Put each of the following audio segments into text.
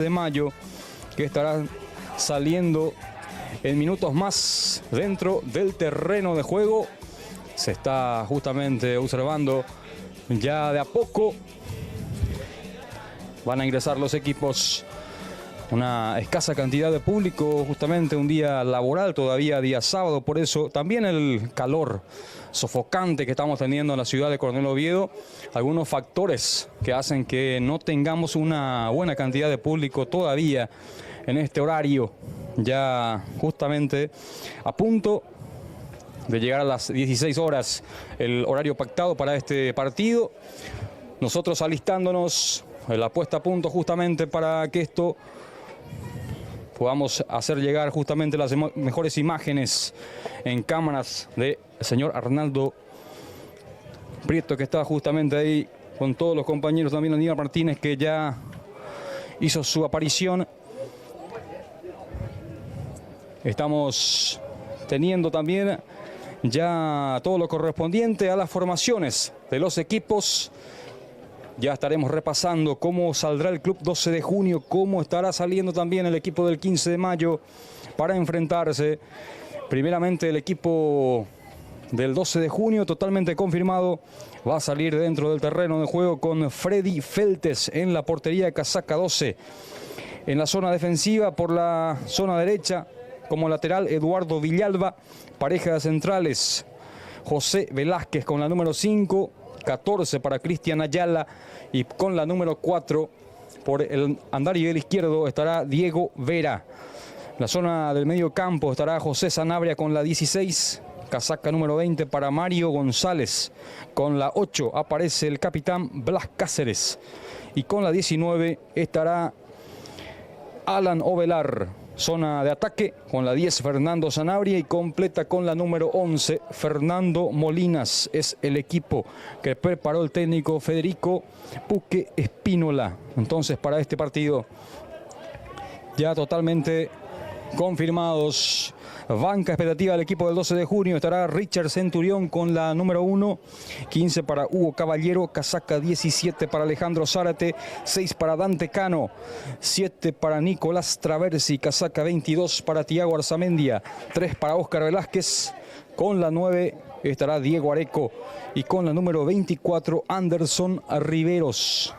de mayo, que estará saliendo en minutos más dentro del terreno de juego. Se está justamente observando ya de a poco. Van a ingresar los equipos. Una escasa cantidad de público, justamente un día laboral, todavía día sábado, por eso también el calor sofocante que estamos teniendo en la ciudad de Coronel Oviedo, algunos factores que hacen que no tengamos una buena cantidad de público todavía en este horario, ya justamente a punto de llegar a las 16 horas, el horario pactado para este partido. Nosotros alistándonos, la puesta a punto justamente para que esto podamos hacer llegar justamente las mejores imágenes en cámaras del señor Arnaldo Prieto, que está justamente ahí con todos los compañeros, también Aníbal Martínez, que ya hizo su aparición. Estamos teniendo también ya todo lo correspondiente a las formaciones de los equipos. Ya estaremos repasando cómo saldrá el club 12 de junio, cómo estará saliendo también el equipo del 15 de mayo para enfrentarse. Primeramente el equipo del 12 de junio, totalmente confirmado, va a salir dentro del terreno de juego con Freddy Feltes en la portería de casaca 12. En la zona defensiva, por la zona derecha, como lateral, Eduardo Villalba. Pareja de centrales, José Velázquez con la número 5. 14 para Cristian Ayala, y con la número 4 por el andarivel izquierdo estará Diego Vera. En la zona del medio campo estará José Sanabria con la 16, casaca número 20 para Mario González. Con la 8 aparece el capitán Blas Cáceres, y con la 19 estará Alan Ovelar. Zona de ataque con la 10 Fernando Sanabria, y completa con la número 11 Fernando Molinas. Es el equipo que preparó el técnico Federico Puque Espínola. Entonces, para este partido ya totalmente confirmados. Banca expectativa del equipo del 12 de junio. Estará Richard Centurión con la número 1. 15 para Hugo Caballero. Casaca 17 para Alejandro Zárate. 6 para Dante Cano. 7 para Nicolás Traversi. Casaca 22 para Tiago Arzamendia. 3 para Óscar Velázquez. Con la 9 estará Diego Areco. Y con la número 24 Anderson Riveros.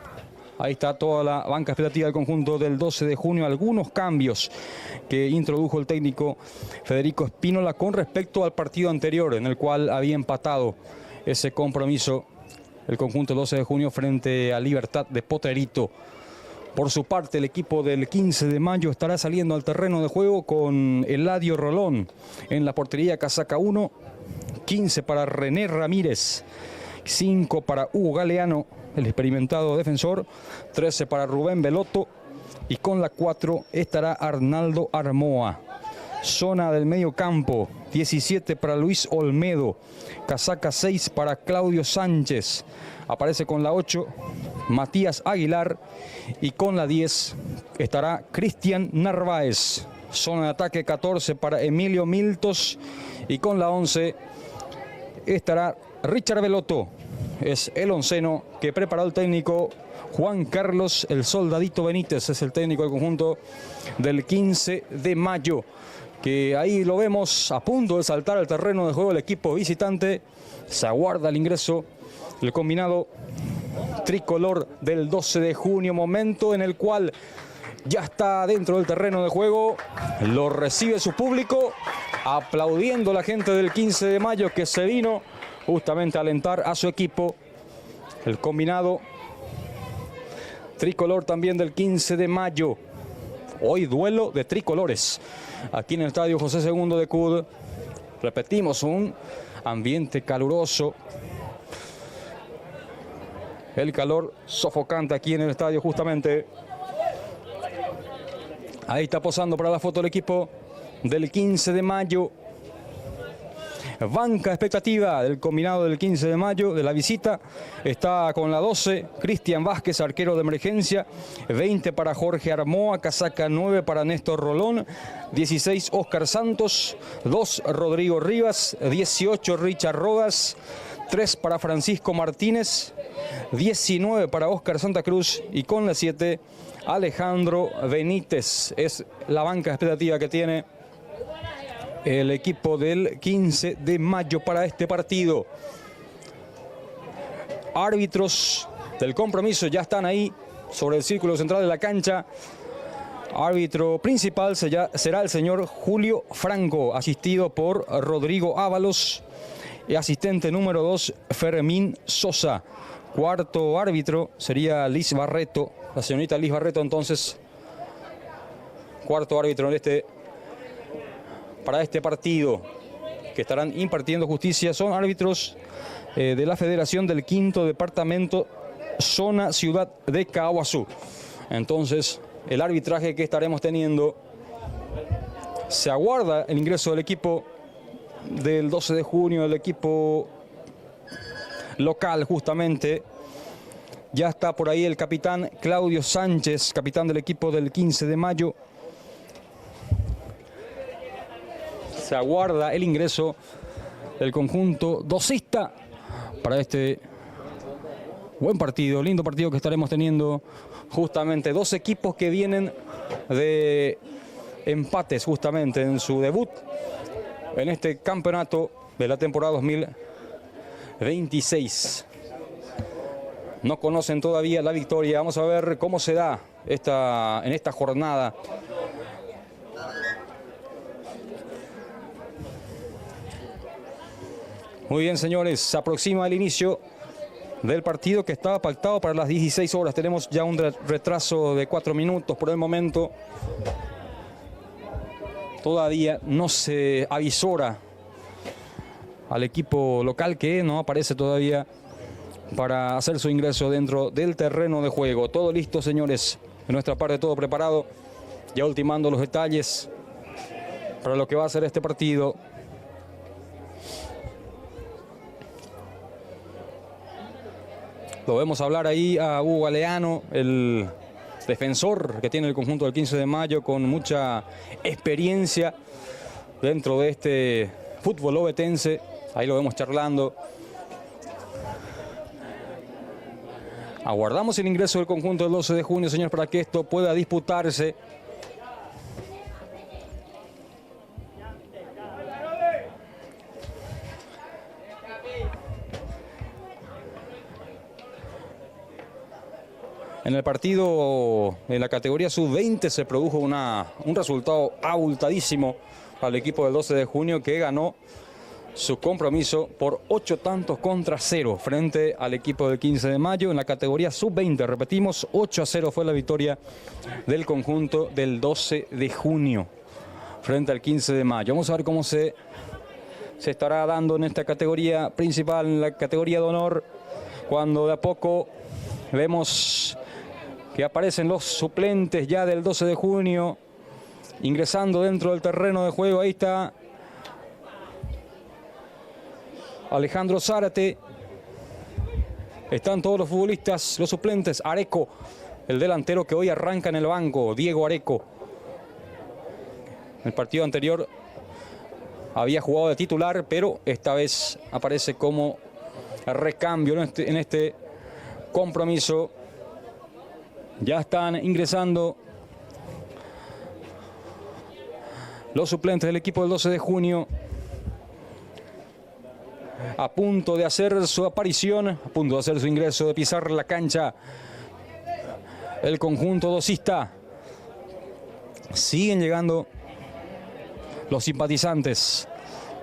Ahí está toda la banca expectativa del conjunto del 12 de junio. Algunos cambios que introdujo el técnico Federico Espínola con respecto al partido anterior, en el cual había empatado ese compromiso el conjunto del 12 de junio frente a Libertad de Poterito. Por su parte, el equipo del 15 de mayo estará saliendo al terreno de juego con Eladio Rolón en la portería, casaca 1. 15 para René Ramírez. 5 para Hugo Galeano, el experimentado defensor. 13 para Rubén Belotto, y con la 4 estará Arnaldo Armoa. Zona del medio campo, 17 para Luis Olmedo. Casaca 6 para Claudio Sánchez. Aparece con la 8 Matías Aguilar, y con la 10 estará Cristian Narváez. Zona de ataque 14 para Emilio Miltos, y con la 11 estará Richard Belotto. Es el onceno que preparó el técnico Juan Carlos el Soldadito Benítez. Es el técnico del conjunto del 15 de mayo, que ahí lo vemos a punto de saltar al terreno de juego el equipo visitante. Se aguarda el ingreso del combinado tricolor del 12 de junio, momento en el cual ya está dentro del terreno de juego. Lo recibe su público, aplaudiendo la gente del 15 de mayo que se vino justamente a alentar a su equipo. El combinado tricolor también del 15 de mayo. Hoy duelo de tricolores aquí en el estadio José II de Cud. Repetimos, un ambiente caluroso. El calor sofocante aquí en el estadio justamente. Ahí está posando para la foto el equipo del 15 de mayo. Banca expectativa del combinado del 15 de mayo de la visita. Está con la 12 Cristian Vázquez, arquero de emergencia. 20 para Jorge Armoa. Casaca 9 para Néstor Rolón. 16 Óscar Santos. 2 Rodrigo Rivas. 18 Richard Rodas. 3 para Francisco Martínez. 19 para Óscar Santa Cruz. Y con la 7 Alejandro Benítez. Es la banca expectativa que tiene el equipo del 15 de mayo para este partido. Árbitros del compromiso ya están ahí sobre el círculo central de la cancha. Árbitro principal será el señor Julio Franco, asistido por Rodrigo Ábalos. Y asistente número 2, Fermín Sosa. Cuarto árbitro sería Liz Barreto, la señorita Liz Barreto. Entonces, cuarto árbitro para este partido, que estarán impartiendo justicia. Son árbitros de la Federación del Quinto Departamento, Zona Ciudad de Caaguazú. Entonces, el arbitraje que estaremos teniendo, se aguarda el ingreso del equipo del 12 de junio, el equipo local justamente. Ya está por ahí el capitán Claudio Sánchez, capitán del equipo del 15 de mayo. Se aguarda el ingreso del conjunto docista para este buen partido, lindo partido que estaremos teniendo. Justamente dos equipos que vienen de empates justamente en su debut en este campeonato de la temporada 2026. No conocen todavía la victoria. Vamos a ver cómo se da en esta jornada. Muy bien, señores, se aproxima el inicio del partido que estaba pactado para las 16 horas. Tenemos ya un retraso de 4 minutos por el momento. Todavía no se avisora al equipo local, que no aparece todavía para hacer su ingreso dentro del terreno de juego. Todo listo, señores. De nuestra parte, todo preparado. Ya ultimando los detalles para lo que va a ser este partido. Lo vemos hablar ahí a Hugo Galeano, el defensor que tiene el conjunto del 15 de mayo, con mucha experiencia dentro de este fútbol ovetense. Ahí lo vemos charlando. Aguardamos el ingreso del conjunto del 12 de junio, señores, para que esto pueda disputarse. En el partido en la categoría sub-20 se produjo un resultado abultadísimo para el equipo del 12 de junio, que ganó su compromiso por 8-0 frente al equipo del 15 de mayo en la categoría sub-20. Repetimos, 8-0 fue la victoria del conjunto del 12 de junio frente al 15 de mayo. Vamos a ver cómo se estará dando en esta categoría principal, en la categoría de honor, cuando de a poco vemos que aparecen los suplentes ya del 12 de junio ingresando dentro del terreno de juego. Ahí está Alejandro Zárate. Están todos los futbolistas, los suplentes. Areco, el delantero que hoy arranca en el banco, Diego Areco. En el partido anterior había jugado de titular, pero esta vez aparece como recambio en este compromiso. Ya están ingresando los suplentes del equipo del 12 de junio. A punto de hacer su aparición, a punto de hacer su ingreso, de pisar la cancha el conjunto docista. Siguen llegando los simpatizantes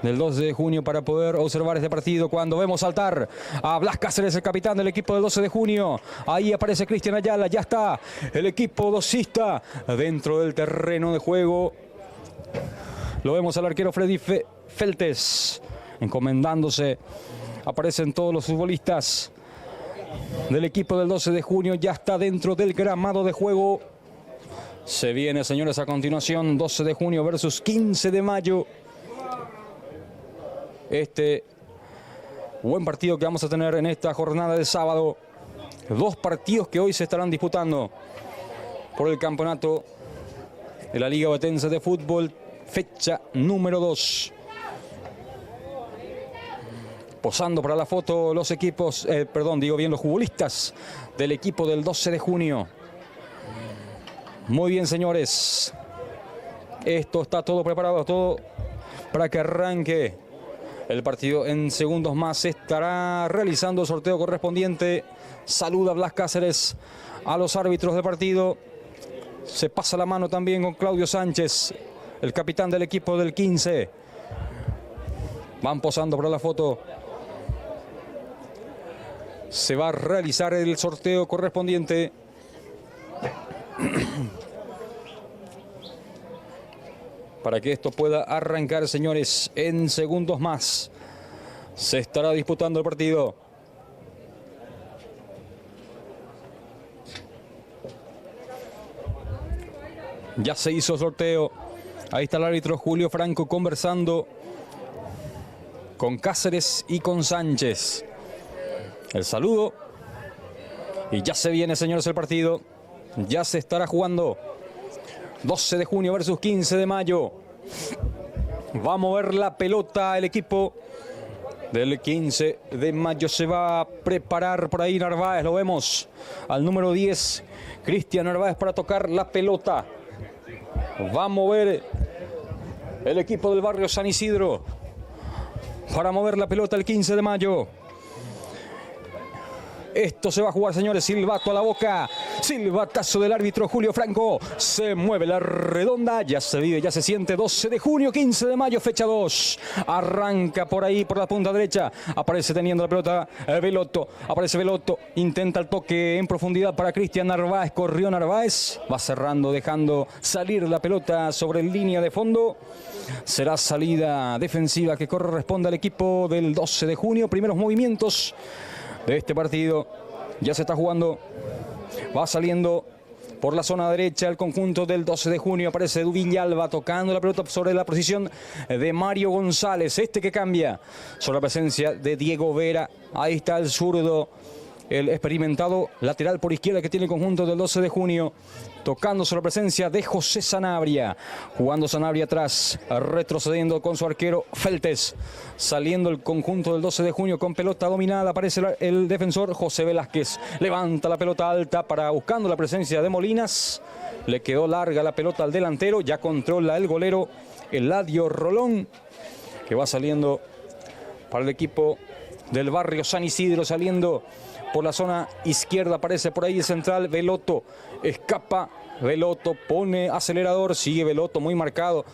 del 12 de junio para poder observar este partido, cuando vemos saltar a Blas Cáceres, el capitán del equipo del 12 de junio. Ahí aparece Cristian Ayala. Ya está el equipo docista dentro del terreno de juego. Lo vemos al arquero Freddy Feltes encomendándose. Aparecen todos los futbolistas del equipo del 12 de junio. Ya está dentro del gramado de juego. Se viene, señores, a continuación 12 de junio versus 15 de mayo. Este buen partido que vamos a tener en esta jornada de sábado. Dos partidos que hoy se estarán disputando por el campeonato de la Liga Ovetense de Fútbol, fecha número 2. Posando para la foto los equipos, los futbolistas del equipo del 12 de junio. Muy bien, señores. Esto está todo preparado, todo para que arranque el partido. En segundos más se estará realizando el sorteo correspondiente. Saluda Blas Cáceres a los árbitros del partido. Se pasa la mano también con Claudio Sánchez, el capitán del equipo del 15. Van posando para la foto. Se va a realizar el sorteo correspondiente. Para que esto pueda arrancar, señores, en segundos más se estará disputando el partido. Ya se hizo el sorteo. Ahí está el árbitro Julio Franco conversando con Cáceres y con Sánchez. El saludo. Y ya se viene, señores, el partido. Ya se estará jugando. 12 de junio versus 15 de mayo. Va a mover la pelota el equipo del 15 de mayo. Se va a preparar por ahí Narváez. Lo vemos al número 10. Cristian Narváez para tocar la pelota. Va a mover el equipo del barrio San Isidro para mover la pelota el 15 de mayo. Esto se va a jugar, señores. Silbato a la boca. Silbatazo del árbitro Julio Franco. Se mueve la redonda. Ya se vive, ya se siente. 12 de junio, 15 de mayo, fecha 2. Arranca por ahí, por la punta derecha. Aparece teniendo la pelota Belotto. Aparece Belotto. Intenta el toque en profundidad para Cristian Narváez. Corrió Narváez. Va cerrando, dejando salir la pelota sobre línea de fondo. Será salida defensiva que corresponde al equipo del 12 de junio. Primeros movimientos de este partido. Ya se está jugando. Va saliendo por la zona derecha el conjunto del 12 de junio. Aparece Villalba tocando la pelota sobre la posición de Mario González. Este que cambia sobre la presencia de Diego Vera. Ahí está el zurdo, el experimentado lateral por izquierda que tiene el conjunto del 12 de junio. Tocando sobre la presencia de José Sanabria. Jugando Sanabria atrás. Retrocediendo con su arquero Feltes. Saliendo el conjunto del 12 de junio con pelota dominada. Aparece el defensor José Velázquez. Levanta la pelota alta para buscando la presencia de Molinas. Le quedó larga la pelota al delantero. Ya controla el golero Eladio Rolón, que va saliendo para el equipo del barrio San Isidro. Saliendo por la zona izquierda, aparece por ahí el central Belotto. Escapa Belotto, pone acelerador, sigue Belotto muy marcado.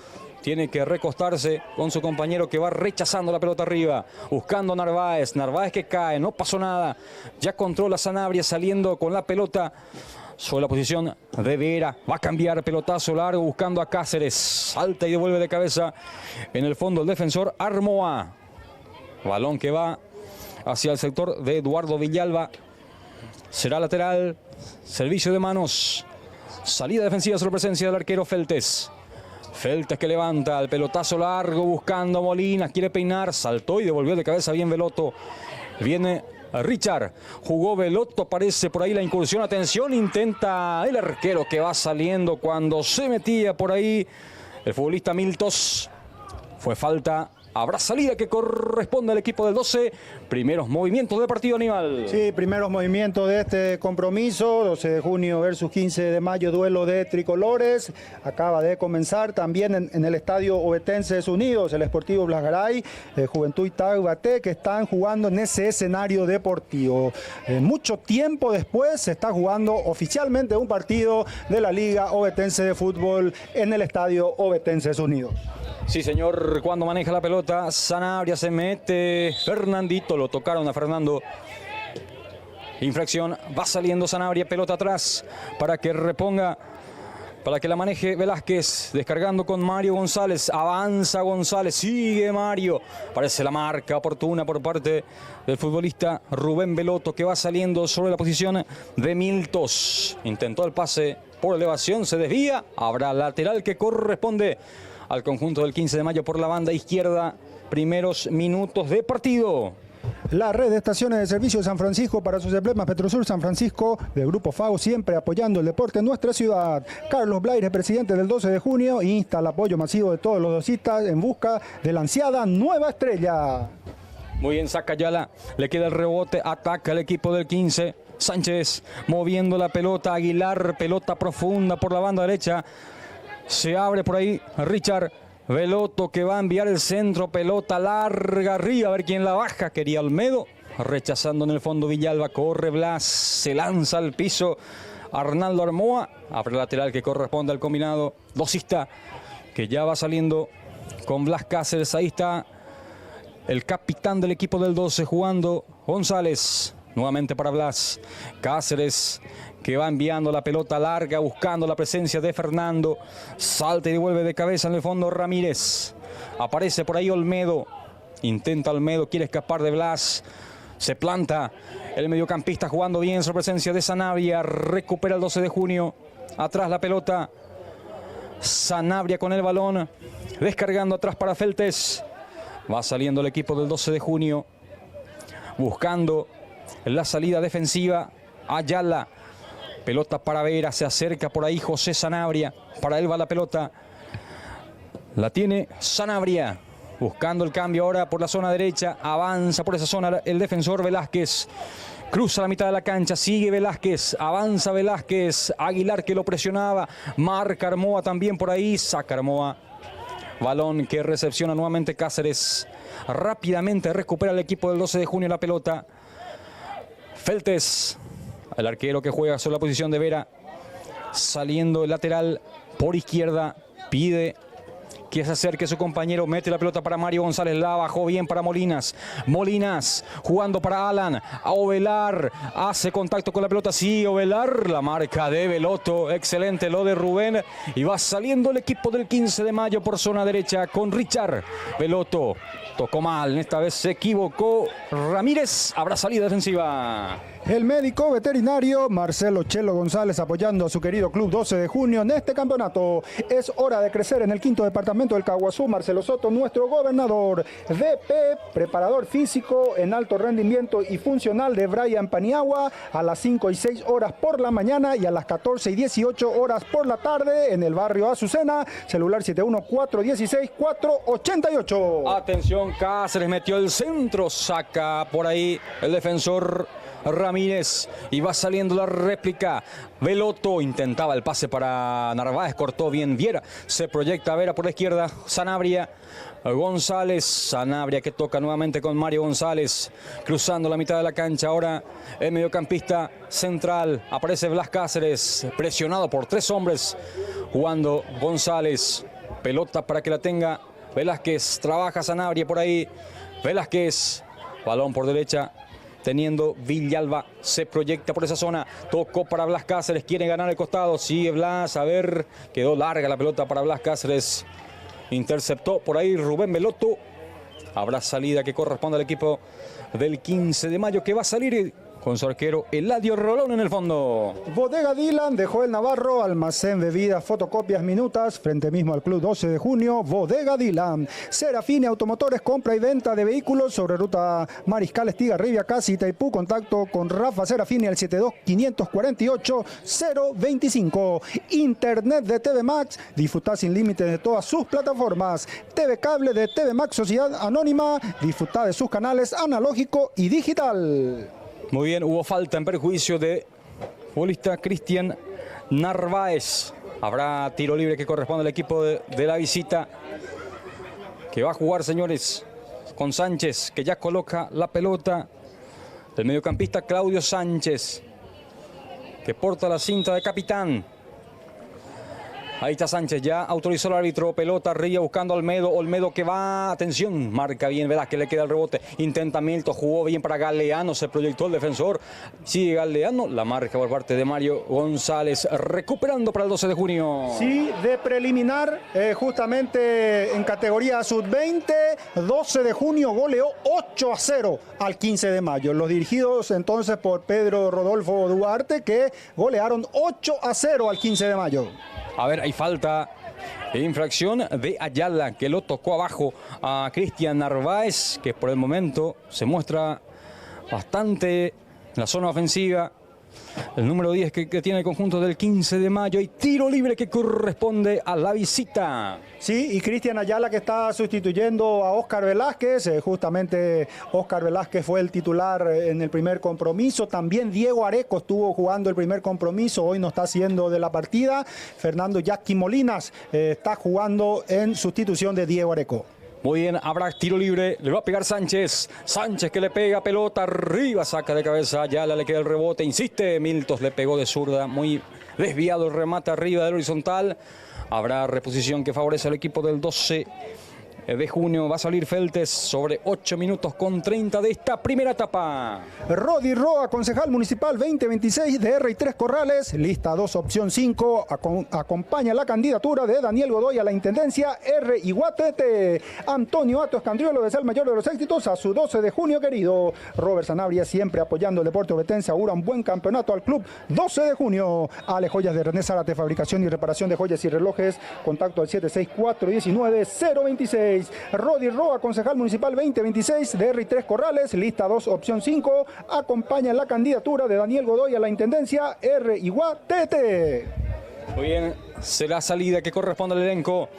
Tiene que recostarse con su compañero que va rechazando la pelota arriba. Buscando a Narváez. Narváez que cae, no pasó nada. Ya controla Sanabria saliendo con la pelota sobre la posición de Vera. Va a cambiar pelotazo largo buscando a Cáceres. Salta y devuelve de cabeza en el fondo el defensor Armoa. Balón que va hacia el sector de Eduardo Villalba. Será lateral. Servicio de manos. Salida defensiva sobre presencia del arquero Feltes. Feltes que levanta el pelotazo largo buscando a Molinas. Quiere peinar. Saltó y devolvió de cabeza bien Belotto. Viene Richard. Jugó Belotto. Aparece por ahí la incursión. Atención. Intenta el arquero que va saliendo cuando se metía por ahí el futbolista Miltos. Fue falta. Habrá salida que corresponde al equipo del 12. Primeros movimientos de partido, Aníbal. Sí, primeros movimientos de este compromiso. 12 de junio versus 15 de mayo, duelo de tricolores. Acaba de comenzar también en el estadio Ovetenses Unidos, el Sportivo Blas Garay, Juventud Tagbaté, que están jugando en ese escenario deportivo. Mucho tiempo después se está jugando oficialmente un partido de la Liga Ovetense de Fútbol en el estadio Ovetenses Unidos. Sí, señor, cuando maneja la pelota, Sanabria se mete, Fernandito, lo tocaron a Fernando. Infracción, va saliendo Sanabria, pelota atrás para que reponga, para que la maneje Velázquez, descargando con Mario González, avanza González, sigue Mario, parece la marca oportuna por parte del futbolista Rubén Belotto, que va saliendo sobre la posición de Miltos. Intentó el pase por elevación, se desvía, habrá lateral que corresponde al conjunto del 15 de mayo por la banda izquierda. Primeros minutos de partido. La red de estaciones de servicio de San Francisco para sus emblemas Petrosur San Francisco del Grupo FAO, siempre apoyando el deporte en nuestra ciudad. Carlos Blaire, presidente del 12 de junio, insta al apoyo masivo de todos los docistas en busca de la ansiada nueva estrella. Muy bien, saca Ayala, le queda el rebote, ataca el equipo del 15. Sánchez moviendo la pelota, Aguilar, pelota profunda por la banda derecha. Se abre por ahí Richard. Veloto que va a enviar el centro, pelota larga arriba, a ver quién la baja. Quería Olmedo, rechazando en el fondo Villalba, corre Blas, se lanza al piso Arnaldo Armoa, abre lateral que corresponde al combinado dosista, que ya va saliendo con Blas Cáceres. Ahí está el capitán del equipo del 12 jugando, González, nuevamente para Blas. Cáceres que va enviando la pelota larga, buscando la presencia de Fernando. Salta y devuelve de cabeza en el fondo Ramírez. Aparece por ahí Olmedo. Intenta Olmedo, quiere escapar de Blas. Se planta el mediocampista jugando bien su presencia de Sanabria. Recupera el 12 de junio. Atrás la pelota. Sanabria con el balón. Descargando atrás para Feltes. Va saliendo el equipo del 12 de junio. Buscando la salida defensiva. Ayala. Pelota para Vera, se acerca por ahí José Sanabria. Para él va la pelota. La tiene Sanabria. Buscando el cambio ahora por la zona derecha. Avanza por esa zona el defensor Velázquez. Cruza la mitad de la cancha. Sigue Velázquez. Avanza Velázquez. Aguilar que lo presionaba. Marca Armoa también por ahí. Saca Armoa. Balón que recepciona nuevamente Cáceres. Rápidamente recupera el equipo del 12 de junio la pelota. Feltes. El arquero que juega sobre la posición de Vera. Saliendo el lateral por izquierda. Pide que se acerque su compañero. Mete la pelota para Mario González. La bajó bien para Molinas. Molinas jugando para Alan. A Ovelar. Hace contacto con la pelota. Sí, Ovelar. La marca de Veloto. Excelente lo de Rubén. Y va saliendo el equipo del 15 de mayo por zona derecha con Richard. Veloto tocó mal. Esta vez se equivocó Ramírez. Habrá salida defensiva. El médico veterinario Marcelo Chelo González apoyando a su querido club 12 de junio en este campeonato. Es hora de crecer en el 5º departamento del Caguazú. Marcelo Soto, nuestro gobernador. VP, preparador físico en alto rendimiento y funcional de Brian Paniagua a las 5 y 6 horas por la mañana y a las 14 y 18 horas por la tarde en el barrio Azucena. Celular 71-416-488. Atención, Cáceres metió el centro. Saca por ahí el defensor Ramírez y va saliendo la réplica. Veloto intentaba el pase para Narváez, cortó bien Viera, se proyecta Vera por la izquierda. Sanabria, González, Sanabria que toca nuevamente con Mario González, cruzando la mitad de la cancha. Ahora el mediocampista central, aparece Blas Cáceres, presionado por 3 hombres, jugando González. Pelota para que la tenga Velázquez, trabaja Sanabria por ahí. Velázquez, balón por derecha, teniendo Villalba, se proyecta por esa zona, tocó para Blas Cáceres, quiere ganar el costado, sigue Blas, a ver, quedó larga la pelota para Blas Cáceres, interceptó por ahí Rubén Veloto. Habrá salida que corresponde al equipo del 15 de mayo que va a salir con su arquero Eladio Rolón en el fondo. Bodega Dylan de Joel Navarro, almacén, bebidas, fotocopias, minutas, frente mismo al Club 12 de junio. Bodega Dylan. Serafine Automotores, compra y venta de vehículos sobre ruta Mariscal Estigarribia, casi Itaipú. Contacto con Rafa Serafine al 72-548-025. Internet de TV Max, disfruta sin límites de todas sus plataformas. TV Cable de TV Max Sociedad Anónima, disfruta de sus canales analógico y digital. Muy bien, hubo falta en perjuicio de futbolista Cristian Narváez. Habrá tiro libre que corresponde al equipo de la visita, que va a jugar, señores, con Sánchez, que ya coloca la pelota. El mediocampista Claudio Sánchez, que porta la cinta de capitán. Ahí está Sánchez, ya autorizó el árbitro, pelota arriba buscando a Olmedo, Olmedo que va, atención, marca bien, verás que le queda el rebote, intenta Milton, jugó bien para Galeano, se proyectó el defensor, sigue Galeano, la marca por parte de Mario González, recuperando para el 12 de junio. Sí, de preliminar, justamente en categoría sub-20, 12 de junio goleó 8-0 al 15 de mayo, los dirigidos entonces por Pedro Rodolfo Duarte, que golearon 8-0 al 15 de mayo. A ver, hay falta, infracción de Ayala, que lo tocó abajo a Cristian Narváez, que por el momento se muestra bastante en la zona ofensiva. el número 10 que tiene el conjunto del 15 de mayo. Y tiro libre que corresponde a la visita. Sí, y Cristian Ayala que está sustituyendo a Óscar Velázquez. Justamente Óscar Velázquez fue el titular en el primer compromiso. También Diego Areco estuvo jugando el primer compromiso. Hoy no está haciendo de la partida. Fernando Jacqui Molinas está jugando en sustitución de Diego Areco. Muy bien, habrá tiro libre, le va a pegar Sánchez. Sánchez que le pega pelota arriba, saca de cabeza, Ayala le queda el rebote, insiste, Miltos le pegó de zurda, muy desviado el remate arriba del horizontal. Habrá reposición que favorece al equipo del 12 de junio. Va a salir Feltes sobre 8 minutos con 30 de esta primera etapa. Rodi Roa, concejal municipal 2026 de R3 Corrales, lista 2, opción 5, acompaña la candidatura de Daniel Godoy a la intendencia R. Iguatete. Antonio Ato Escandriolo desea el mayor de los éxitos a su 12 de junio querido. Robert Sanabria, siempre apoyando el deporte ovetense, augura un buen campeonato al club 12 de junio. Ale Joyas de René Zárate, fabricación y reparación de joyas y relojes, contacto al 764-19-026. Rodi Roa, concejal municipal 2026 de R3 Corrales, lista 2, opción 5, acompaña la candidatura de Daniel Godoy a la intendencia R. Iguatete. Muy bien, será salida que corresponde al elenco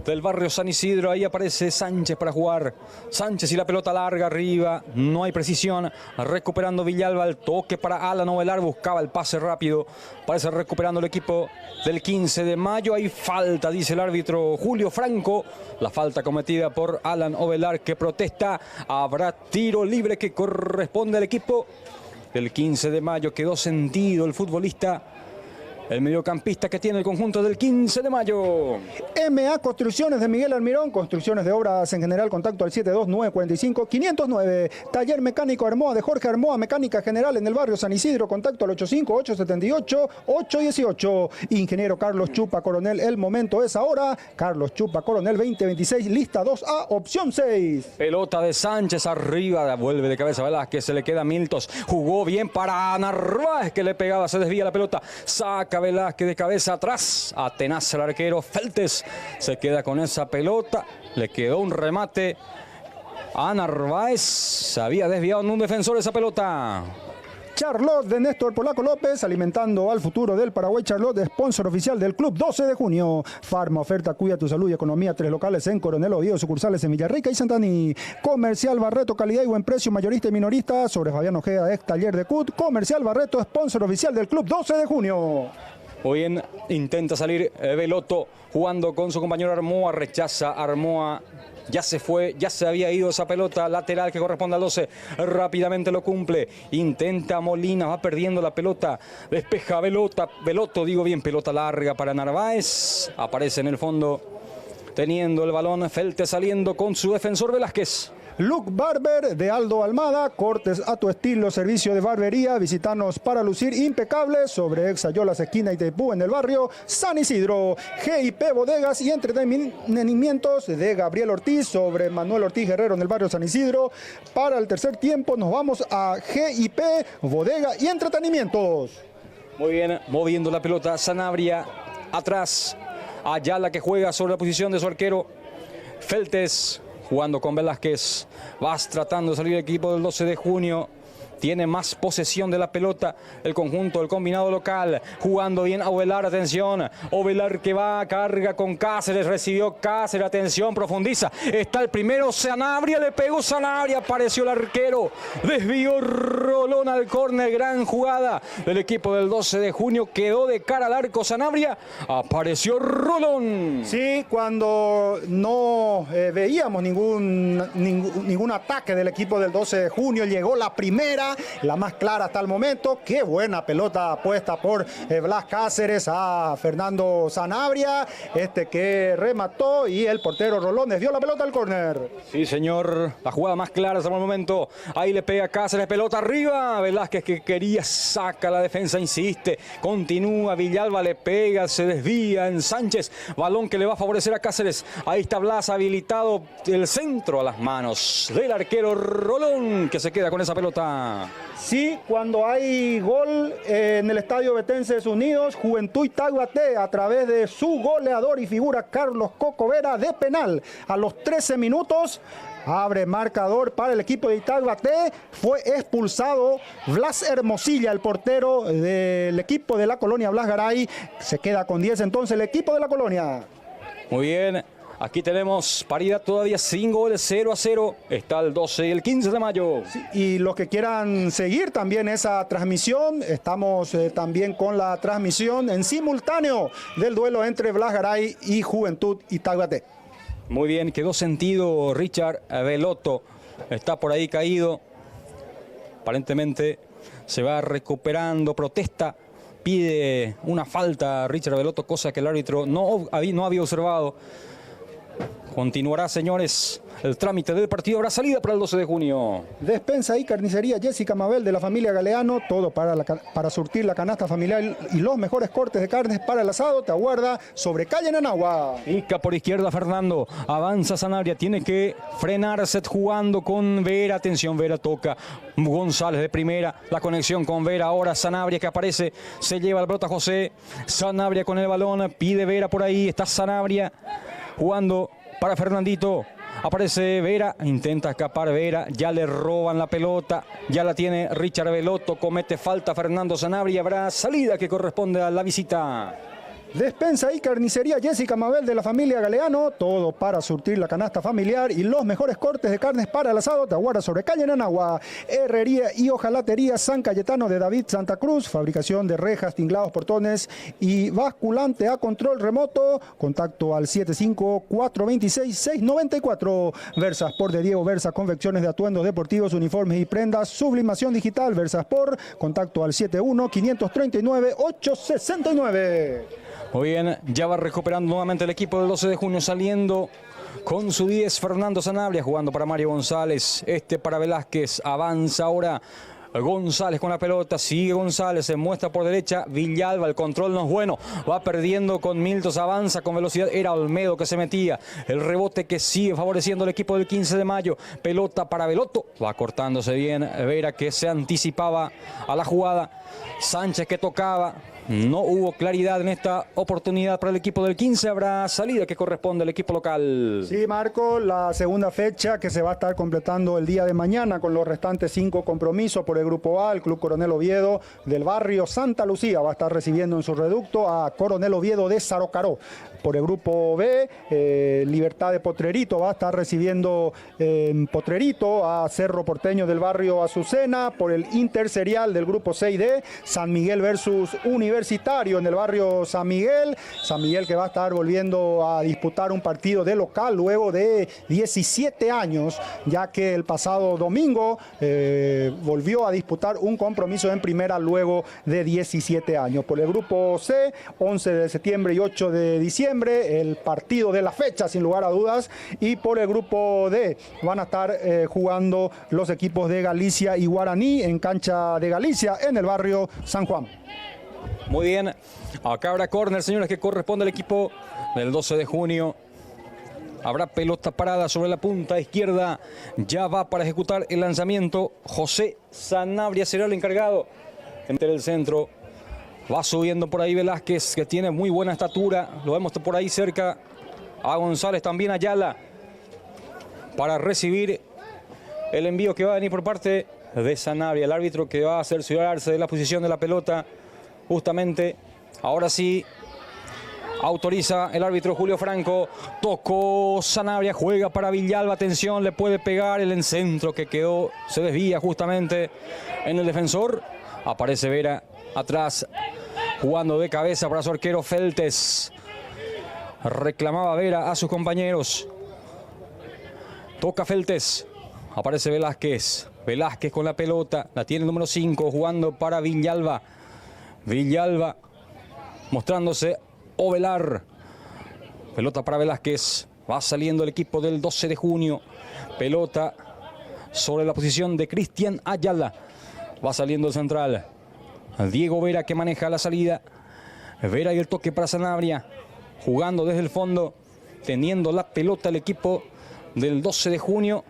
del barrio San Isidro. Ahí aparece Sánchez para jugar. Sánchez y la pelota larga arriba. No hay precisión. Recuperando Villalba. El toque para Alan Ovelar. Buscaba el pase rápido. Parece recuperando el equipo del 15 de mayo. Hay falta, dice el árbitro Julio Franco. La falta cometida por Alan Ovelar que protesta. Habrá tiro libre que corresponde al equipo del 15 de mayo. Quedó sentido el futbolista, el mediocampista que tiene el conjunto del 15 de mayo. MA Construcciones de Miguel Almirón, construcciones de obras en general, contacto al 72945-509. Taller Mecánico Armoa de Jorge Armoa, mecánica general en el barrio San Isidro, contacto al 85-878-818. Ingeniero Carlos Chupa Coronel, el momento es ahora. Carlos Chupa Coronel 2026, lista 2A, opción 6. Pelota de Sánchez arriba, vuelve de cabeza Velázquez, se le queda Miltos. Jugó bien para Narváez que le pegaba, se desvía la pelota, saca Velázquez de cabeza atrás, atenaza el arquero Feltes, se queda con esa pelota, le quedó un remate a Narváez, se había desviado en un defensor esa pelota. Charlotte de Néstor Polaco López, alimentando al futuro del Paraguay. Charlotte, sponsor oficial del club 12 de junio. Farma, oferta, cuida tu salud y economía. 3 locales en Coronel Oviedo, sucursales en Villarrica y Santaní. Comercial Barreto, calidad y buen precio, mayorista y minorista. Sobre Fabián Ojeda, ex taller de CUT. Comercial Barreto, sponsor oficial del club 12 de junio. Muy bien, intenta salir Veloto jugando con su compañero Armoa, rechaza Armoa. Ya se fue, ya se había ido esa pelota lateral que corresponde al 12. Rápidamente lo cumple. Intenta Molina, va perdiendo la pelota. Despeja Veloto, digo bien, pelota larga para Narváez. Aparece en el fondo teniendo el balón. Feltes saliendo con su defensor Velázquez. Look Barber de Aldo Almada, cortes a tu estilo, servicio de barbería, visitanos para lucir impecables sobre Exayolas, esquina Itaipú en el barrio San Isidro. GIP Bodegas y Entretenimientos de Gabriel Ortiz sobre Manuel Ortiz Guerrero en el barrio San Isidro. Para el tercer tiempo nos vamos a GIP Bodega y Entretenimientos. Muy bien, moviendo la pelota Sanabria atrás. Ayala que juega sobre la posición de su arquero Feltes. Jugando con Velázquez, vas tratando de salir el equipo del 12 de junio. Tiene más posesión de la pelota el conjunto del combinado local. Jugando bien Ovelar, atención. Ovelar que va, carga con Cáceres. Recibió Cáceres, atención, profundiza. Está el primero, Sanabria, le pegó Sanabria. Apareció el arquero. Desvió Rolón al córner. Gran jugada del equipo del 12 de junio. Quedó de cara al arco Sanabria. Apareció Rolón. Sí, cuando no veíamos ningún ataque del equipo del 12 de junio, llegó la primera. La más clara hasta el momento. Qué buena pelota puesta por Blas Cáceres a Fernando Sanabria, que remató, y el portero Rolón dio la pelota al córner. Sí, señor, la jugada más clara hasta el momento. Ahí le pega Cáceres, pelota arriba. Velázquez que quería, saca la defensa, insiste, continúa. Villalba le pega, se desvía en Sánchez. Balón que le va a favorecer a Cáceres. Ahí está Blas habilitado, el centro a las manos del arquero Rolón, que se queda con esa pelota. Vera. Sí, cuando hay gol en el Estadio Ovetenses Unidos, Juventud Itaguaté, a través de su goleador y figura Carlos Coco Vera, de penal, a los 13 minutos, abre marcador para el equipo de Itaguaté. Fue expulsado Blas Hermosilla, el portero del equipo de la colonia Blas Garay. Se queda con 10 entonces el equipo de la colonia. Muy bien. Aquí tenemos paridad todavía sin goles, 0-0. Está el 12 y el 15 de mayo. Sí, y los que quieran seguir también esa transmisión, estamos también con la transmisión en simultáneo del duelo entre Blas Garay y Juventud Itaguaté. Muy bien, quedó sentido Richard Belotto. Está por ahí caído. Aparentemente se va recuperando, protesta. Pide una falta Richard Belotto, cosa que el árbitro no había observado. Continuará, señores, el trámite del partido. Habrá salida para el 12 de junio. Despensa y carnicería Jessica Mabel de la familia Galeano. Todo para surtir la canasta familiar y los mejores cortes de carnes para el asado. Te aguarda sobre calle Nanagua. Pica por izquierda Fernando. Avanza Sanabria. Tiene que frenarse jugando con Vera. Atención, Vera toca. González de primera. La conexión con Vera. Ahora Sanabria que aparece. Se lleva el brota José. Sanabria con el balón. Pide Vera por ahí. Está Sanabria jugando para Fernandito. Aparece Vera, intenta escapar Vera, ya le roban la pelota, ya la tiene Richard Belotto, comete falta Fernando Sanabria, habrá salida que corresponde a la visita. Despensa y carnicería Jessica Mabel de la familia Galeano, todo para surtir la canasta familiar y los mejores cortes de carnes para el asado. Te aguarda sobre calle Nanagua. Herrería y hojalatería San Cayetano de David Santa Cruz, fabricación de rejas, tinglados, portones y basculante a control remoto. Contacto al 75-426-694. Versasport de Diego Versa, confecciones de atuendos deportivos, uniformes y prendas. Sublimación digital Versasport. Contacto al 71-539-869. Muy bien, ya va recuperando nuevamente el equipo del 12 de junio, saliendo con su 10 Fernando Sanabria, jugando para Mario González, para Velázquez, avanza ahora González con la pelota, sigue González, se muestra por derecha, Villalba, el control no es bueno, va perdiendo con Miltos, avanza con velocidad, era Olmedo que se metía, el rebote que sigue favoreciendo al equipo del 15 de mayo, pelota para Belotto, va cortándose bien Vera que se anticipaba a la jugada, Sánchez que tocaba. No hubo claridad en esta oportunidad para el equipo del 15. Habrá salida que corresponde al equipo local. Sí, Marco, la segunda fecha que se va a estar completando el día de mañana con los restantes 5 compromisos por el Grupo A. El Club Coronel Oviedo del barrio Santa Lucía va a estar recibiendo en su reducto a Coronel Oviedo de Zarocaró. Por el Grupo B, Libertad de Potrerito va a estar recibiendo en Potrerito a Cerro Porteño del barrio Azucena. Por el Interserial del Grupo 6D, San Miguel versus Universitario en el barrio San Miguel. San Miguel que va a estar volviendo a disputar un partido de local luego de 17 años, ya que el pasado domingo volvió a disputar un compromiso en primera luego de 17 años. Por el Grupo C, 11 de septiembre y 8 de diciembre, el partido de la fecha sin lugar a dudas, y por el Grupo D van a estar jugando los equipos de Galicia y Guaraní en cancha de Galicia en el barrio San Juan. Muy bien, acá habrá córner, señores, que corresponde al equipo del 12 de junio. Habrá pelota parada sobre la punta izquierda, ya va para ejecutar el lanzamiento. José Sanabria será el encargado. Entre el centro, va subiendo por ahí Velázquez, que tiene muy buena estatura. Lo vemos por ahí cerca a González, también Ayala, para recibir el envío que va a venir por parte de Sanabria. El árbitro que va a cerciorarse de la posición de la pelota. Justamente, ahora sí, autoriza el árbitro Julio Franco. Tocó Sanabria, juega para Villalba. Atención, le puede pegar el encentro que quedó. Se desvía justamente en el defensor. Aparece Vera atrás, jugando de cabeza para su arquero Feltes. Reclamaba Vera a sus compañeros. Toca Feltes. Aparece Velázquez. Velázquez con la pelota. La tiene el número 5, jugando para Villalba. Villalba mostrándose Ovelar. Pelota para Velázquez. Va saliendo el equipo del 12 de junio. Pelota sobre la posición de Cristian Ayala. Va saliendo el central. Diego Vera que maneja la salida. Vera y el toque para Sanabria. Jugando desde el fondo. Teniendo la pelota el equipo del 12 de junio.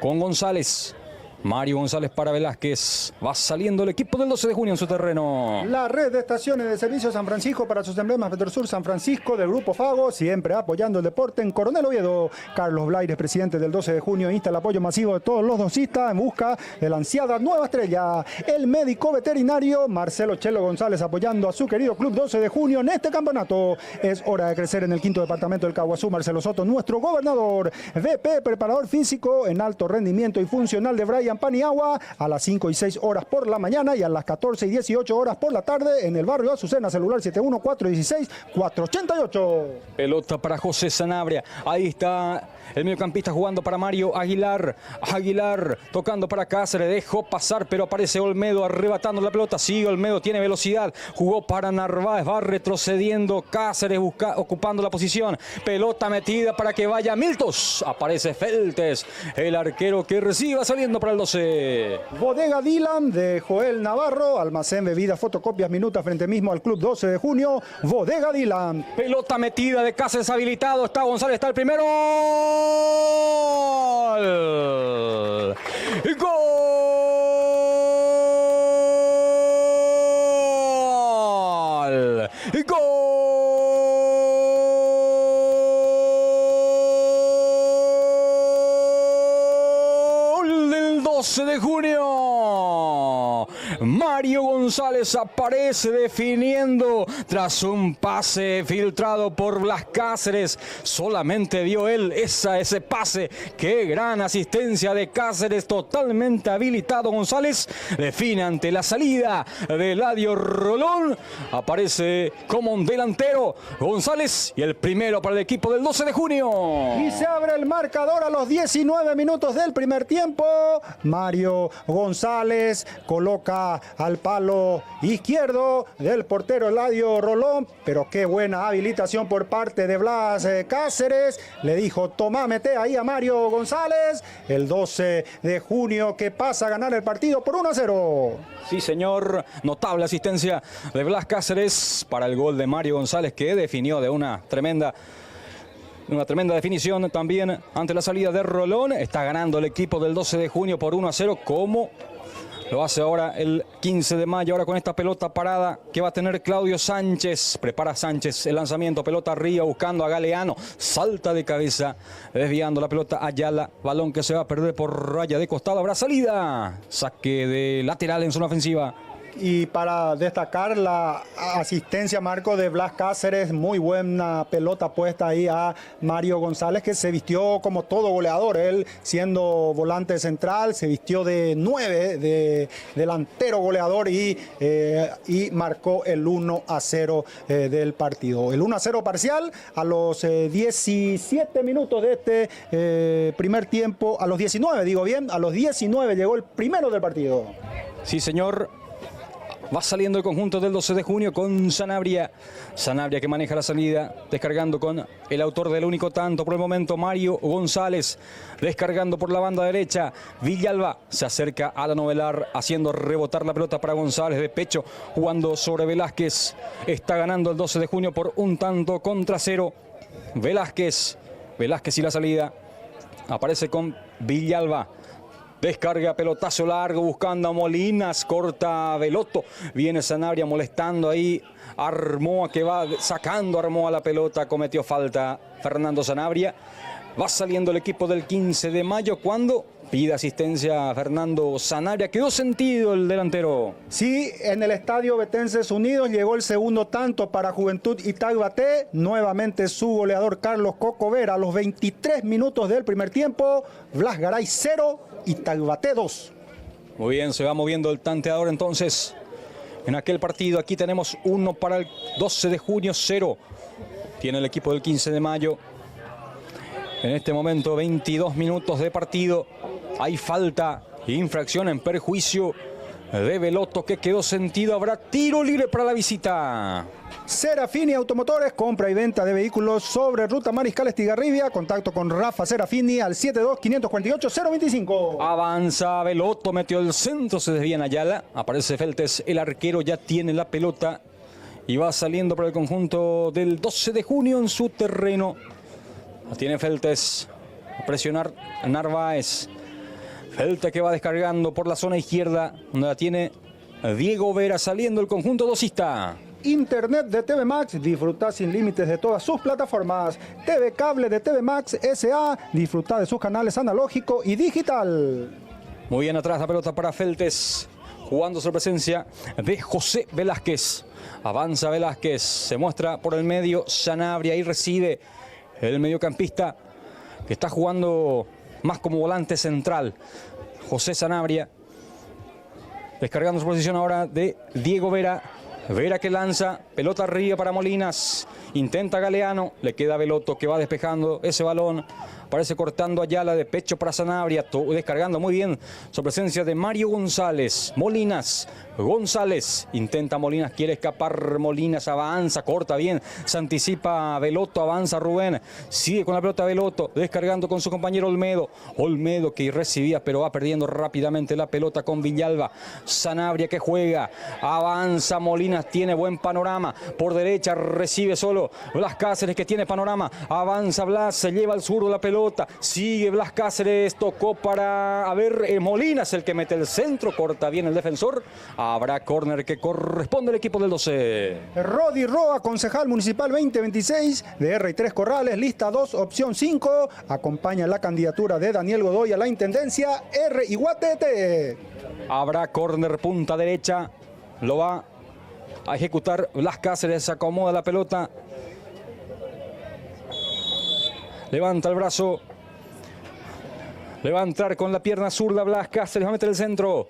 Con González. Mario González para Velázquez. Va saliendo el equipo del 12 de junio en su terreno. La red de estaciones de servicio San Francisco para sus emblemas Petrosur San Francisco del Grupo Fago, siempre apoyando el deporte en Coronel Oviedo. Carlos Blaires, presidente del 12 de junio, insta el apoyo masivo de todos los docistas en busca de la ansiada nueva estrella. El médico veterinario Marcelo Chelo González apoyando a su querido club 12 de junio en este campeonato. Es hora de crecer en el quinto departamento del Caguazú. Marcelo Soto, nuestro gobernador. VP, preparador físico en alto rendimiento y funcional de Brian Paniagua a las 5 y 6 horas por la mañana y a las 14 y 18 horas por la tarde en el barrio Azucena. Celular 71-416-488. Pelota para José Sanabria. Ahí está el mediocampista jugando para Mario Aguilar. Aguilar tocando para Cáceres. Dejó pasar, pero aparece Olmedo arrebatando la pelota. Sigue Olmedo, tiene velocidad. Jugó para Narváez. Va retrocediendo Cáceres ocupando la posición. Pelota metida para que vaya Miltos. Aparece Feltes, el arquero que reciba saliendo para el 12. Bodega Dylan de Joel Navarro. Almacén bebidas, fotocopias, minutas frente mismo al club 12 de junio. Bodega Dylan. Pelota metida de Cáceres habilitado. Está González, está el primero. ¡Gol! ¡Gol del 12 de junio! Mario González aparece definiendo tras un pase filtrado por Blas Cáceres. Solamente dio él ese pase. Qué gran asistencia de Cáceres, totalmente habilitado. González define ante la salida de Eladio Rolón. Aparece como un delantero González y el primero para el equipo del 12 de junio. Y se abre el marcador a los 19 minutos del primer tiempo. Mario González coloca al palo izquierdo del portero Eladio Rolón, pero qué buena habilitación por parte de Blas Cáceres. Le dijo, tomá, mete ahí a Mario González. El 12 de junio que pasa a ganar el partido por 1-0. Sí, señor. Notable asistencia de Blas Cáceres para el gol de Mario González, que definió de una tremenda definición también ante la salida de Rolón. Está ganando el equipo del 12 de junio por 1-0, como lo hace ahora el 15 de mayo, ahora con esta pelota parada que va a tener Claudio Sánchez. Prepara Sánchez el lanzamiento, pelota arriba buscando a Galeano. Salta de cabeza, desviando la pelota a Ayala. Balón que se va a perder por raya de costado. Habrá salida. Saque de lateral en zona ofensiva. Y para destacar la asistencia, Marco, de Blas Cáceres, muy buena pelota puesta ahí a Mario González, que se vistió como todo goleador. Él, siendo volante central, se vistió de 9, de delantero goleador y marcó el 1-0 del partido. El 1-0 parcial a los 17 minutos de este primer tiempo, a los 19, digo bien, a los 19 llegó el primero del partido. Sí, señor. Va saliendo el conjunto del 12 de junio con Sanabria. Sanabria que maneja la salida, descargando con el autor del único tanto por el momento, Mario González. Descargando por la banda derecha, Villalba se acerca a la novelar, haciendo rebotar la pelota para González de pecho, jugando sobre Velázquez. Está ganando el 12 de junio por 1-0. Velázquez y la salida. Aparece con Villalba. Descarga, pelotazo largo, buscando a Molinas, corta a Veloto. Viene Sanabria molestando ahí. Armoa que va sacando Armoa la pelota, cometió falta Fernando Sanabria. Va saliendo el equipo del 15 de mayo cuando pide asistencia a Fernando Sanabria. Quedó sentido el delantero. Sí, en el estadio Betenses Unidos llegó el segundo tanto para Juventud Itaguaté. Nuevamente su goleador Carlos Coco Vera a los 23 minutos del primer tiempo. Blas Garay 0, Itaguaté 2. Muy bien, se va moviendo el tanteador entonces. En aquel partido aquí tenemos 1 para el 12 de junio, 0. Tiene el equipo del 15 de mayo. En este momento 22 minutos de partido. Hay falta, infracción en perjuicio de Veloto que quedó sentido. Habrá tiro libre para la visita. Serafini Automotores, compra y venta de vehículos sobre Ruta Mariscal Estigarribia. Contacto con Rafa Serafini al 72-548-025. Avanza Veloto, metió el centro, se desvía en Ayala. Aparece Feltes, el arquero ya tiene la pelota y va saliendo para el conjunto del 12 de junio en su terreno. Tiene Feltes, a presionar Narváez. Felte que va descargando por la zona izquierda, donde la tiene Diego Vera, saliendo el conjunto dosista. Internet de TV Max, disfruta sin límites de todas sus plataformas. TV Cable de TV Max S.A., disfruta de sus canales analógico y digital. Muy bien atrás la pelota para Feltes, jugando su presencia de José Velázquez. Avanza Velázquez, se muestra por el medio Sanabria y recibe el mediocampista que está jugando más como volante central, José Sanabria. Descargando su posición ahora de Diego Vera. Vera que lanza, pelota arriba para Molinas. Intenta Galeano, le queda Veloto que va despejando ese balón. Parece cortando Ayala de pecho para Sanabria, descargando muy bien su presencia de Mario González. Molinas, González, intenta Molinas, quiere escapar Molinas, avanza, corta bien, se anticipa Veloto, avanza Rubén, sigue con la pelota Veloto, descargando con su compañero Olmedo. Olmedo que recibía pero va perdiendo rápidamente la pelota con Villalba. Sanabria que juega, avanza Molinas, tiene buen panorama, por derecha recibe solo Blas Cáceres que tiene panorama, avanza Blas, se lleva al zurdo la pelota. Sigue Blas Cáceres, tocó para, Molinas el que mete el centro, corta bien el defensor. Habrá córner que corresponde al equipo del 12. Rodi Roa, concejal municipal 2026 de R3 Corrales, lista 2, opción 5. Acompaña la candidatura de Daniel Godoy a la intendencia R Iguatete. Habrá córner punta derecha, lo va a ejecutar Blas Cáceres, acomoda la pelota. Levanta el brazo. Le va a entrar con la pierna zurda Blas Cáceres. Va a meter el centro.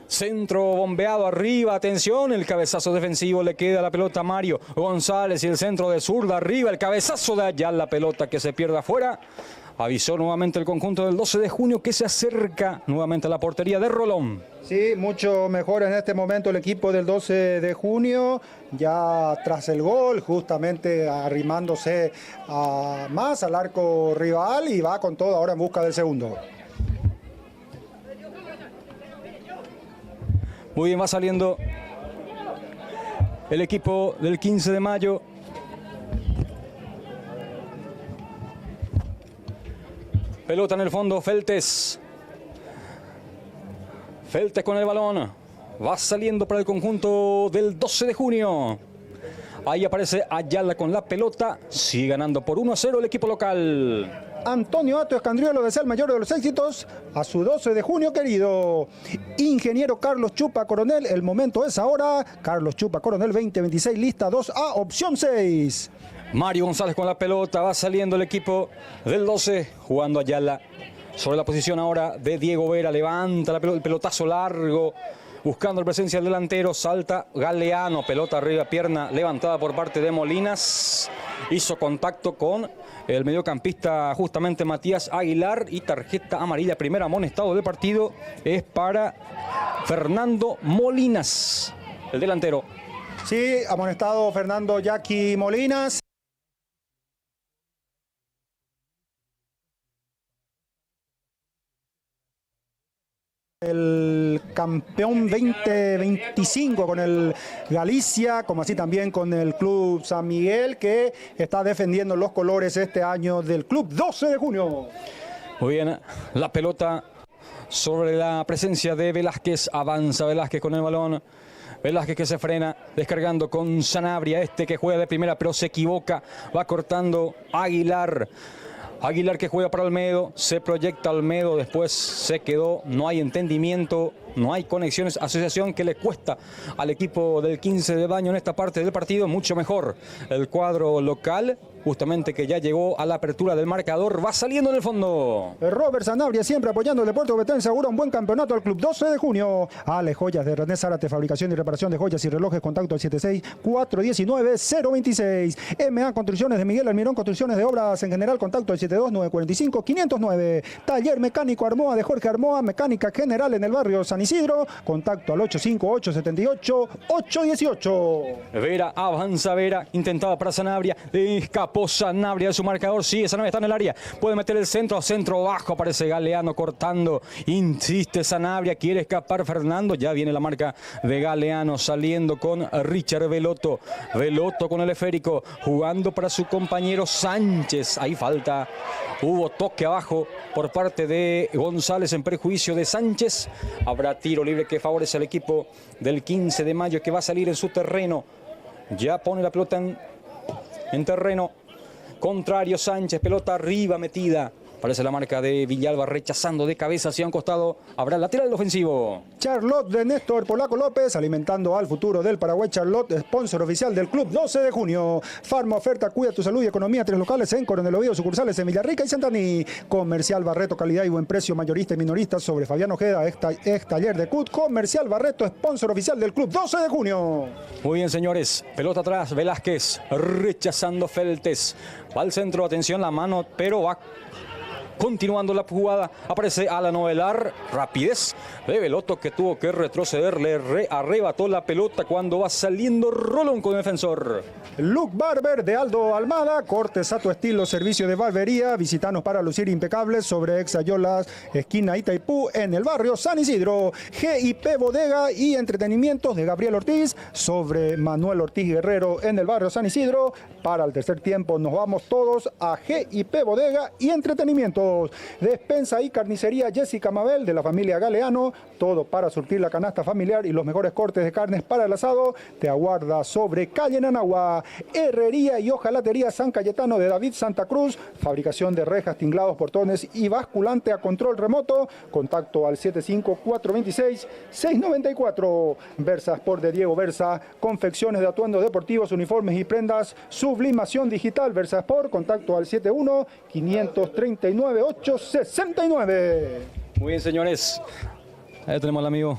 Centro bombeado arriba. Atención. El cabezazo defensivo. Le queda la pelota a Mario González. Y el centro de zurda arriba. El cabezazo de allá. La pelota que se pierde afuera. Avisó nuevamente el conjunto del 12 de junio que se acerca nuevamente a la portería de Rolón. Sí, mucho mejor en este momento el equipo del 12 de junio, ya tras el gol, justamente arrimándose más al arco rival y va con todo ahora en busca del segundo. Muy bien, va saliendo el equipo del 15 de mayo. Pelota en el fondo, Feltes. Feltes con el balón. Va saliendo para el conjunto del 12 de junio. Ahí aparece Ayala con la pelota. Sigue ganando por 1-0 el equipo local. Antonio Ato Escandriolo desea el mayor de los éxitos a su 12 de junio querido. Ingeniero Carlos Chupa Coronel, el momento es ahora. Carlos Chupa Coronel 2026, lista 2A, opción 6. Mario González con la pelota, va saliendo el equipo del 12, jugando Ayala sobre la posición ahora de Diego Vera, levanta el pelotazo largo, buscando la presencia del delantero, salta Galeano, pelota arriba, pierna levantada por parte de Molinas, hizo contacto con el mediocampista justamente Matías Aguilar y tarjeta amarilla, primer amonestado del partido es para Fernando Molinas, el delantero. Sí, amonestado Fernando Jackie Molinas. El campeón 2025 con el Galicia, como así también con el Club San Miguel, que está defendiendo los colores este año del Club 12 de junio. Muy bien, la pelota sobre la presencia de Velázquez, avanza Velázquez con el balón. Velázquez que se frena, descargando con Sanabria, este que juega de primera pero se equivoca, va cortando Aguilar. Aguilar que juega para Olmedo, se proyecta Olmedo, después se quedó, no hay entendimiento, no hay conexiones, asociación que le cuesta al equipo del 15 de Baño en esta parte del partido, mucho mejor el cuadro local, justamente que ya llegó a la apertura del marcador, va saliendo en el fondo. Robert Sanabria siempre apoyando el deporte ovetense, asegura un buen campeonato al Club 12 de junio. Ale Joyas de René Zárate, fabricación y reparación de joyas y relojes, contacto al 76-419-026. MA Construcciones de Miguel Almirón, construcciones de obras en general, contacto al 72-945-509. Taller Mecánico Armoa de Jorge Armoa, mecánica general en el barrio San San Isidro. Contacto al 858-78-818. Vera, avanza Vera, intentaba para Sanabria, escapó Sanabria de su marcador, sigue Sanabria, está en el área, puede meter el centro bajo, aparece Galeano cortando, insiste Sanabria, quiere escapar Fernando, ya viene la marca de Galeano saliendo con Richard Veloto, Veloto con el esférico, jugando para su compañero Sánchez, ahí falta, hubo toque abajo por parte de González en perjuicio de Sánchez, habrá tiro libre que favorece al equipo del 15 de mayo que va a salir en su terreno. Ya pone la pelota en terreno contrario Sánchez, pelota arriba metida. Parece la marca de Villalba rechazando de cabeza hacia un costado. Habrá lateral ofensivo. Charlotte de Néstor Polaco López, alimentando al futuro del Paraguay. Charlotte, sponsor oficial del club 12 de junio. Farma oferta, cuida tu salud y economía. 3 locales en Coronel Oviedo, sucursales en Villarrica y Santaní. Comercial Barreto, calidad y buen precio, mayorista y minorista. Sobre Fabián Ojeda, ex taller de CUT. Comercial Barreto, sponsor oficial del club 12 de junio. Muy bien, señores. Pelota atrás, Velázquez rechazando Feltes. Va al centro, atención la mano, pero va continuando la jugada, aparece Alan Ovelar, rapidez de Veloto que tuvo que retroceder, le arrebató la pelota cuando va saliendo Rolón con el defensor. Luke Barber de Aldo Almada, cortes a tu estilo, servicio de barbería, visitanos para lucir impecables sobre Exayolas, esquina Itaipú, en el barrio San Isidro. GIP Bodega y Entretenimientos de Gabriel Ortiz, sobre Manuel Ortiz Guerrero, en el barrio San Isidro. Para el tercer tiempo nos vamos todos a GIP Bodega y Entretenimientos. Despensa y carnicería Jessica Mabel de la familia Galeano, todo para surtir la canasta familiar y los mejores cortes de carnes para el asado. Te aguarda sobre calle Nanagua. Herrería y hojalatería San Cayetano de David Santa Cruz, fabricación de rejas, tinglados, portones y basculante a control remoto. Contacto al 75426-694. Versa Sport de Diego Versa, confecciones de atuendos deportivos, uniformes y prendas, sublimación digital Versa Sport. Contacto al 71-539-869. Muy bien, señores. Ahí tenemos al amigo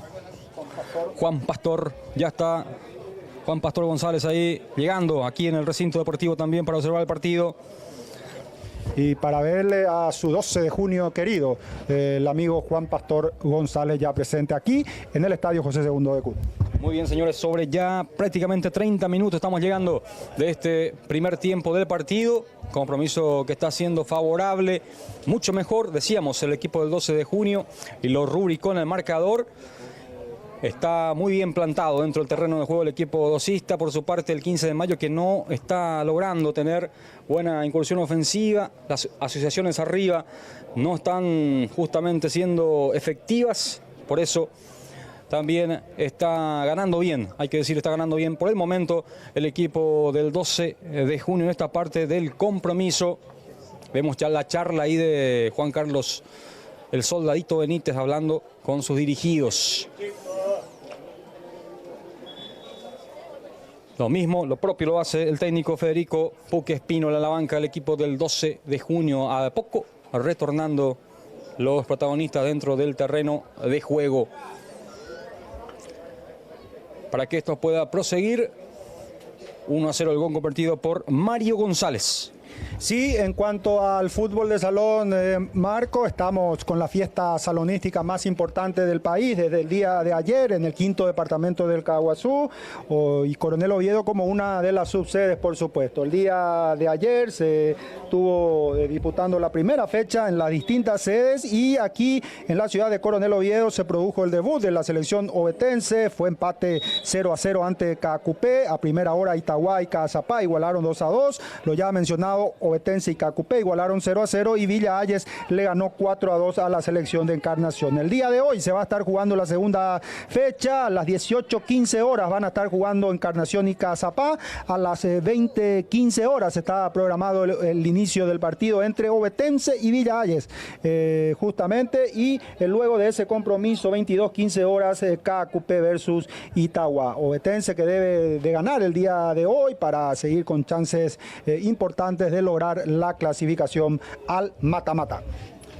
Juan Pastor. Ya está Juan Pastor González ahí llegando aquí en el recinto deportivo también para observar el partido. Y para verle a su 12 de junio querido, el amigo Juan Pastor González ya presente aquí en el Estadio José II de CUT. Muy bien, señores, sobre ya prácticamente 30 minutos estamos llegando de este primer tiempo del partido. Compromiso que está siendo favorable, mucho mejor, decíamos, el equipo del 12 de junio y lo rubricó en el marcador. Está muy bien plantado dentro del terreno de juego el equipo dosista, por su parte el 15 de mayo que no está logrando tener buena incursión ofensiva, las asociaciones arriba no están justamente siendo efectivas, por eso también está ganando bien, hay que decir, está ganando bien por el momento el equipo del 12 de junio en esta parte del compromiso. Vemos ya la charla ahí de Juan Carlos, el soldadito Benítez, hablando con sus dirigidos. Lo mismo, lo propio lo hace el técnico Federico Puque Espínola, la banca del equipo del 12 de junio, a poco retornando los protagonistas dentro del terreno de juego. Para que esto pueda proseguir, 1-0 el gol convertido por Mario González. Sí, en cuanto al fútbol de salón, Marco, estamos con la fiesta salonística más importante del país desde el día de ayer en el 5º departamento del Caguazú y Coronel Oviedo como una de las subsedes, por supuesto. El día de ayer se estuvo disputando la primera fecha en las distintas sedes y aquí en la ciudad de Coronel Oviedo se produjo el debut de la selección ovetense. Fue empate 0-0 ante Cacupé. A primera hora Itagua y Cazapá igualaron 2-2. Lo ya mencionado Ovetense y Cacupé igualaron 0-0 y Villa Ayes le ganó 4-2 a la selección de Encarnación. El día de hoy se va a estar jugando la segunda fecha, a las 18:15 horas van a estar jugando Encarnación y Cazapá, a las 20:15 horas está programado el inicio del partido entre Ovetense y Villa Ayes, justamente, y luego de ese compromiso 22:15 horas Cacupé versus Itagua. Ovetense que debe de ganar el día de hoy para seguir con chances importantes de lograr la clasificación al mata-mata.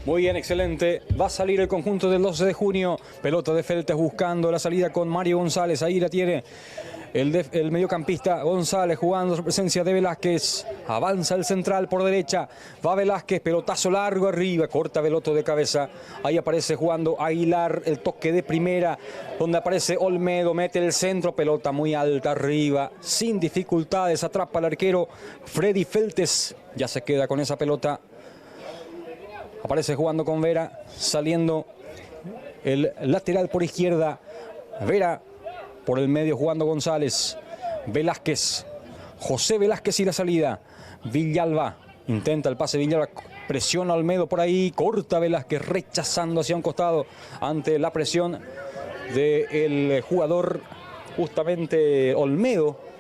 Muy bien, excelente. Va a salir el conjunto del 12 de junio. Pelota de Feltes buscando la salida con Mario González. Ahí la tiene el mediocampista González jugando su presencia de Velázquez. Avanza el central por derecha. Va Velázquez, pelotazo largo arriba. Corta Veloto de cabeza. Ahí aparece jugando Aguilar. El toque de primera. Donde aparece Olmedo. Mete el centro. Pelota muy alta arriba. Sin dificultades. Atrapa al arquero Freddy Feltes. Ya se queda con esa pelota. Aparece jugando con Vera. Saliendo el lateral por izquierda. Vera. Por el medio jugando González. Velázquez. José Velázquez y la salida. Villalba. Intenta el pase Villalba. Presiona Olmedo por ahí. Corta Velázquez rechazando hacia un costado ante la presión del jugador justamente Olmedo.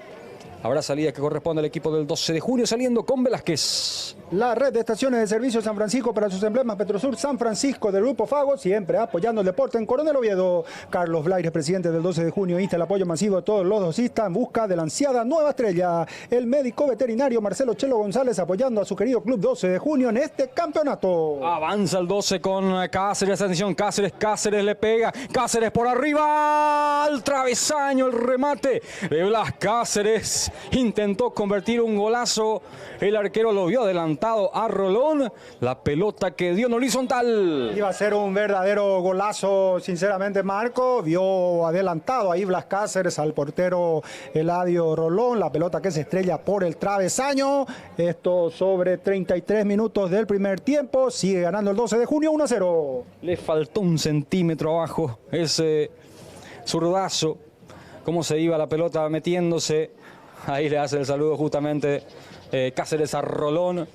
Habrá salida que corresponde al equipo del 12 de junio saliendo con Velázquez. La red de estaciones de servicio San Francisco para sus emblemas Petrosur San Francisco del Grupo Fago, siempre apoyando el deporte en Coronel Oviedo. Carlos Blaires, presidente del 12 de junio, insta el apoyo masivo de todos los docistas en busca de la ansiada nueva estrella. El médico veterinario Marcelo Chelo González apoyando a su querido club 12 de junio en este campeonato. Avanza el 12 con Cáceres, atención, Cáceres le pega, Cáceres por arriba, al travesaño el remate de Blas Cáceres. Intentó convertir un golazo, el arquero lo vio adelantado a Rolón, la pelota que dio en horizontal. Iba a ser un verdadero golazo, sinceramente Marco, vio adelantado ahí Blas Cáceres al portero Eladio Rolón, la pelota que se estrella por el travesaño, esto sobre 33 minutos del primer tiempo, sigue ganando el 12 de junio 1-0. Le faltó un centímetro abajo ese zurdazo, cómo se iba la pelota metiéndose. Ahí le hace el saludo justamente Cáceres a Rolón.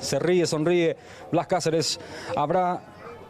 Se ríe, sonríe. Blas Cáceres. Habrá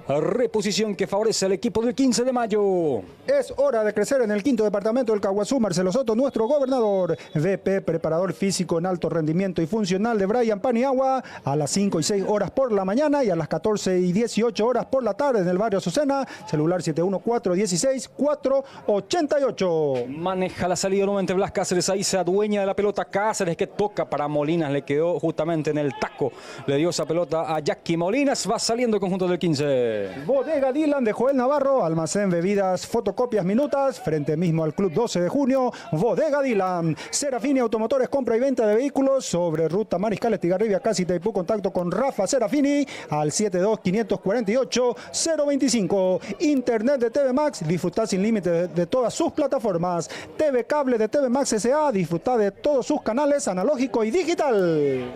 reposición que favorece al equipo del 15 de mayo. Es hora de crecer en el quinto departamento del Caguazú. Marcelo Soto, nuestro gobernador. VP, preparador físico en alto rendimiento y funcional de Brian Paniagua, a las 5 y 6 horas por la mañana y a las 14 y 18 horas por la tarde en el barrio Azucena. Celular 714-16-488. Maneja la salida nuevamente Blas Cáceres. Ahí se adueña de la pelota Cáceres, que toca para Molinas. Le quedó justamente en el taco. Le dio esa pelota a Jackie Molinas. Va saliendo el conjunto del 15. Bodega Dylan de Joel Navarro, almacén bebidas, fotocopias minutas, frente mismo al Club 12 de junio. Bodega Dylan. Serafini Automotores, compra y venta de vehículos sobre ruta Mariscal Estigarribia, casi Itaipú. Contacto con Rafa Serafini al 72-548-025. Internet de TV Max, disfrutar sin límite de todas sus plataformas. TV Cable de TV Max S.A., disfrutar de todos sus canales analógico y digital.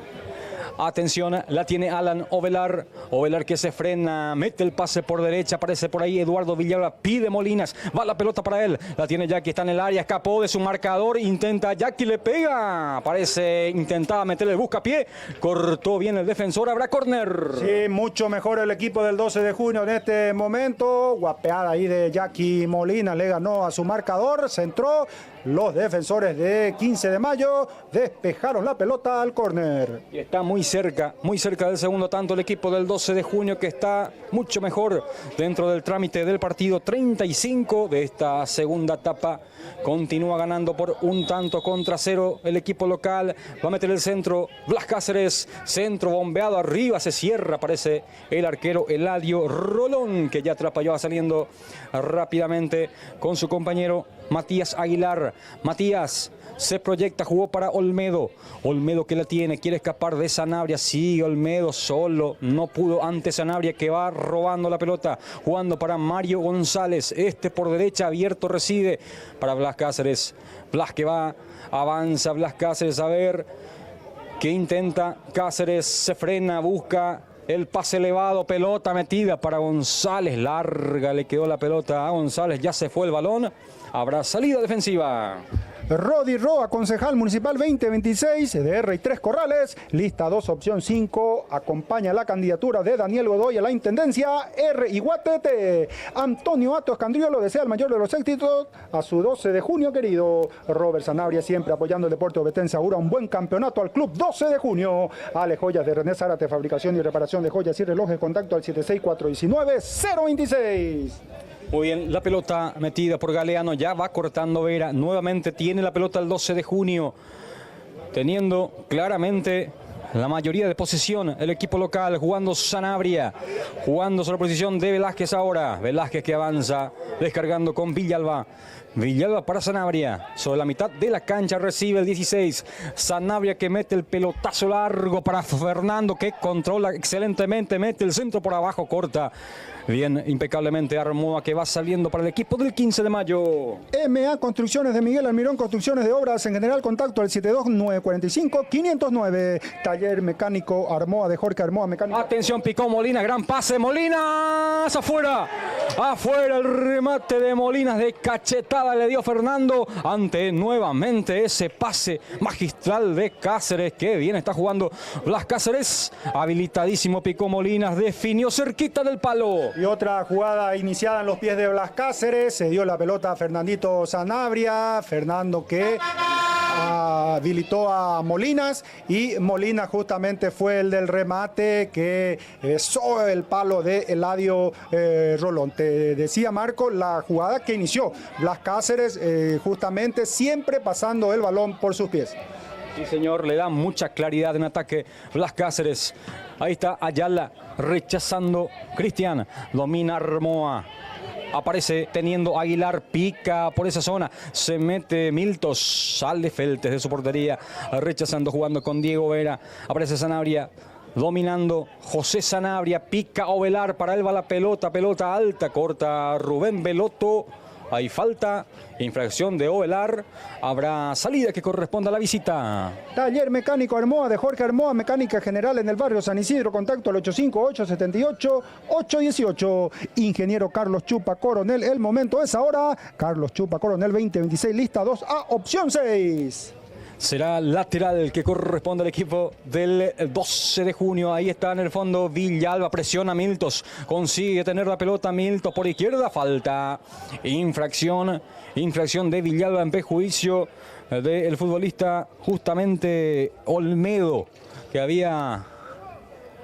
Atención, la tiene Alan Ovelar. Ovelar que se frena, mete el pase por derecha, aparece por ahí Eduardo Villalba, pide Molinas, va la pelota para él. La tiene Jackie, está en el área, escapó de su marcador, intenta Jackie, le pega. Parece, intentaba meterle el buscapié, cortó bien el defensor, habrá córner. Sí, mucho mejor el equipo del 12 de junio en este momento. Guapeada ahí de Jackie Molina, le ganó a su marcador, centró. Los defensores de 15 de mayo despejaron la pelota al córner. Y está muy cerca del segundo tanto el equipo del 12 de junio, que está mucho mejor dentro del trámite del partido. 35 de esta segunda etapa. Continúa ganando por 1-0 el equipo local. Va a meter el centro Blas Cáceres. Centro bombeado arriba, se cierra. Aparece el arquero Eladio Rolón, que ya atrapa, ya va saliendo rápidamente con su compañero Matías Aguilar. Matías se proyecta, jugó para Olmedo. Olmedo que la tiene, quiere escapar de Sanabria. Sigue Olmedo solo, no pudo ante Sanabria, que va robando la pelota. Jugando para Mario González. Este por derecha abierto recibe para Blas Cáceres. Blas que va, avanza Blas Cáceres, a ver qué intenta. Cáceres se frena, busca el pase elevado, pelota metida para González. Larga le quedó la pelota a González, ya se fue el balón. Habrá salida defensiva. Rodi Roa, concejal municipal 2026 de R y 3 Corrales, lista 2, opción 5, acompaña la candidatura de Daniel Godoy a la intendencia. R y Guatete. Antonio Atos Candriolo desea el mayor de los éxitos a su 12 de junio querido. Robert Sanabria siempre apoyando el deporte ovetense, augura un buen campeonato al club 12 de junio. Ale Joyas de René Zárate, fabricación y reparación de joyas y relojes, contacto al 76419-026. Muy bien, la pelota metida por Galeano, ya va cortando Vera, nuevamente tiene la pelota el 12 de junio, teniendo claramente la mayoría de posesión el equipo local, jugando Sanabria, jugando sobre la posición de Velázquez ahora. Velázquez que avanza, descargando con Villalba. Villalba para Sanabria, sobre la mitad de la cancha recibe el 16. Sanabria que mete el pelotazo largo para Fernando, que controla excelentemente, mete el centro por abajo, corta bien, impecablemente Armoa, que va saliendo para el equipo del 15 de mayo. MA Construcciones de Miguel Almirón, construcciones de obras en general, contacto al 72945-509. Taller mecánico Armoa de Jorge Armoa Mecánico. Atención, picó Molina, gran pase, Molinas, afuera, afuera el remate de Molinas, de cachetada le dio Fernando ante nuevamente ese pase magistral de Cáceres. Que bien está jugando Blas Cáceres, habilitadísimo picó Molinas, definió cerquita del palo. Y otra jugada iniciada en los pies de Blas Cáceres, se dio la pelota a Fernandito Sanabria, Fernando que habilitó a Molinas y Molinas justamente fue el del remate que besó el palo de Eladio Rolón. Te decía Marco, la jugada que inició Blas Cáceres justamente siempre pasando el balón por sus pies. Sí, señor, le da mucha claridad en ataque Blas Cáceres. Ahí está Ayala rechazando Cristian, domina Armoa. Aparece teniendo Aguilar, pica por esa zona, se mete Miltos, sale Feltes de su portería, rechazando, jugando con Diego Vera. Aparece Sanabria, dominando José Sanabria, pica Ovelar, para él va la pelota, pelota alta, corta Rubén Belotto. Hay falta, infracción de Ovelar, habrá salida que corresponde a la visita. Taller mecánico Armoa de Jorge Armoa, mecánica general en el barrio San Isidro, contacto al 858-78-818. Ingeniero Carlos Chupa Coronel, el momento es ahora. Carlos Chupa Coronel 2026, lista 2A, opción 6. Será lateral el que corresponde al equipo del 12 de junio. Ahí está en el fondo Villalba, presiona a Miltos, consigue tener la pelota Miltos por izquierda, falta, infracción de Villalba en perjuicio del futbolista justamente Olmedo, que había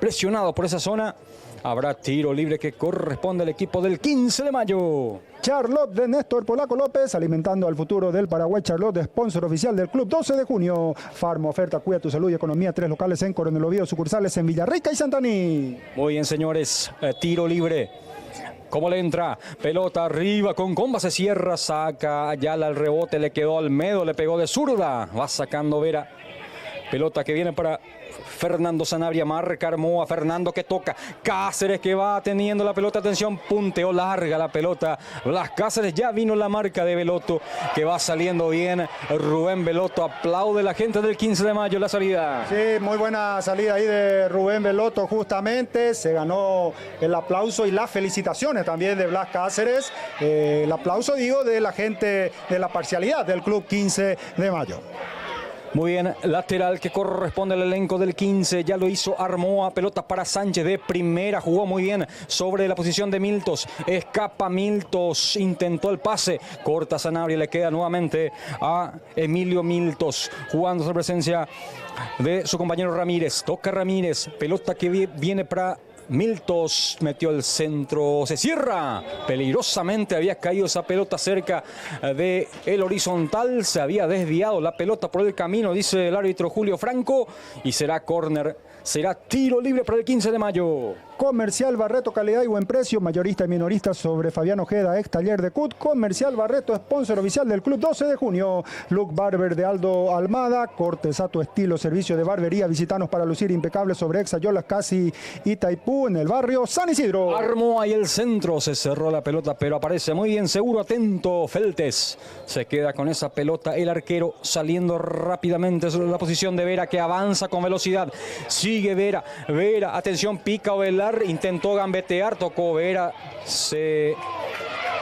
presionado por esa zona. Habrá tiro libre que corresponde al equipo del 15 de mayo. Charlotte de Néstor Polaco López, alimentando al futuro del Paraguay. Charlotte, sponsor oficial del club 12 de junio. Farma, oferta, cuida tu salud y economía. 3 locales en Coronel Oviedo, sucursales en Villarrica y Santaní. Muy bien, señores, tiro libre. ¿Cómo le entra? Pelota arriba, con comba se cierra, saca Ayala el rebote, le quedó Almedo, le pegó de zurda. Va sacando Vera. Pelota que viene para Fernando Sanabria, marca Armoa, Fernando que toca, Cáceres que va teniendo la pelota, atención, punteo larga la pelota, Blas Cáceres, ya vino la marca de Belotto, que va saliendo bien, Rubén Belotto, aplaude la gente del 15 de mayo la salida. Sí, muy buena salida ahí de Rubén Belotto, justamente, se ganó el aplauso y las felicitaciones también de Blas Cáceres, el aplauso digo de la gente de la parcialidad del club 15 de mayo. Muy bien, lateral que corresponde al elenco del 15, ya lo hizo Armoa, pelota para Sánchez de primera, jugó muy bien sobre la posición de Miltos, escapa Miltos, intentó el pase, corta Sanabria, le queda nuevamente a Emilio Miltos, jugando sobre presencia de su compañero Ramírez, toca Ramírez, pelota que viene para Miltos, metió el centro, se cierra peligrosamente, había caído esa pelota cerca de el horizontal, se había desviado la pelota por el camino, dice el árbitro Julio Franco, y será córner, será tiro libre para el 15 de mayo. Comercial Barreto, calidad y buen precio, mayorista y minorista sobre Fabián Ojeda, ex taller de CUT. Comercial Barreto, sponsor oficial del club 12 de junio. Look Barber de Aldo Almada, cortes a tu estilo, servicio de barbería, visitanos para lucir impecable sobre Exayolas, Casi y Taipú en el barrio San Isidro. Armó ahí el centro, se cerró la pelota, pero aparece muy bien, seguro, atento Feltes. Se queda con esa pelota el arquero, saliendo rápidamente sobre la posición de Vera, que avanza con velocidad. Sigue Vera, atención, pica Ovelar. Intentó gambetear, tocó Vera, se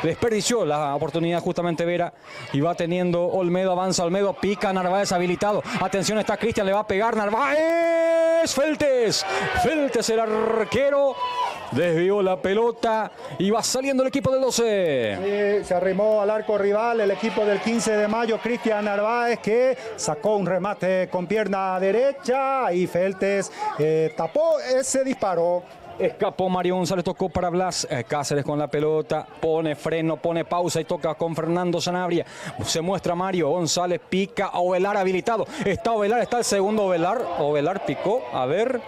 desperdició la oportunidad justamente Vera y va teniendo Olmedo, avanza Olmedo, pica Narváez habilitado, atención, está Cristian, le va a pegar Narváez, Feltes el arquero, desvió la pelota y va saliendo el equipo del 12. Sí, se arrimó al arco rival el equipo del 15 de mayo, Cristian Narváez, que sacó un remate con pierna derecha y Feltes tapó ese disparo. Escapó Mario González, tocó para Blas Cáceres con la pelota, pone freno, pone pausa y toca con Fernando Sanabria. Se muestra Mario González, pica a Ovelar habilitado. Está Ovelar, está el segundo Ovelar. Ovelar picó, a ver.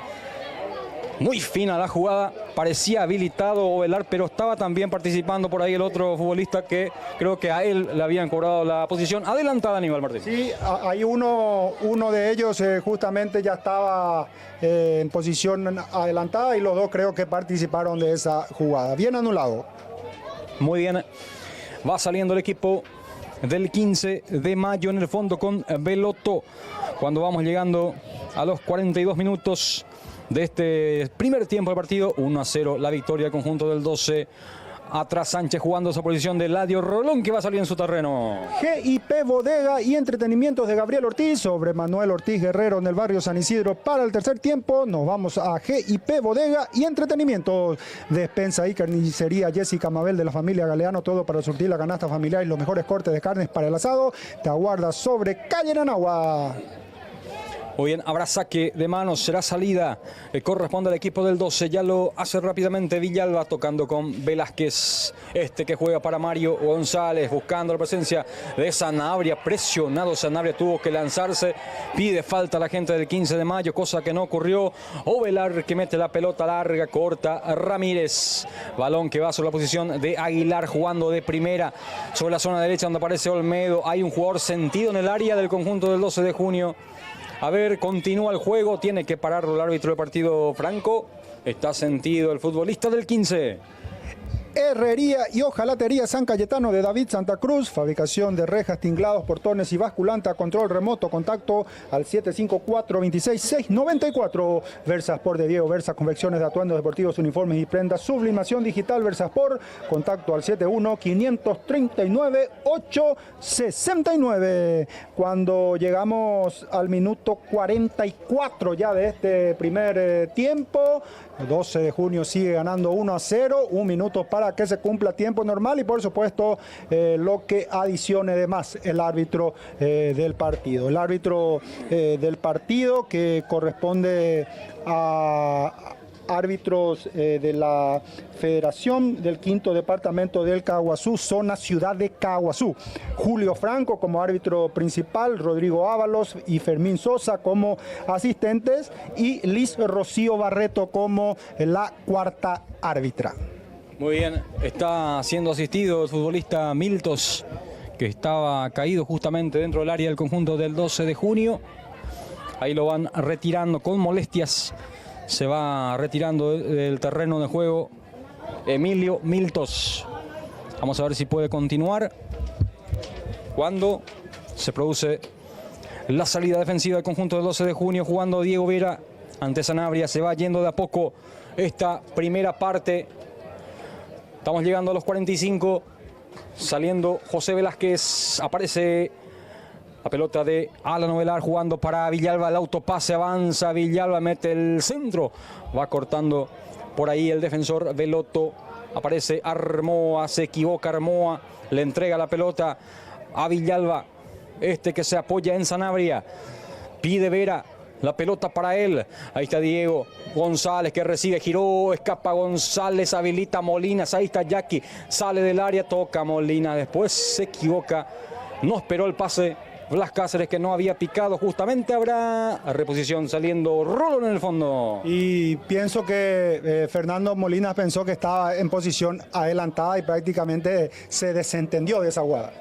Muy fina la jugada, parecía habilitado Ovelar, pero estaba también participando por ahí el otro futbolista que creo que a él le habían cobrado la posición adelantada, Aníbal Martín. Sí, hay uno de ellos justamente ya estaba en posición adelantada y los dos creo que participaron de esa jugada. Bien anulado. Muy bien, va saliendo el equipo del 15 de mayo en el fondo con Belotto. Cuando vamos llegando a los 42 minutos de este primer tiempo del partido, 1-0 la victoria del conjunto del 12. Atrás Sánchez jugando esa posición de Eladio Rolón, que va a salir en su terreno. GIP Bodega y Entretenimientos de Gabriel Ortiz sobre Manuel Ortiz Guerrero en el barrio San Isidro para el tercer tiempo. Nos vamos a GIP Bodega y Entretenimientos. Despensa y carnicería Jessica Mabel de la familia Galeano, todo para surtir la canasta familiar y los mejores cortes de carnes para el asado. Te aguarda sobre calle Nanagua. Muy bien, habrá saque de manos, será salida, corresponde al equipo del 12, ya lo hace rápidamente Villalba tocando con Velázquez, que juega para Mario González, buscando la presencia de Sanabria, presionado Sanabria, tuvo que lanzarse, pide falta a la gente del 15 de mayo, cosa que no ocurrió. Ovelar que mete la pelota larga, corta Ramírez, balón que va sobre la posición de Aguilar jugando de primera, sobre la zona derecha donde aparece Olmedo, hay un jugador sentido en el área del conjunto del 12 de junio. A ver, continúa el juego, tiene que pararlo el árbitro del partido Franco. Está sentido el futbolista del 15. Herrería y hojalatería San Cayetano de David Santa Cruz, fabricación de rejas, tinglados, portones y basculanta, control remoto, contacto al 754-26-694. Versasport de Diego Versa, confecciones de atuendos deportivos, uniformes y prendas, sublimación digital Versasport, contacto al 71-539-869. Cuando llegamos al minuto 44 ya de este primer tiempo, el 12 de junio sigue ganando 1-0, un minuto para que se cumpla tiempo normal y por supuesto lo que adicione de más el árbitro del partido. El árbitro del partido que corresponde a árbitros de la Federación del Quinto Departamento del Caguazú, zona Ciudad de Caguazú. Julio Franco como árbitro principal, Rodrigo Ábalos y Fermín Sosa como asistentes y Liz Rocío Barreto como la cuarta árbitra. Muy bien, está siendo asistido el futbolista Miltos, que estaba caído justamente dentro del área del conjunto del 12 de junio. Ahí lo van retirando con molestias. Se va retirando del terreno de juego Emilio Miltos. Vamos a ver si puede continuar. Cuando se produce la salida defensiva del conjunto del 12 de junio, jugando Diego Vera ante Sanabria. Se va yendo de a poco esta primera parte. Estamos llegando a los 45. Saliendo José Velázquez. Aparece la pelota de Alan Ovelar jugando para Villalba, el autopase avanza, Villalba mete el centro, va cortando por ahí el defensor Belotto, aparece Armoa, se equivoca Armoa, le entrega la pelota a Villalba, que se apoya en Sanabria, pide Vera, la pelota para él, ahí está Diego González que recibe, giró, escapa González, habilita Molinas, ahí está Jackie, sale del área, toca Molinas, después se equivoca, no esperó el pase Blas Cáceres que no había picado, justamente habrá reposición saliendo Rolón en el fondo. Y pienso que Fernando Molinas pensó que estaba en posición adelantada y prácticamente se desentendió de esa jugada.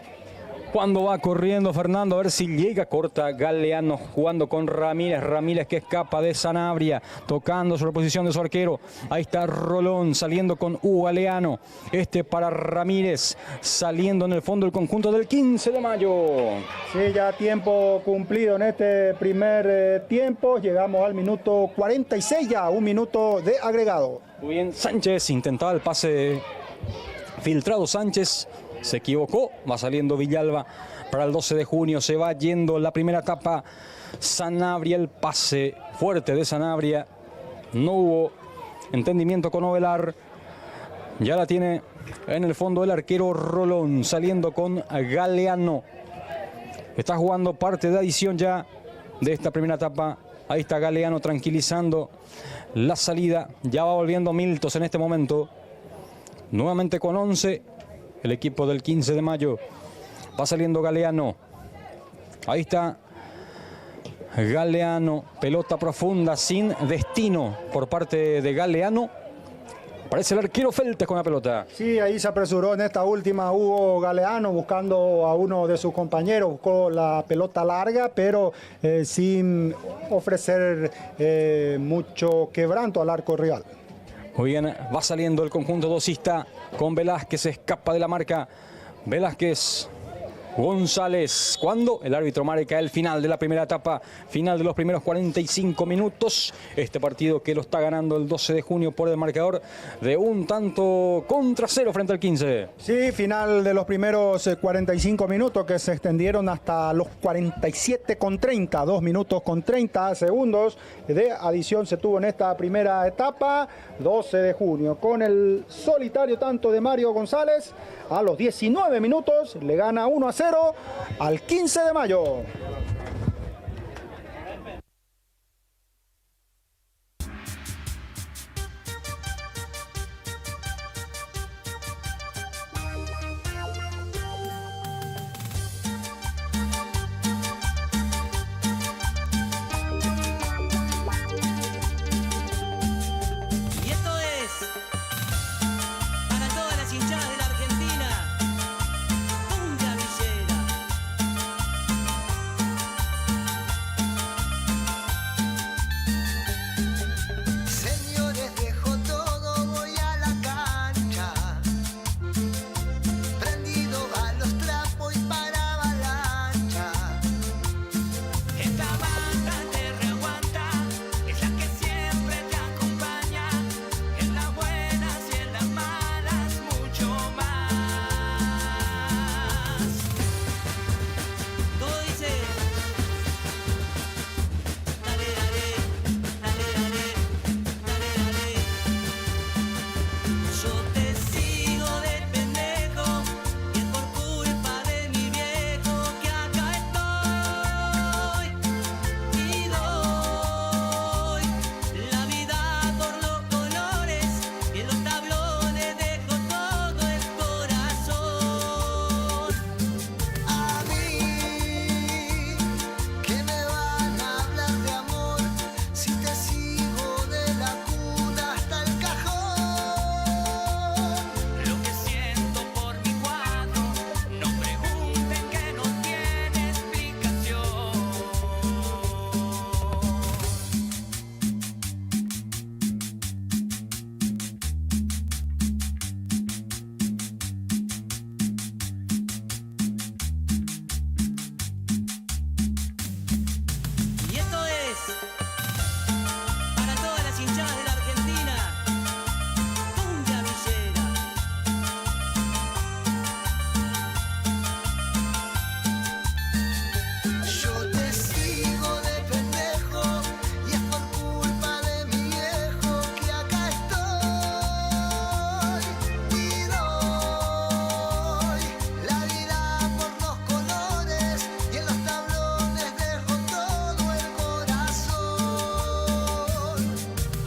Cuando va corriendo Fernando, a ver si llega, corta Galeano jugando con Ramírez, Ramírez que escapa de Sanabria, tocando sobre la posición de su arquero, ahí está Rolón saliendo con Hugo Galeano, para Ramírez, saliendo en el fondo el conjunto del 15 de mayo. Sí, ya tiempo cumplido en este primer tiempo, llegamos al minuto 46 ya, un minuto de agregado. Muy bien, Sánchez intentaba el pase filtrado, Sánchez se equivocó, va saliendo Villalba para el 12 de junio, se va yendo la primera etapa, Sanabria, el pase fuerte de Sanabria, no hubo entendimiento con Ovelar, ya la tiene en el fondo el arquero Rolón, saliendo con Galeano, está jugando parte de adición ya de esta primera etapa, ahí está Galeano tranquilizando la salida, ya va volviendo Miltos en este momento, nuevamente con 11, el equipo del 15 de mayo, va saliendo Galeano, ahí está Galeano, pelota profunda sin destino por parte de Galeano. Parece el arquero Feltes con la pelota. Sí, ahí se apresuró en esta última Hugo Galeano buscando a uno de sus compañeros, buscó la pelota larga, pero sin ofrecer mucho quebranto al arco rival. Muy bien, va saliendo el conjunto dosista con Velázquez, escapa de la marca. Velázquez, González, cuando el árbitro marca el final de la primera etapa, final de los primeros 45 minutos. Este partido que lo está ganando el 12 de junio por el marcador de 1-0 frente al 15. Sí, final de los primeros 45 minutos que se extendieron hasta los 47,30, 2 minutos con 30 segundos de adición se tuvo en esta primera etapa. 12 de junio con el solitario tanto de Mario González. A los 19 minutos le gana 1-0 al 15 de mayo. Y esto es para todas las hinchadas de la Argentina, Cumbia Villera. Señores, dejo todo, voy a la cancha, prendido a los trapos y para avalancha. Esta banda te reaguanta, es la que siempre te acompaña, en las buenas y en las malas, mucho más. Todo dice, dale, dale, dale, dale, dale, dale. Yo te sigo de pendejo, y es por culpa de mi viejo que acá estoy. Y doy la vida por los colores, y en los tablones dejo todo el corazón. A mí, que me van a hablar de amor, si te sigo de la cuna hasta el cajón. Lo que siento por mi cuadro, no pregunten que no tiene explicación. Y esto es para todas las hinchadas de la Argentina, Cumbia Villera. Yo te sigo de pendejo y es por culpa de mi viejo que acá estoy. Y doy la vida por los colores y en los tablones dejo todo el corazón.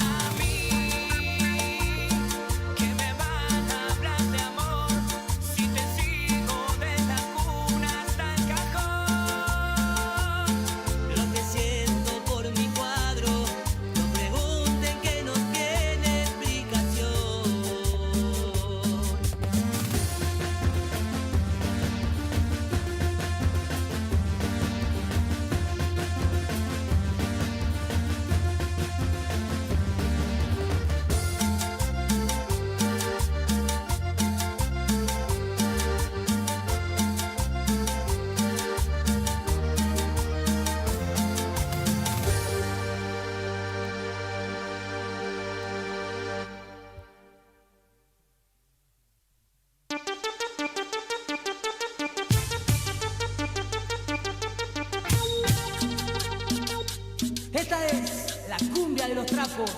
A mí, que me van a hablar de amor, si te sigo de la cuna hasta el cajón. Lo que siento por mi cuadro, no pregunten que no tiene explicación. Esta es la cumbia de los trapos.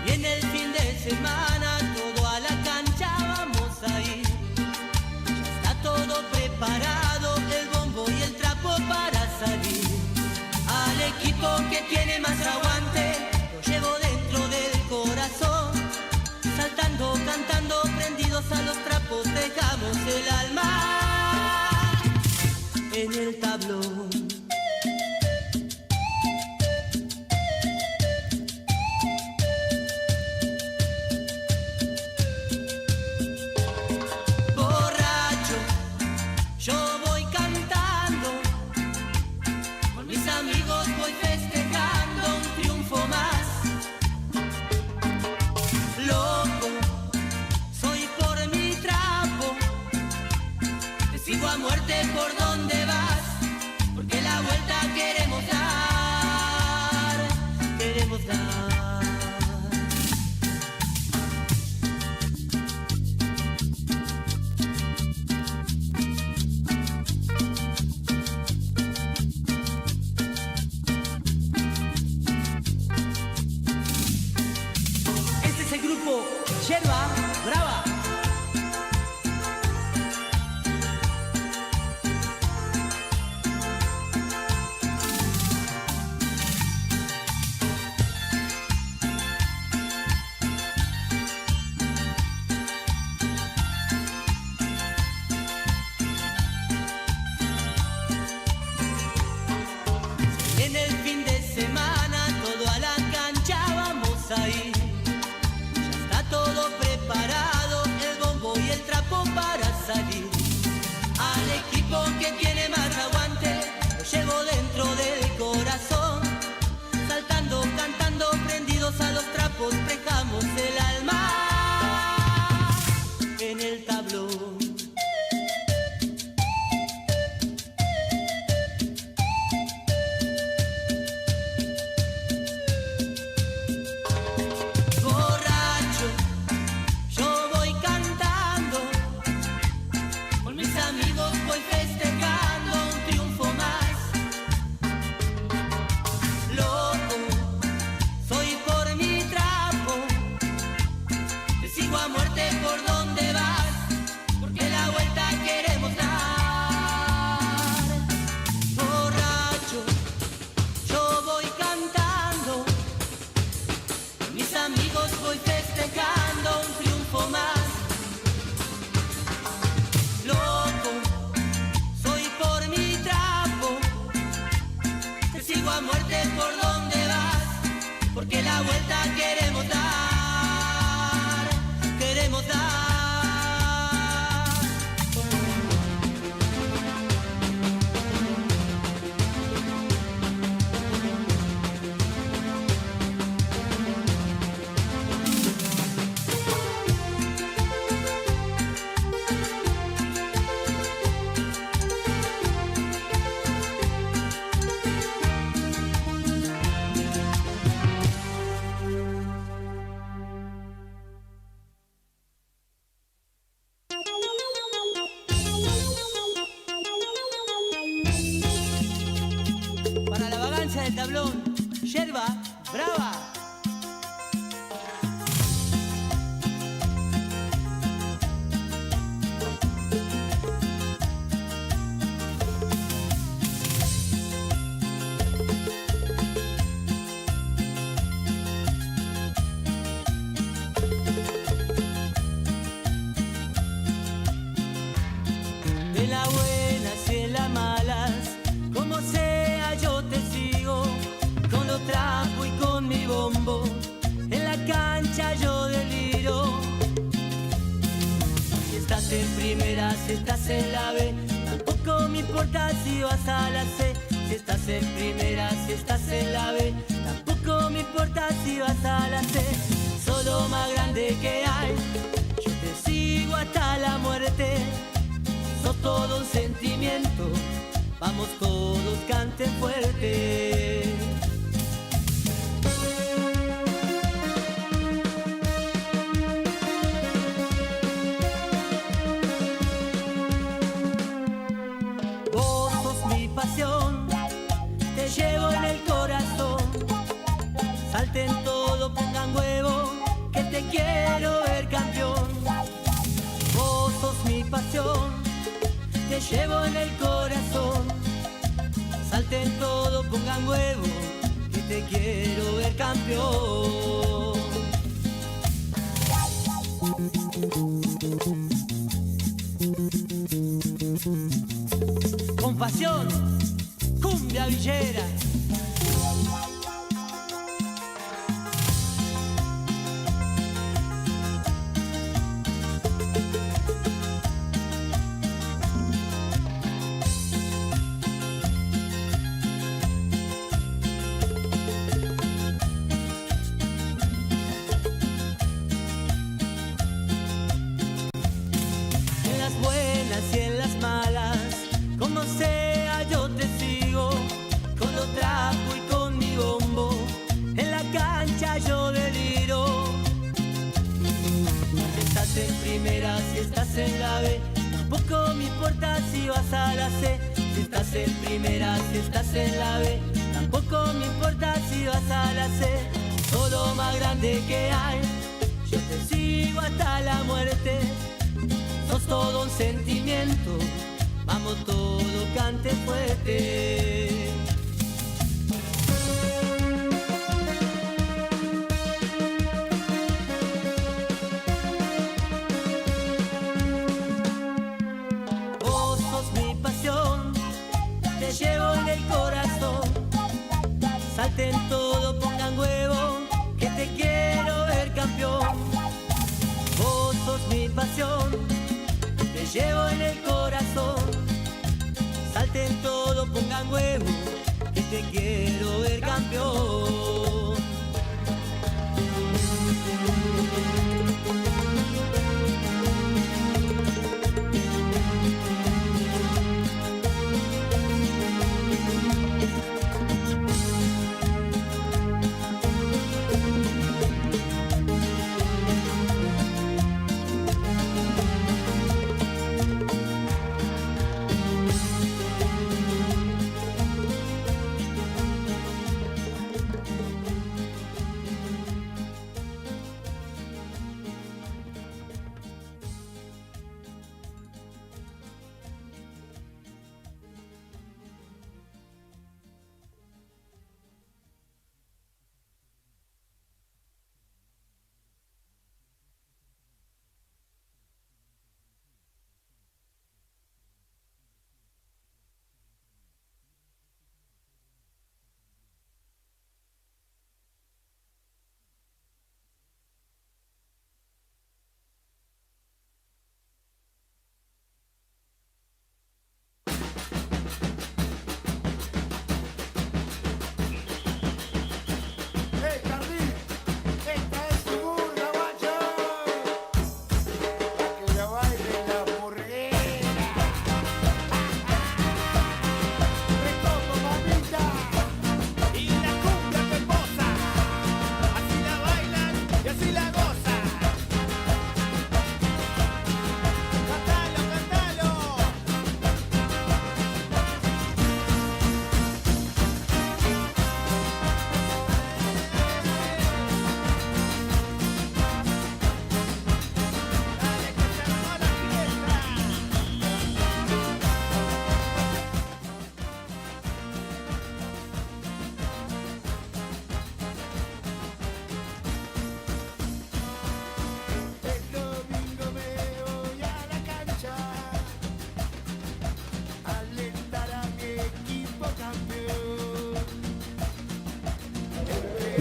Viene el fin de a muerte por donde vas, porque la vuelta queremos dar, queremos dar. Este es el grupo Yerba Brava. En el fin de semana todo a la cancha vamos a ir. Ya está todo preparado, el bombo y el trapo para salir. Al equipo que tiene más aguante lo llevo dentro del corazón. Saltando, cantando, prendidos a los trapos, dejamos el alma en el tablón. Borracho, yo voy cantando, con mis amigos voy festejando un triunfo más. Loco, soy por mi trapo, te sigo a muerte por donde vas, porque la vuelta queremos dar. Borracho, yo voy cantando, mis amigos voy festejando un triunfo más. Loco, soy por mi trapo, te sigo a muerte por donde vas, porque la vuelta queremos dar, queremos dar. Para la vagancia del tablón, Yerba Brava. En las buenas y en las malas, como sea yo te sigo, con los trapos y con mi bombo, en la cancha yo deliro. Si estás en primera, si estás en la B, tampoco me importa si vas a la C. Si estás en primera, si estás en la B, tampoco me importa si vas a la C. Solo más grande que hay, yo te sigo hasta la muerte. Sos todo un sentimiento, vamos todos, canten fuerte. Vos sos mi pasión, te llevo en el corazón. Salten todo, pongan huevo, que te quiero ver campeón. Vos sos mi pasión, te llevo en el corazón. Salten todo, pongan huevo, que te quiero ver campeón. Con pasión, cumbia villera. En las buenas y en las malas, primera, si estás en la B, tampoco me importa si vas a la C. Si estás en primera, si estás en la B, tampoco me importa si vas a la C. Todo más grande que hay, yo te sigo hasta la muerte. Sos todo un sentimiento, vamos todo cante fuerte. Vos sos mi pasión, te llevo en el corazón. Salten todo, pongan huevo, que te quiero ver campeón. Vos sos mi pasión, te llevo en el corazón. Salten todo, pongan huevo, que te quiero ver campeón.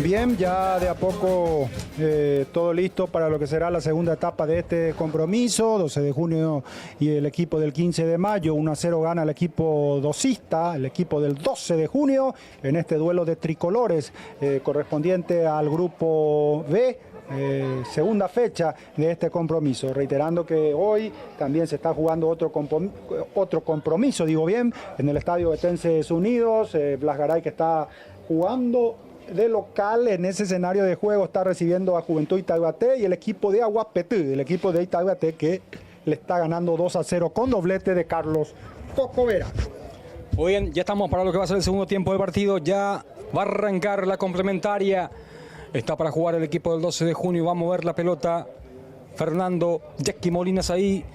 Bien, ya de a poco todo listo para lo que será la segunda etapa de este compromiso. 12 de junio y el equipo del 15 de mayo. 1-0 gana el equipo docista, el equipo del 12 de junio, en este duelo de tricolores correspondiente al grupo B. Segunda fecha de este compromiso, reiterando que hoy también se está jugando otro compromiso, digo bien, en el estadio Ovetenses Unidos. Blas Garay, que está jugando de local en ese escenario de juego, está recibiendo a Juventud Itaibaté, y el equipo de Aguapetí, el equipo de Itaibaté, que le está ganando 2-0 con doblete de Carlos Cocovera. Muy bien, ya estamos para lo que va a ser el segundo tiempo del partido. Ya va a arrancar la complementaria. Está para jugar el equipo del 12 de junio. Va a mover la pelota Fernando Jackie Molinas ahí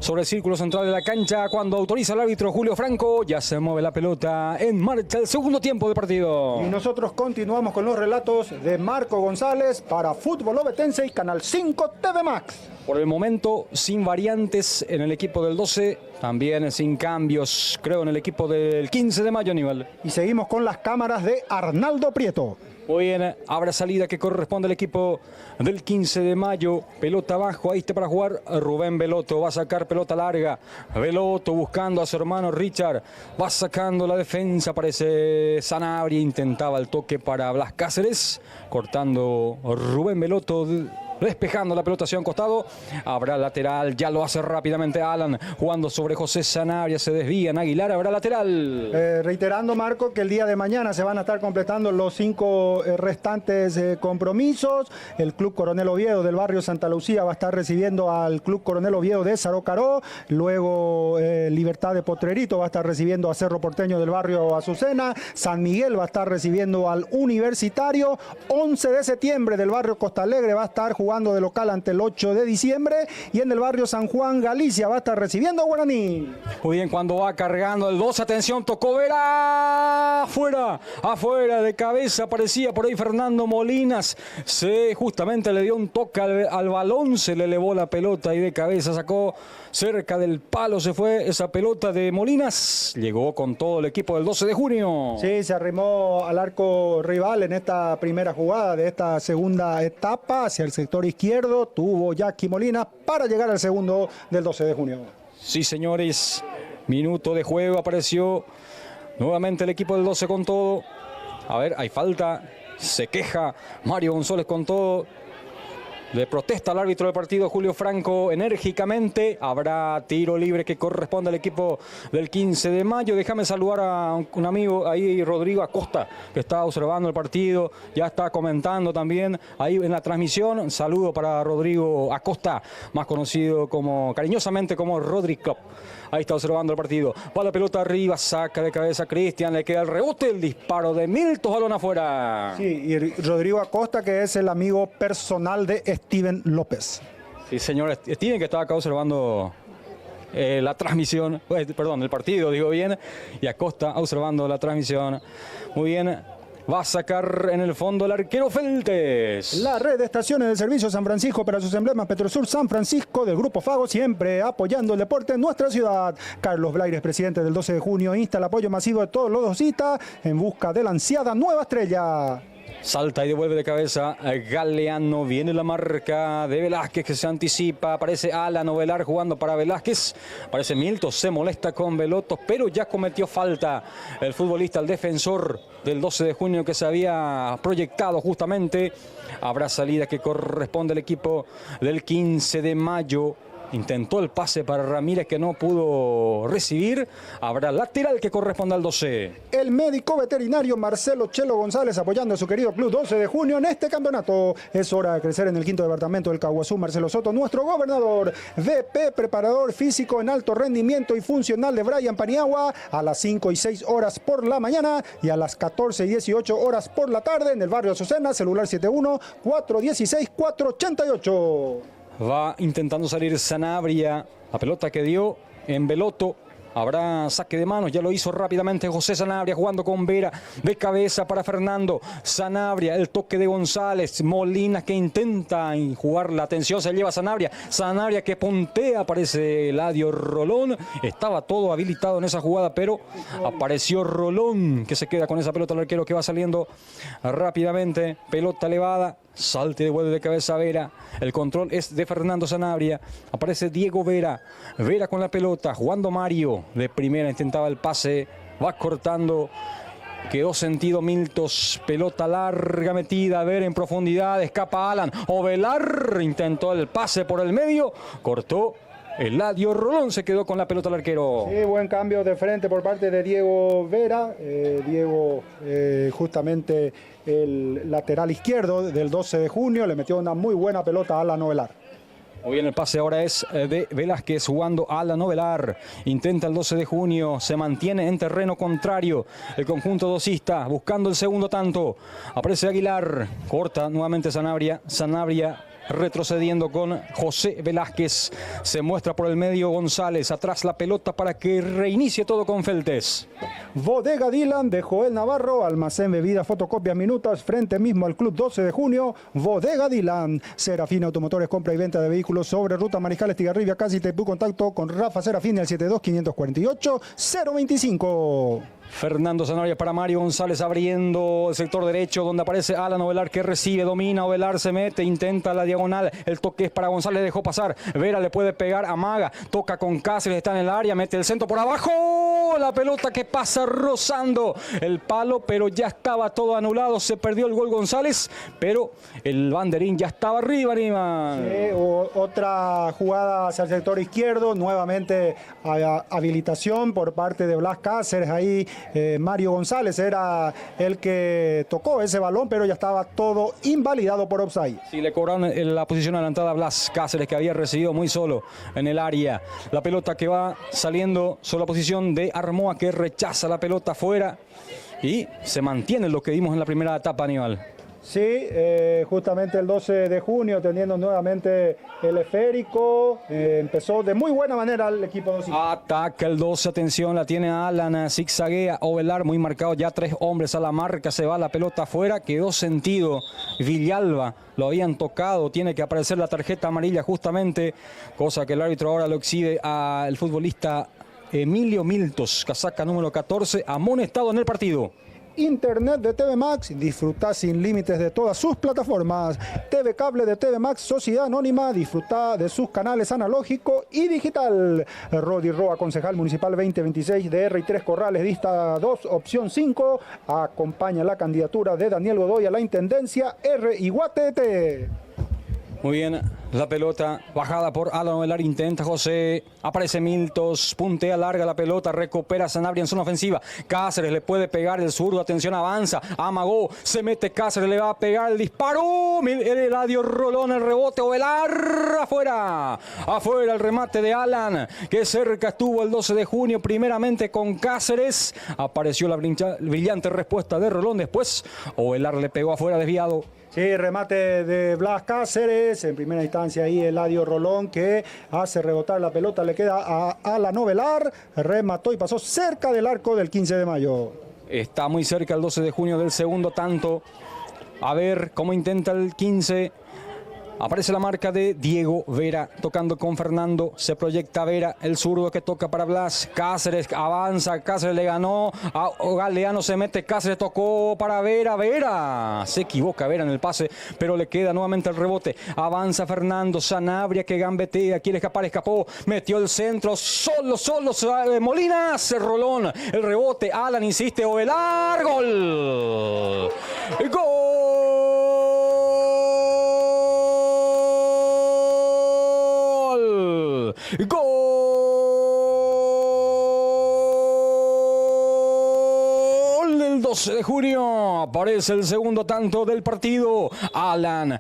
sobre el círculo central de la cancha. Cuando autoriza el árbitro Julio Franco, ya se mueve la pelota. En marcha el segundo tiempo del partido. Y nosotros continuamos con los relatos de Marco González para Fútbol Ovetense y Canal 5 TV Max. Por el momento, sin variantes en el equipo del 12, también sin cambios, creo, en el equipo del 15 de mayo, Aníbal. Y seguimos con las cámaras de Arnaldo Prieto. Muy bien, habrá salida que corresponde al equipo del 15 de mayo. Pelota abajo, ahí está para jugar Rubén Beloto. Va a sacar pelota larga. Beloto buscando a su hermano Richard. Va sacando la defensa, parece Sanabria. Intentaba el toque para Blas Cáceres. Cortando Rubén Beloto despejando la pelota hacia un costado. Habrá lateral, ya lo hace rápidamente Alan, jugando sobre José Sanabria, se desvían Aguilar, habrá lateral. Reiterando, Marco, que el día de mañana se van a estar completando los 5 restantes compromisos. El Club Coronel Oviedo del barrio Santa Lucía va a estar recibiendo al Club Coronel Oviedo de Zarocaró. Luego Libertad de Potrerito va a estar recibiendo a Cerro Porteño del barrio Azucena. San Miguel va a estar recibiendo al Universitario. 11 de septiembre del barrio Costa Alegre va a estar jugando de local ante el 8 de diciembre. Y en el barrio San Juan, Galicia, va a estar recibiendo a Guaraní. Muy bien, cuando va cargando el 2, atención, tocó Vera, afuera de cabeza, aparecía por ahí Fernando Molinas, justamente le dio un toque al balón, se le elevó la pelota y de cabeza sacó cerca del palo, se fue esa pelota de Molinas, llegó con todo el equipo del 12 de junio. Sí, se arrimó al arco rival en esta primera jugada de esta segunda etapa, hacia el sector izquierdo, tuvo Jackie Molinas para llegar al segundo del 12 de junio. Sí, señores, minuto de juego, apareció nuevamente el equipo del 12 con todo. A ver, hay falta, se queja Mario González con todo. Le protesta al árbitro del partido, Julio Franco, enérgicamente. Habrá tiro libre que corresponde al equipo del 15 de mayo. Déjame saludar a un amigo ahí, Rodrigo Acosta, que está observando el partido. Ya está comentando también ahí en la transmisión. Un saludo para Rodrigo Acosta, más conocido cariñosamente como Rodri Club. Ahí está observando el partido. Va la pelota arriba, saca de cabeza Cristian, le queda el rebote, el disparo de Milton, balón afuera. Sí, y Rodrigo Acosta, que es el amigo personal de Steven López. Sí, señor Steven, que estaba acá observando la transmisión, perdón, el partido, digo bien, y Acosta observando la transmisión. Muy bien. Va a sacar en el fondo el arquero Feltes. La red de estaciones de servicio San Francisco para sus emblemas Petrosur San Francisco del Grupo Fago, siempre apoyando el deporte en nuestra ciudad. Carlos Blaires, presidente del 12 de junio, insta el apoyo masivo de todos los dosistas en busca de la ansiada nueva estrella. Salta y devuelve de cabeza Galeano. Viene la marca de Velázquez que se anticipa. Aparece Alan Ovelar jugando para Velázquez. Aparece Milton, se molesta con Veloto, pero ya cometió falta el futbolista, el defensor del 12 de junio que se había proyectado justamente. Habrá salida que corresponde al equipo del 15 de mayo. Intentó el pase para Ramírez que no pudo recibir. Habrá lateral que corresponde al 12. El médico veterinario Marcelo Chelo González apoyando a su querido club 12 de junio en este campeonato. Es hora de crecer en el 5º departamento del Caguazú. Marcelo Soto, nuestro gobernador. VP, preparador físico en alto rendimiento y funcional de Brian Paniagua a las 5 y 6 horas por la mañana y a las 14 y 18 horas por la tarde en el barrio Azucena, celular 71-416-488. Va intentando salir Sanabria. La pelota que dio en Veloto. Habrá saque de manos, ya lo hizo rápidamente José Sanabria jugando con Vera de cabeza para Fernando Sanabria, el toque de González, Molinas que intenta jugar la atención, se lleva Sanabria, Sanabria que puntea, aparece Eladio Rolón, estaba todo habilitado en esa jugada, pero apareció Rolón que se queda con esa pelota, el arquero que va saliendo rápidamente, pelota elevada. Salte y devuelve de cabeza a Vera. El control es de Fernando Sanabria. Aparece Diego Vera. Vera con la pelota. Jugando Mario. De primera intentaba el pase. Va cortando. Quedó sentido Miltos. Pelota larga metida. Vera en profundidad. Escapa Alan. Ovelar intentó el pase por el medio. Cortó. Eladio Rolón se quedó con la pelota al arquero. Sí, buen cambio de frente por parte de Diego Vera. Diego justamente el lateral izquierdo del 12 de junio. Le metió una muy buena pelota a Alan Ovelar. Muy bien, el pase ahora es de Velázquez jugando a Alan Ovelar. Intenta el 12 de junio, se mantiene en terreno contrario. El conjunto dosista buscando el segundo tanto. Aparece Aguilar, corta nuevamente Sanabria. Sanabria retrocediendo con José Velázquez. Se muestra por el medio González. Atrás la pelota para que reinicie todo con Feltes. Bodega Dylan de Joel Navarro. Almacén bebidas, fotocopias, minutas. Frente mismo al Club 12 de junio. Bodega Dylan. Serafín Automotores, compra y venta de vehículos sobre ruta Mariscal Estigarribia, casi Taipú. Contacto con Rafa Serafín al 72-548-025. Fernando Sanabria para Mario González abriendo el sector derecho donde aparece Alan Ovelar que recibe, domina, Ovelar se mete, intenta la diagonal, el toque es para González, dejó pasar, Vera le puede pegar, amaga, toca con Cáceres, está en el área, mete el centro por abajo, la pelota que pasa rozando el palo, pero ya estaba todo anulado, se perdió el gol González, pero el banderín ya estaba arriba, Aníbal. Sí, otra jugada hacia el sector izquierdo, nuevamente habilitación por parte de Blas Cáceres, ahí Mario González era el que tocó ese balón, pero ya estaba todo invalidado por offside. Sí, le cobraron en la posición adelantada a Blas Cáceres, que había recibido muy solo en el área. La pelota que va saliendo sobre la posición de Armoa, que rechaza la pelota afuera y se mantiene lo que vimos en la primera etapa, Aníbal. Sí, justamente el 12 de junio teniendo nuevamente el esférico, empezó de muy buena manera el equipo 12. Ataca el 12, atención, la tiene Alan, zigzaguea, Ovelar muy marcado, ya 3 hombres a la marca, se va la pelota afuera, quedó sentido Villalba, lo habían tocado, tiene que aparecer la tarjeta amarilla justamente, cosa que el árbitro ahora lo exhibe al futbolista Emilio Miltos, casaca número 14, amonestado en el partido. Internet de TV Max, disfruta sin límites de todas sus plataformas. TV Cable de TV Max, Sociedad Anónima, disfruta de sus canales analógico y digital. Rodi Roa, concejal municipal 2026 de R3 Corrales, lista 2, opción 5. Acompaña la candidatura de Daniel Godoy a la intendencia R Iguatete. Muy bien, la pelota bajada por Alan Ovelar, intenta José, aparece Miltos, puntea larga la pelota, recupera Sanabria en zona ofensiva, Cáceres le puede pegar el zurdo, atención, avanza, amagó, se mete Cáceres, le va a pegar el disparo, el Eladio Rolón, el rebote, Ovelar, afuera el remate de Alan, que cerca estuvo el 12 de junio, primeramente con Cáceres, apareció la brillante respuesta de Rolón, después Ovelar le pegó afuera, desviado. Sí, remate de Blas Cáceres, en primera instancia ahí Eladio Rolón que hace rebotar la pelota, le queda a Alan Ovelar, remató y pasó cerca del arco del 15 de mayo. Está muy cerca el 12 de junio del segundo tanto, a ver cómo intenta el 15. Aparece la marca de Diego Vera tocando con Fernando, se proyecta Vera, el zurdo que toca para Blas, Cáceres avanza, Cáceres le ganó, a Galeano se mete, Cáceres tocó para Vera, Vera, se equivoca Vera en el pase, pero le queda nuevamente el rebote, avanza Fernando, Sanabria que gambetea, quiere escapar, escapó, metió el centro, solo, Molinas, el Rolón, el rebote, Alan insiste, Ovelar, gol, ¡Gol del 12 de junio! Aparece el segundo tanto del partido. Alan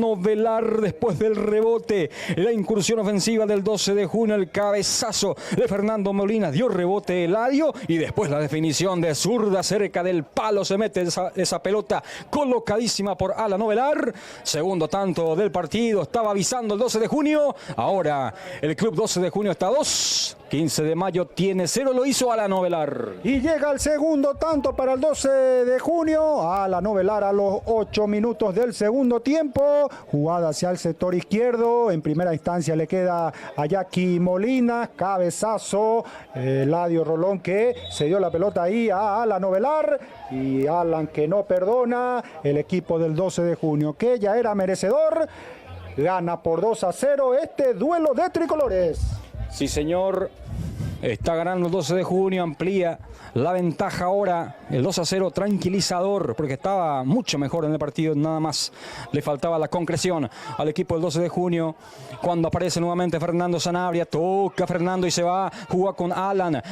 Ovelar después del rebote. La incursión ofensiva del 12 de junio, el cabezazo de Fernando Molina. Dio rebote Eladio y después la definición de zurda cerca del palo. Se mete esa pelota colocadísima por Alan Ovelar. Segundo tanto del partido. Estaba avisando el 12 de junio. Ahora el club 12 de junio está 2. 15 de mayo tiene 0. Lo hizo Alan Ovelar. Y llega el segundo tanto para el 12 de junio. Alan Ovelar a los 8 minutos del segundo tiempo. Jugada hacia el sector izquierdo. En primera instancia le queda a Jackie Molina. Cabezazo. Eladio Rolón que se dio la pelota ahí a Alan Ovelar. Y Alan que no perdona. El equipo del 12 de junio que ya era merecedor. Gana por 2-0 este duelo de tricolores. Sí, señor. Está ganando el 12 de junio, amplía la ventaja ahora, el 2-0 tranquilizador, porque estaba mucho mejor en el partido, nada más le faltaba la concreción al equipo del 12 de junio, cuando aparece nuevamente Fernando Sanabria, toca Fernando y se va, juega con Alan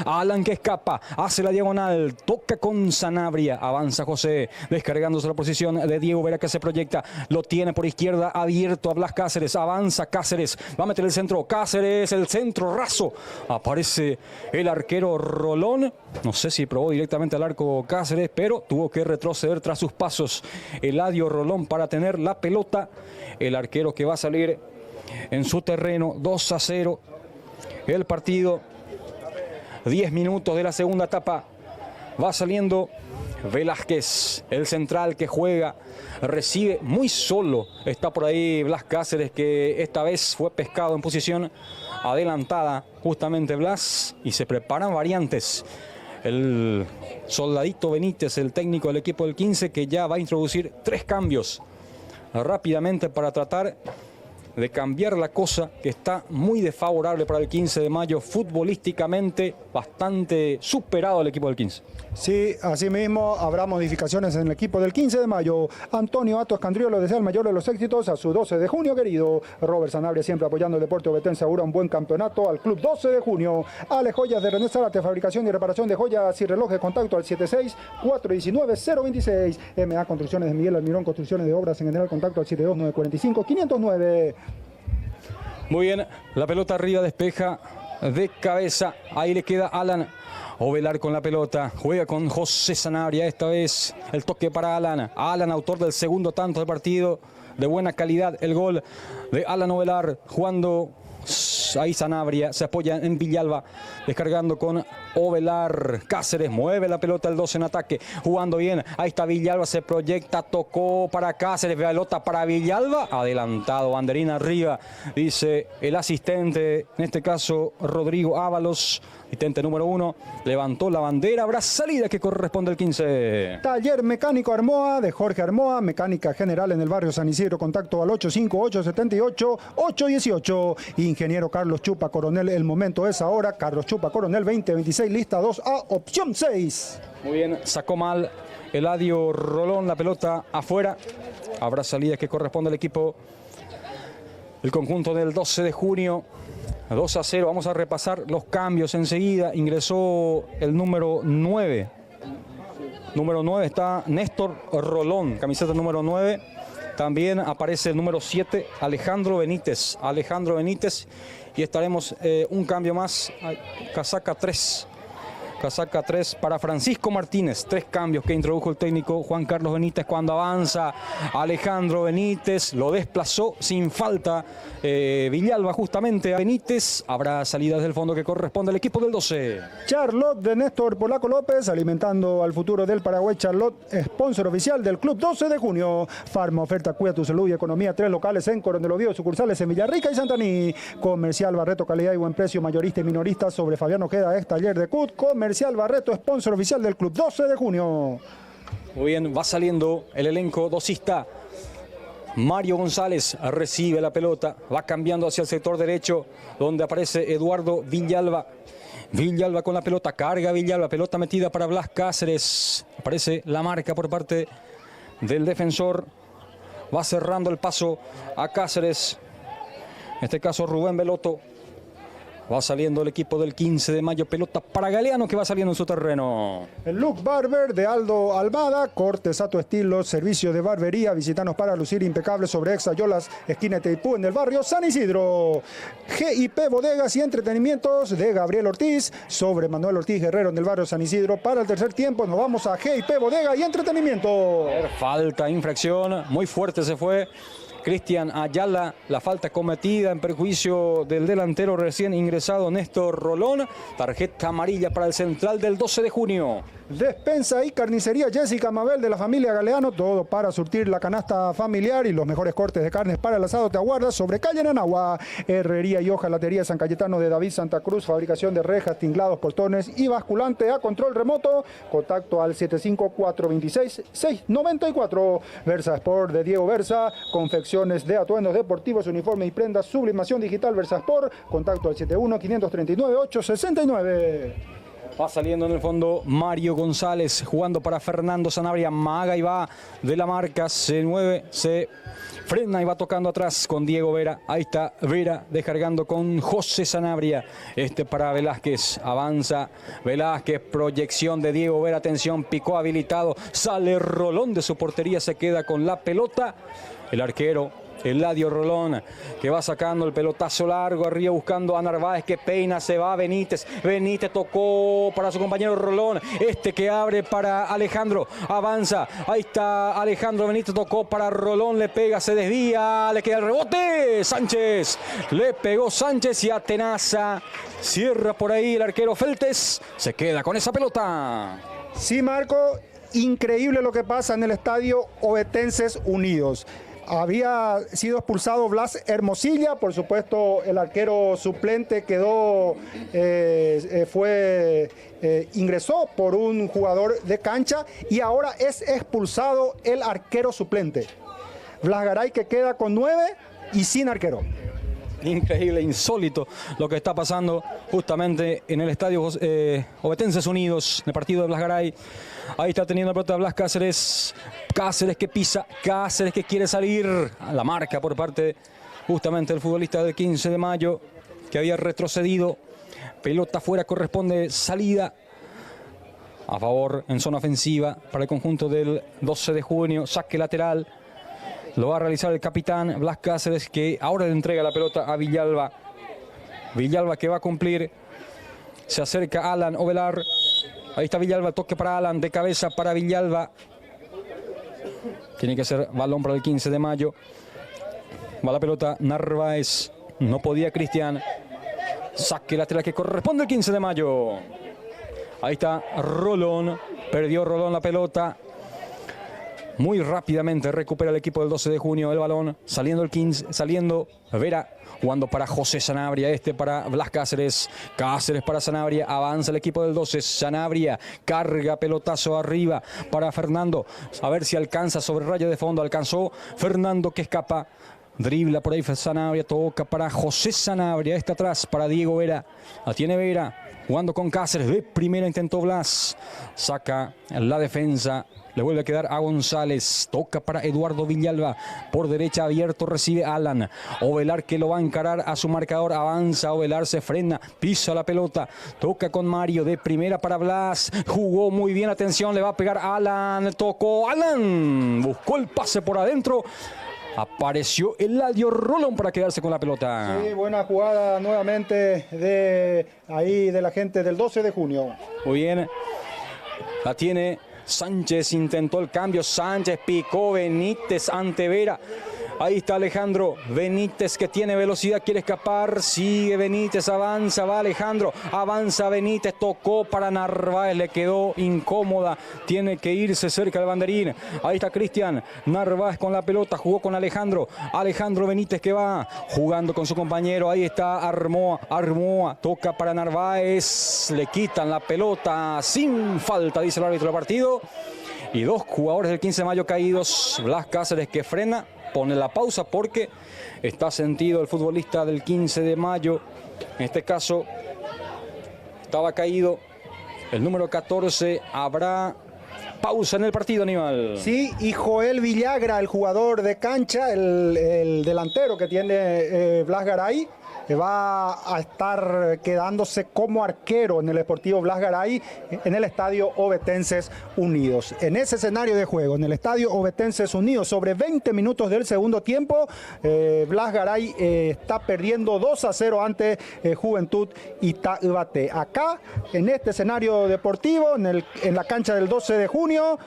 que escapa, hace la diagonal, toca con Sanabria, avanza José, descargándose la posición de Diego Vera que se proyecta, lo tiene por izquierda abierto a Blas Cáceres, avanza Cáceres, va a meter el centro, Cáceres, el centro raso, aparece el arquero Rolón, no sé si probó directamente al arco Cáceres, pero tuvo que retroceder tras sus pasos Eladio Rolón para tener la pelota, el arquero que va a salir en su terreno, 2-0 el partido, 10 minutos de la segunda etapa, va saliendo Velázquez, el central que juega, recibe muy solo, está por ahí Blas Cáceres que esta vez fue pescado en posición adelantada justamente Blas y se preparan variantes. El soldadito Benítez, el técnico del equipo del 15, que ya va a introducir 3 cambios rápidamente para tratar de cambiar la cosa, que está muy desfavorable para el 15 de mayo, futbolísticamente bastante superado el equipo del 15. Sí, asimismo habrá modificaciones en el equipo del 15 de mayo. Antonio Atos Candriolo desea el mayor de los éxitos a su 12 de junio querido. Robert Sanabria siempre apoyando el deporte ovetense, augura un buen campeonato al club 12 de junio. Ale Joyas de René Zárate, fabricación y reparación de joyas y relojes, contacto al 76-419-026. MA Construcciones de Miguel Almirón, construcciones de obras en general, contacto al 72945-509. Muy bien, la pelota arriba, despeja de cabeza, ahí le queda Alan Ovelar con la pelota, juega con José Sanabria, esta vez el toque para Alan. Alan, autor del segundo tanto del partido, de buena calidad el gol de Alan Ovelar, jugando ahí Sanabria, se apoya en Villalba, descargando con Ovelar. Cáceres mueve la pelota, el 12 en ataque, jugando bien, ahí está Villalba, se proyecta, tocó para Cáceres, pelota para Villalba, adelantado, banderina arriba, dice el asistente, en este caso Rodrigo Ábalos, asistente número 1, levantó la bandera, habrá salida que corresponde al 15. Taller Mecánico Armoa de Jorge Armoa, mecánica general en el barrio San Isidro, contacto al 858-78-818. Ingeniero Carlos Chupa Coronel, el momento es ahora. Carlos Chupa Coronel 2026, lista 2A, opción 6. Muy bien, sacó mal Eladio Rolón, la pelota afuera. Habrá salidas que corresponde al equipo, el conjunto del 12 de junio. 2-0, vamos a repasar los cambios enseguida. Ingresó el número 9. Número 9 está Néstor Rolón, camiseta número 9. También aparece el número 7, Alejandro Benítez. Alejandro Benítez. Y estaremos un cambio más, casaca 3. Casaca 3 para Francisco Martínez. 3 cambios que introdujo el técnico Juan Carlos Benítez cuando avanza Alejandro Benítez. Lo desplazó sin falta Villalba justamente a Benítez. Habrá salidas del fondo que corresponde al equipo del 12. Charlotte de Néstor Polaco López, alimentando al futuro del Paraguay. Charlotte, sponsor oficial del club 12 de junio. Farma oferta, cuida tu salud y economía. 3 locales en Coronel Oviedo, sucursales en Villarrica y Santaní. Comercial Barreto, calidad y buen precio, mayorista y minorista. Sobre Fabián Ojeda, ex taller de CUT. Comercial Barreto, sponsor oficial del club 12 de junio. Muy bien, va saliendo el elenco dosista. Mario González recibe la pelota, va cambiando hacia el sector derecho, donde aparece Eduardo Villalba. Villalba con la pelota, carga Villalba, pelota metida para Blas Cáceres. Aparece la marca por parte del defensor. Va cerrando el paso a Cáceres. En este caso Rubén Beloto. Va saliendo el equipo del 15 de mayo, pelota para Galeano que va saliendo en su terreno. El look barber de Aldo Almada, cortes a tu estilo, servicio de barbería, visítanos para lucir impecable sobre Exayolas, esquina Teipú en el barrio San Isidro. GIP Bodegas y Entretenimientos de Gabriel Ortiz, sobre Manuel Ortiz Guerrero en el barrio San Isidro. Para el tercer tiempo nos vamos a GIP Bodega y Entretenimiento. Falta, infracción, muy fuerte se fue Cristian Ayala, la falta cometida en perjuicio del delantero recién ingresado Néstor Rolón. Tarjeta amarilla para el central del 12 de junio. Despensa y carnicería Jessica Mabel de la familia Galeano, todo para surtir la canasta familiar y los mejores cortes de carnes para el asado te aguarda sobre calle Nanagua. Herrería y hojalatería San Cayetano de David Santa Cruz, fabricación de rejas, tinglados, portones y basculante a control remoto. Contacto al 75426-694. Versa Sport de Diego Versa, confecciones de atuendos deportivos, uniformes y prendas, sublimación digital Versa Sport. Contacto al 71-539-869. Va saliendo en el fondo Mario González, jugando para Fernando Sanabria. Maga y va de la marca, se mueve, se frena y va tocando atrás con Diego Vera. Ahí está Vera descargando con José Sanabria. Este para Velázquez, avanza Velázquez, proyección de Diego Vera, atención, picó habilitado. Sale Rolón de su portería, se queda con la pelota. El arquero Eladio Rolón, que va sacando el pelotazo largo arriba buscando a Narváez, que peina, se va Benítez. Benítez tocó para su compañero Rolón. Este que abre para Alejandro. Avanza. Ahí está Alejandro Benítez, tocó para Rolón, le pega, se desvía, le queda el rebote. Sánchez. Le pegó Sánchez y atenaza. Cierra por ahí el arquero Feltes. Se queda con esa pelota. Sí, Marco, increíble lo que pasa en el estadio Ovetenses Unidos. Había sido expulsado Blas Hermosilla, por supuesto el arquero suplente quedó, ingresó por un jugador de cancha y ahora es expulsado el arquero suplente. Blas Garay, que queda con 9, y sin arquero. Increíble, insólito lo que está pasando justamente en el estadio Ovetenses Unidos, en el partido de Blas Garay. Ahí está teniendo la pelota Blas Cáceres. Cáceres que pisa, Cáceres que quiere salir. A la marca por parte justamente del futbolista del 15 de mayo que había retrocedido. Pelota afuera, corresponde salida a favor en zona ofensiva para el conjunto del 12 de junio. Saque lateral. Lo va a realizar el capitán Blas Cáceres, que ahora le entrega la pelota a Villalba. Villalba que va a cumplir. Se acerca Alan Ovelar. Ahí está Villalba, toque para Alan, de cabeza para Villalba. Tiene que ser balón para el 15 de mayo. Va la pelota Narváez. No podía Cristian. Saque lateral que corresponde al 15 de mayo. Ahí está Rolón. Perdió Rolón la pelota. Muy rápidamente recupera el equipo del 12 de junio el balón. Saliendo el 15, saliendo Vera, jugando para José Sanabria, para Blas Cáceres. Cáceres para Sanabria, avanza el equipo del 12. Sanabria carga pelotazo arriba para Fernando. A ver si alcanza sobre raya de fondo. Alcanzó Fernando que escapa. Dribla por ahí Sanabria, toca para José Sanabria. Está atrás para Diego Vera. La tiene Vera, jugando con Cáceres. De primera intentó Blas. Saca la defensa. Le vuelve a quedar a González. Toca para Eduardo Villalba. Por derecha abierto recibe Alan. Ovelar que lo va a encarar a su marcador. Avanza Ovelar, se frena. Pisa la pelota. Toca con Mario. De primera para Blas. Jugó muy bien. Atención, le va a pegar Alan. Tocó Alan. Buscó el pase por adentro. Apareció Eladio Rolón para quedarse con la pelota. Sí, buena jugada nuevamente de la gente del 12 de junio. Muy bien. La tiene Sánchez, intentó el cambio. Sánchez picó, Benítez ante Vera. Ahí está Alejandro Benítez que tiene velocidad, quiere escapar. Sigue Benítez, avanza, va Alejandro. Avanza Benítez, tocó para Narváez, le quedó incómoda. Tiene que irse cerca del banderín. Ahí está Cristian Narváez con la pelota, jugó con Alejandro. Alejandro Benítez que va jugando con su compañero. Ahí está Armoa, toca para Narváez. Le quitan la pelota sin falta, dice el árbitro del partido. Y dos jugadores del 15 de mayo caídos. Blas Cáceres que frena, pone la pausa porque está sentido el futbolista del 15 de mayo. En este caso estaba caído el número 14. Habrá pausa en el partido, Aníbal. Sí, y Joel Villagra, el jugador de cancha, el delantero que tiene Blas Garay, va a estar quedándose como arquero en el Sportivo Blas Garay en el estadio Ovetenses Unidos. En ese escenario de juego, en el estadio Ovetenses Unidos, sobre 20 minutos del segundo tiempo, Blas Garay está perdiendo 2-0 ante Juventud Itaibate. Acá, en este escenario deportivo, en la cancha del 12 de junio,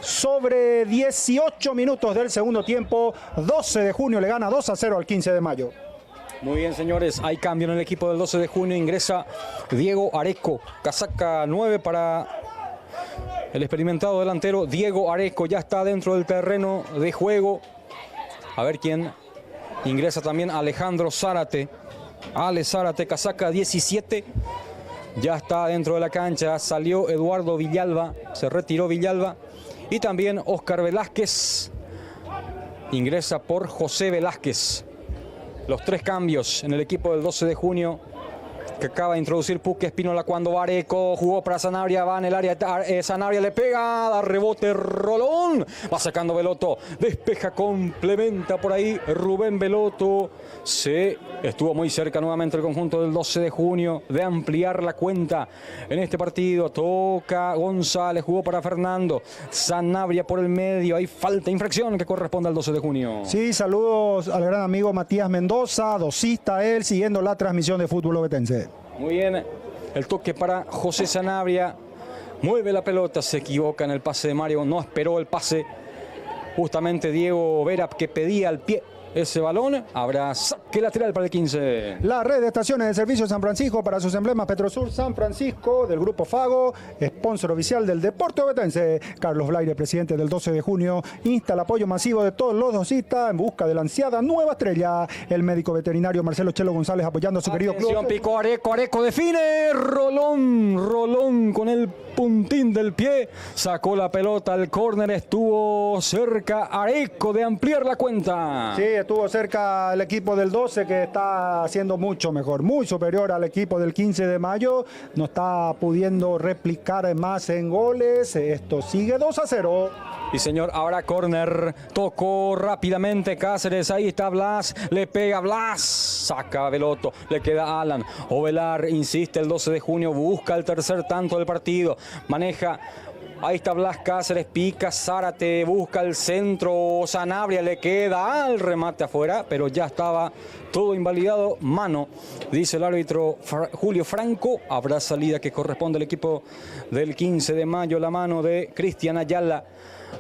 sobre 18 minutos del segundo tiempo, 12 de junio le gana 2-0 al 15 de mayo. Muy bien, señores, hay cambio en el equipo del 12 de junio. Ingresa Diego Areco, casaca 9 para el experimentado delantero Diego Areco. Ya está dentro del terreno de juego. A ver quién ingresa también. Alejandro Zárate. Ale Zárate, casaca 17. Ya está dentro de la cancha. Salió Eduardo Villalba, se retiró Villalba. Y también Oscar Velázquez. Ingresa por José Velázquez. Los tres cambios en el equipo del 12 de junio que acaba de introducir Puque Espínola cuando Areco jugó para Sanabria, va en el área, Sanabria le pega, da rebote Rolón, va sacando Beloto, despeja, complementa por ahí Rubén Beloto. Se estuvo muy cerca nuevamente el conjunto del 12 de junio de ampliar la cuenta en este partido. Toca González, jugó para Fernando, Sanabria por el medio, hay falta, infracción que corresponde al 12 de junio. Sí, saludos al gran amigo Matías Mendoza, dosista él, siguiendo la transmisión de Fútbol Ovetense. Muy bien, el toque para José Sanabria, mueve la pelota, se equivoca en el pase de Mario, no esperó el pase justamente Diego Vera que pedía al pie ese balón. Habrá saque lateral para el 15. La red de estaciones de servicio San Francisco para sus emblemas Petrosur San Francisco del Grupo Fago, sponsor oficial del deporte ovetense. Carlos Blaire, presidente del 12 de junio, insta el apoyo masivo de todos los dosistas en busca de la ansiada nueva estrella. El médico veterinario Marcelo Chelo González apoyando a su querido club. Picó Areco, Areco define, Rolón con el puntín del pie, sacó la pelota al córner, estuvo cerca Areco de ampliar la cuenta. Sí, estuvo cerca el equipo del 12 que está haciendo mucho mejor, muy superior al equipo del 15 de mayo. No está pudiendo replicar más en goles. Esto sigue 2-0. Y señor, ahora córner, tocó rápidamente Cáceres, ahí está Blas, le pega Blas, saca a Beloto, le queda Alan, Ovelar insiste el 12 de junio, busca el tercer tanto del partido, maneja, ahí está Blas Cáceres, pica, Zárate, busca el centro, Sanabria le queda al remate afuera, pero ya estaba todo invalidado, mano, dice el árbitro Julio Franco, habrá salida que corresponde al equipo del 15 de mayo, la mano de Cristian Ayala.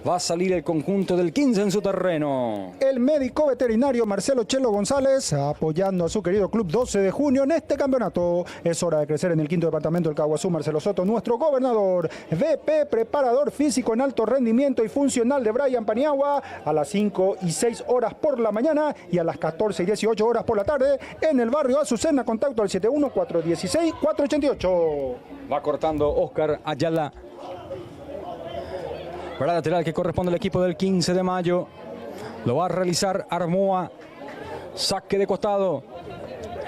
Va a salir el conjunto del 15 en su terreno. El médico veterinario Marcelo Chelo González apoyando a su querido club 12 de junio en este campeonato. Es hora de crecer en el quinto departamento del Caguazú. Marcelo Soto, nuestro gobernador. VP, preparador físico en alto rendimiento y funcional de Brian Paniagua a las 5 y 6 horas por la mañana y a las 14 y 18 horas por la tarde en el barrio Azucena. Contacto al 71-416-488. Va cortando Oscar Ayala. Para lateral que corresponde al equipo del 15 de mayo. Lo va a realizar Armoa. Saque de costado.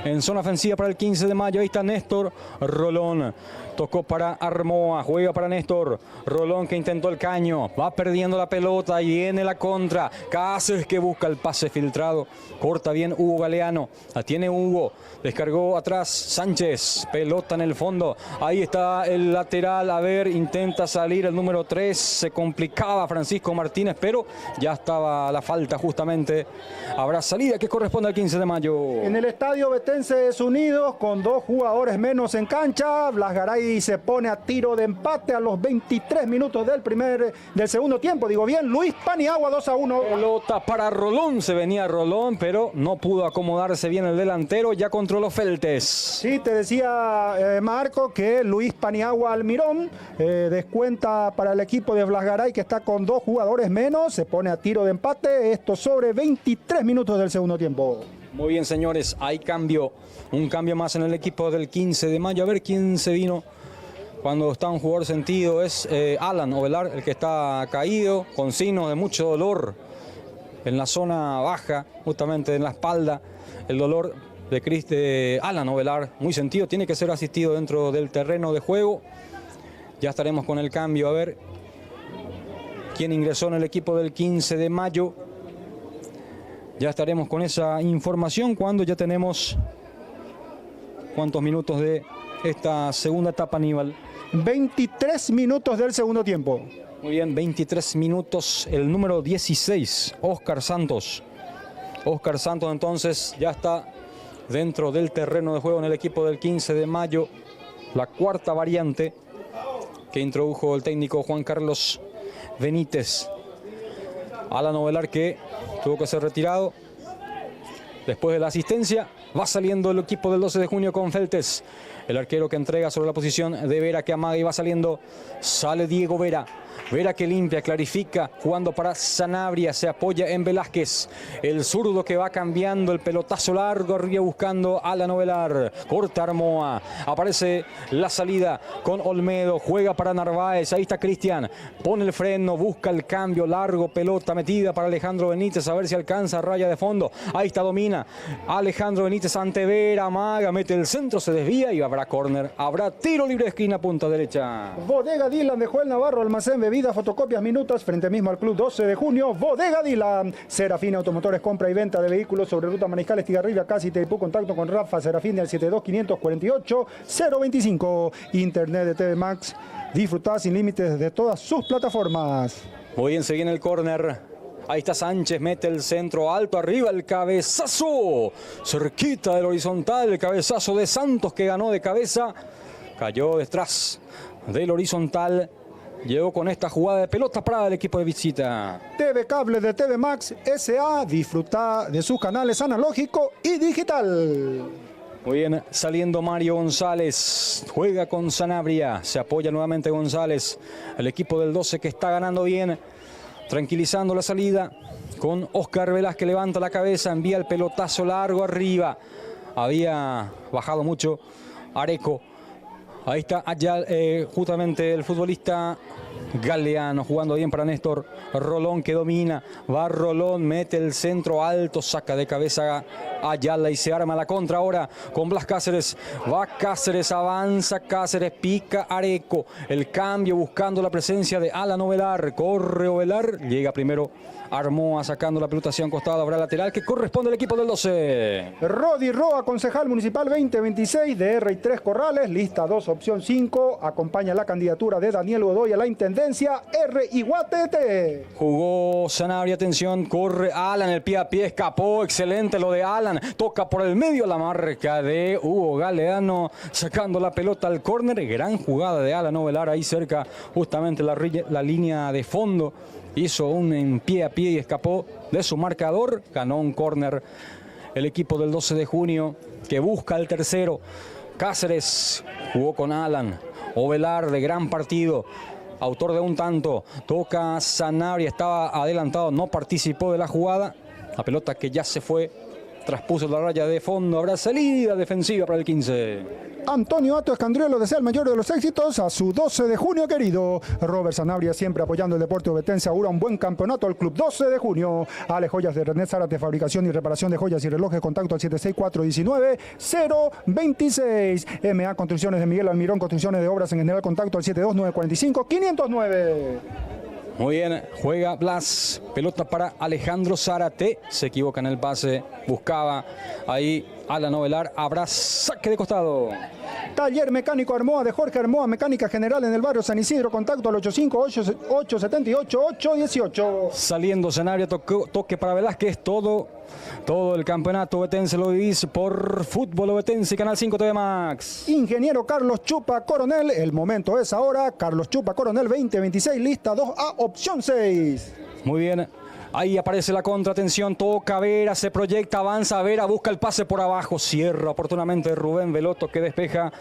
En zona ofensiva para el 15 de mayo. Ahí está Néstor Rolón. Tocó para Armoa. Juega para Néstor. Rolón que intentó el caño. Va perdiendo la pelota. Viene la contra. Cáceres que busca el pase filtrado. Corta bien Hugo Galeano. La tiene Hugo. Descargó atrás Sánchez. Pelota en el fondo. Ahí está el lateral. A ver, intenta salir el número 3. Se complicaba Francisco Martínez, pero ya estaba la falta justamente. Habrá salida que corresponde al 15 de mayo. En el estadio Betenses Unidos, con 2 jugadores menos en cancha, Blas Garay se pone a tiro de empate a los 23 minutos del segundo tiempo. Digo bien, Luis Paniagua 2-1. Pelota para Rolón. Se venía Rolón, pero no pudo acomodarse bien el delantero. Ya controló Feltes. Sí, te decía Marco que Luis Paniagua Almirón descuenta para el equipo de Blas Garay, que está con 2 jugadores menos. Se pone a tiro de empate. Esto sobre 23 minutos del segundo tiempo. Muy bien, señores, hay cambio, un cambio más en el equipo del 15 de mayo. A ver quién se vino cuando está un jugador sentido. Es Alan Ovelar, el que está caído, con signos de mucho dolor en la zona baja, justamente en la espalda. El dolor de Alan Ovelar, muy sentido, tiene que ser asistido dentro del terreno de juego. Ya estaremos con el cambio, a ver quién ingresó en el equipo del 15 de mayo. Ya estaremos con esa información cuando ya tenemos cuántos minutos de esta segunda etapa, Aníbal. 23 minutos del segundo tiempo. Muy bien, 23 minutos. El número 16, Oscar Santos. Oscar Santos entonces ya está dentro del terreno de juego en el equipo del 15 de mayo. La cuarta variante que introdujo el técnico Juan Carlos Benítez. Alan Ovelar que tuvo que ser retirado después de la asistencia. Va saliendo el equipo del 12 de junio con Feltes. El arquero que entrega sobre la posición de Vera, que amaga y va saliendo. Sale Diego Vera. Vera que limpia, clarifica, jugando para Sanabria, se apoya en Velázquez. El zurdo que va cambiando, el pelotazo largo arriba buscando a Alan Ovelar. Corta Armoa, aparece la salida con Olmedo, juega para Narváez, ahí está Cristian. Pone el freno, busca el cambio, largo, pelota metida para Alejandro Benítez, a ver si alcanza raya de fondo. Ahí está, domina Alejandro Benítez ante Vera, amaga, mete el centro, se desvía y habrá córner. Habrá tiro libre de esquina, punta derecha. Bodega Dylan de Joel Navarro, almacén bebidas, fotocopias, minutas, frente mismo al Club 12 de junio. Bodega Dylan. Serafín Automotores, compra y venta de vehículos sobre ruta Mariscal, Estigarribia, casi Teipú. Contacto con Rafa Serafín al 72-548-025. Internet de TV Max. Disfrutá sin límites de todas sus plataformas. Muy bien, se viene el córner. Ahí está Sánchez, mete el centro alto, arriba el cabezazo. Cerquita del horizontal, el cabezazo de Santos que ganó de cabeza. Cayó detrás del horizontal. Llegó con esta jugada de pelota parada del equipo de visita. TV Cable de TV Max SA. Disfruta de sus canales analógico y digital. Muy bien, saliendo Mario González. Juega con Sanabria. Se apoya nuevamente González. El equipo del 12 que está ganando bien. Tranquilizando la salida con Oscar Velázquez que levanta la cabeza. Envía el pelotazo largo arriba. Había bajado mucho Areco. Ahí está allá justamente el futbolista Galeano jugando bien para Néstor. Rolón que domina, va Rolón, mete el centro alto, saca de cabeza Ayala y se arma la contra ahora con Blas Cáceres. Va Cáceres, avanza Cáceres, pica Areco. El cambio buscando la presencia de Alan Ovelar. Corre Ovelar, llega primero Armoa sacando la pelota hacia un costado. Habrá lateral que corresponde al equipo del 12. Rodi Roa, concejal municipal 2026 de R3 Corrales, lista 2, opción 5. Acompaña la candidatura de Daniel Godoy a la intendencia R Iguatete. Jugó Sanabria, atención, corre Alan, el pie a pie, escapó, excelente lo de Alan. Toca por el medio la marca de Hugo Galeano, sacando la pelota al córner. Gran jugada de Alan Ovelar ahí cerca, justamente la línea de fondo. Hizo un en pie a pie y escapó de su marcador. Ganó un córner el equipo del 12 de junio que busca el tercero. Cáceres jugó con Alan. Ovelar de gran partido, autor de un tanto. Toca Sanabria, estaba adelantado, no participó de la jugada. La pelota que ya se fue, traspuso la raya de fondo. Habrá salida defensiva para el 15. Antonio Ato Escandriolo le desea el mayor de los éxitos a su 12 de junio querido. Robert Sanabria siempre apoyando el deporte ovetense, augura un buen campeonato al Club 12 de junio. Ale Joyas de René Zárate, fabricación y reparación de joyas y relojes, contacto al 764-19-026. MA Construcciones de Miguel Almirón, construcciones de obras en general, contacto al 72945-509. Muy bien, juega Blas, pelota para Alejandro Zárate, se equivoca en el pase, buscaba ahí Alan Ovelar, habrá saque de costado. Taller Mecánico Armoa de Jorge Armoa, mecánica general en el barrio San Isidro, contacto al 858-878-818. Saliendo Sanabria, toque para Velázquez, todo el campeonato ovetense lo vivís por Fútbol Ovetense, Canal 5 TV Max. Ingeniero Carlos Chupa Coronel, el momento es ahora. Carlos Chupa Coronel 2026, lista 2A, opción 6. Muy bien. Ahí aparece la contra, atención, toca Vera, se proyecta, avanza Vera, busca el pase por abajo, cierra oportunamente Rubén Veloto que despeja,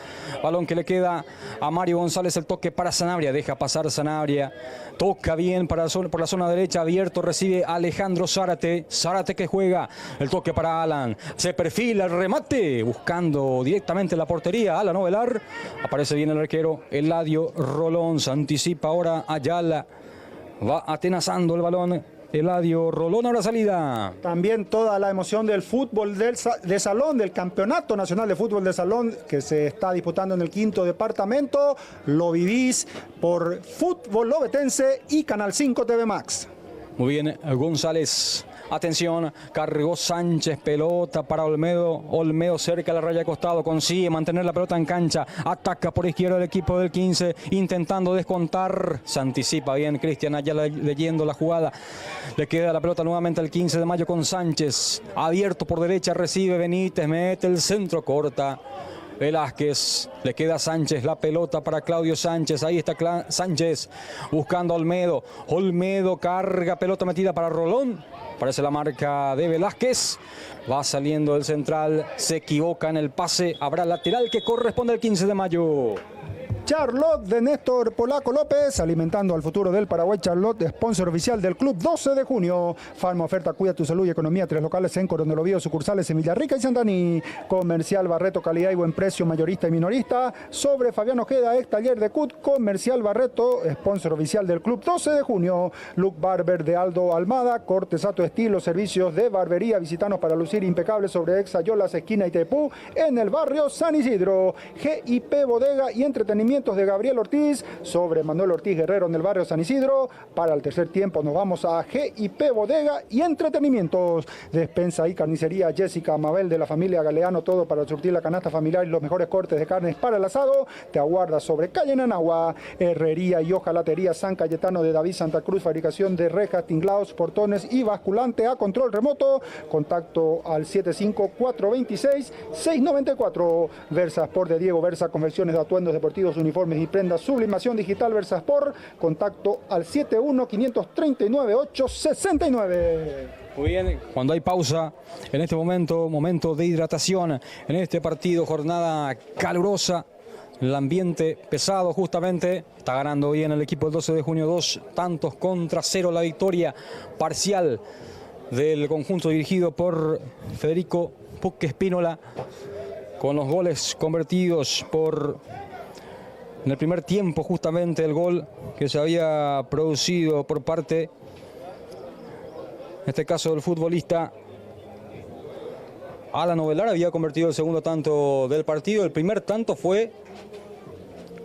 balón que le queda a Mario González, el toque para Sanabria, deja pasar Sanabria, toca bien por la zona derecha, abierto, recibe Alejandro Zárate, Zárate que juega, el toque para Alan, se perfila el remate, buscando directamente la portería, Alan Ovelar, aparece bien el arquero, Eladio Rolón, se anticipa ahora Ayala, va atenazando el balón, Eladio Rolón, ahora salida. También toda la emoción del fútbol de salón, del Campeonato Nacional de Fútbol de Salón que se está disputando en el 5º departamento. Lo vivís por Fútbol Ovetense y Canal 5 TV Max. Muy bien, González. Atención, cargó Sánchez, pelota para Olmedo. Olmedo cerca de la raya de costado, consigue mantener la pelota en cancha. Ataca por izquierda el equipo del 15, intentando descontar. Se anticipa bien Cristian Ayala leyendo la jugada. Le queda la pelota nuevamente al 15 de mayo con Sánchez. Abierto por derecha, recibe Benítez, mete el centro, corta Velázquez, le queda Sánchez, la pelota para Claudio Sánchez, ahí está Sánchez buscando a Olmedo, Olmedo carga, pelota metida para Rolón, parece la marca de Velázquez, va saliendo el central, se equivoca en el pase, habrá lateral que corresponde al 15 de mayo. Charlotte de Néstor Polaco López, alimentando al futuro del Paraguay. Charlotte, sponsor oficial del Club 12 de junio. Farma oferta, cuida tu salud y economía. 3 locales en Coronel Oviedo, sucursales en Villarrica y Santaní. Comercial Barreto, calidad y buen precio, mayorista y minorista. Sobre Fabián Ojeda, ex taller de CUT. Comercial Barreto, sponsor oficial del Club 12 de junio. Look Barber de Aldo Almada, cortes a tu estilo, servicios de barbería. Visitanos para lucir impecable sobre Exayolas, esquina Itaipú, en el barrio San Isidro. GIP Bodega y Entretenimiento de Gabriel Ortiz, sobre Manuel Ortiz Guerrero en el barrio San Isidro. Para el tercer tiempo nos vamos a GIP Bodega y Entretenimientos. Despensa y carnicería Jessica Mabel de la familia Galeano, todo para surtir la canasta familiar y los mejores cortes de carnes para el asado. Te aguarda sobre calle Nanagua. Herrería y hojalatería San Cayetano de David Santa Cruz, fabricación de rejas, tinglados, portones y basculante a control remoto. Contacto al 75426-694. Versasport de Diego Versa, confecciones de atuendos deportivos, uniformes y prendas, sublimación digital Versasport, contacto al 71-539-869. Muy bien, cuando hay pausa, en este momento de hidratación, en este partido, jornada calurosa, el ambiente pesado justamente, está ganando bien el equipo del 12 de junio, 2-0 la victoria parcial del conjunto dirigido por Federico Puque Espínola, con los goles convertidos por en el primer tiempo justamente el gol que se había producido por parte, en este caso del futbolista Alan Ovelar, había convertido el segundo tanto del partido. El primer tanto fue,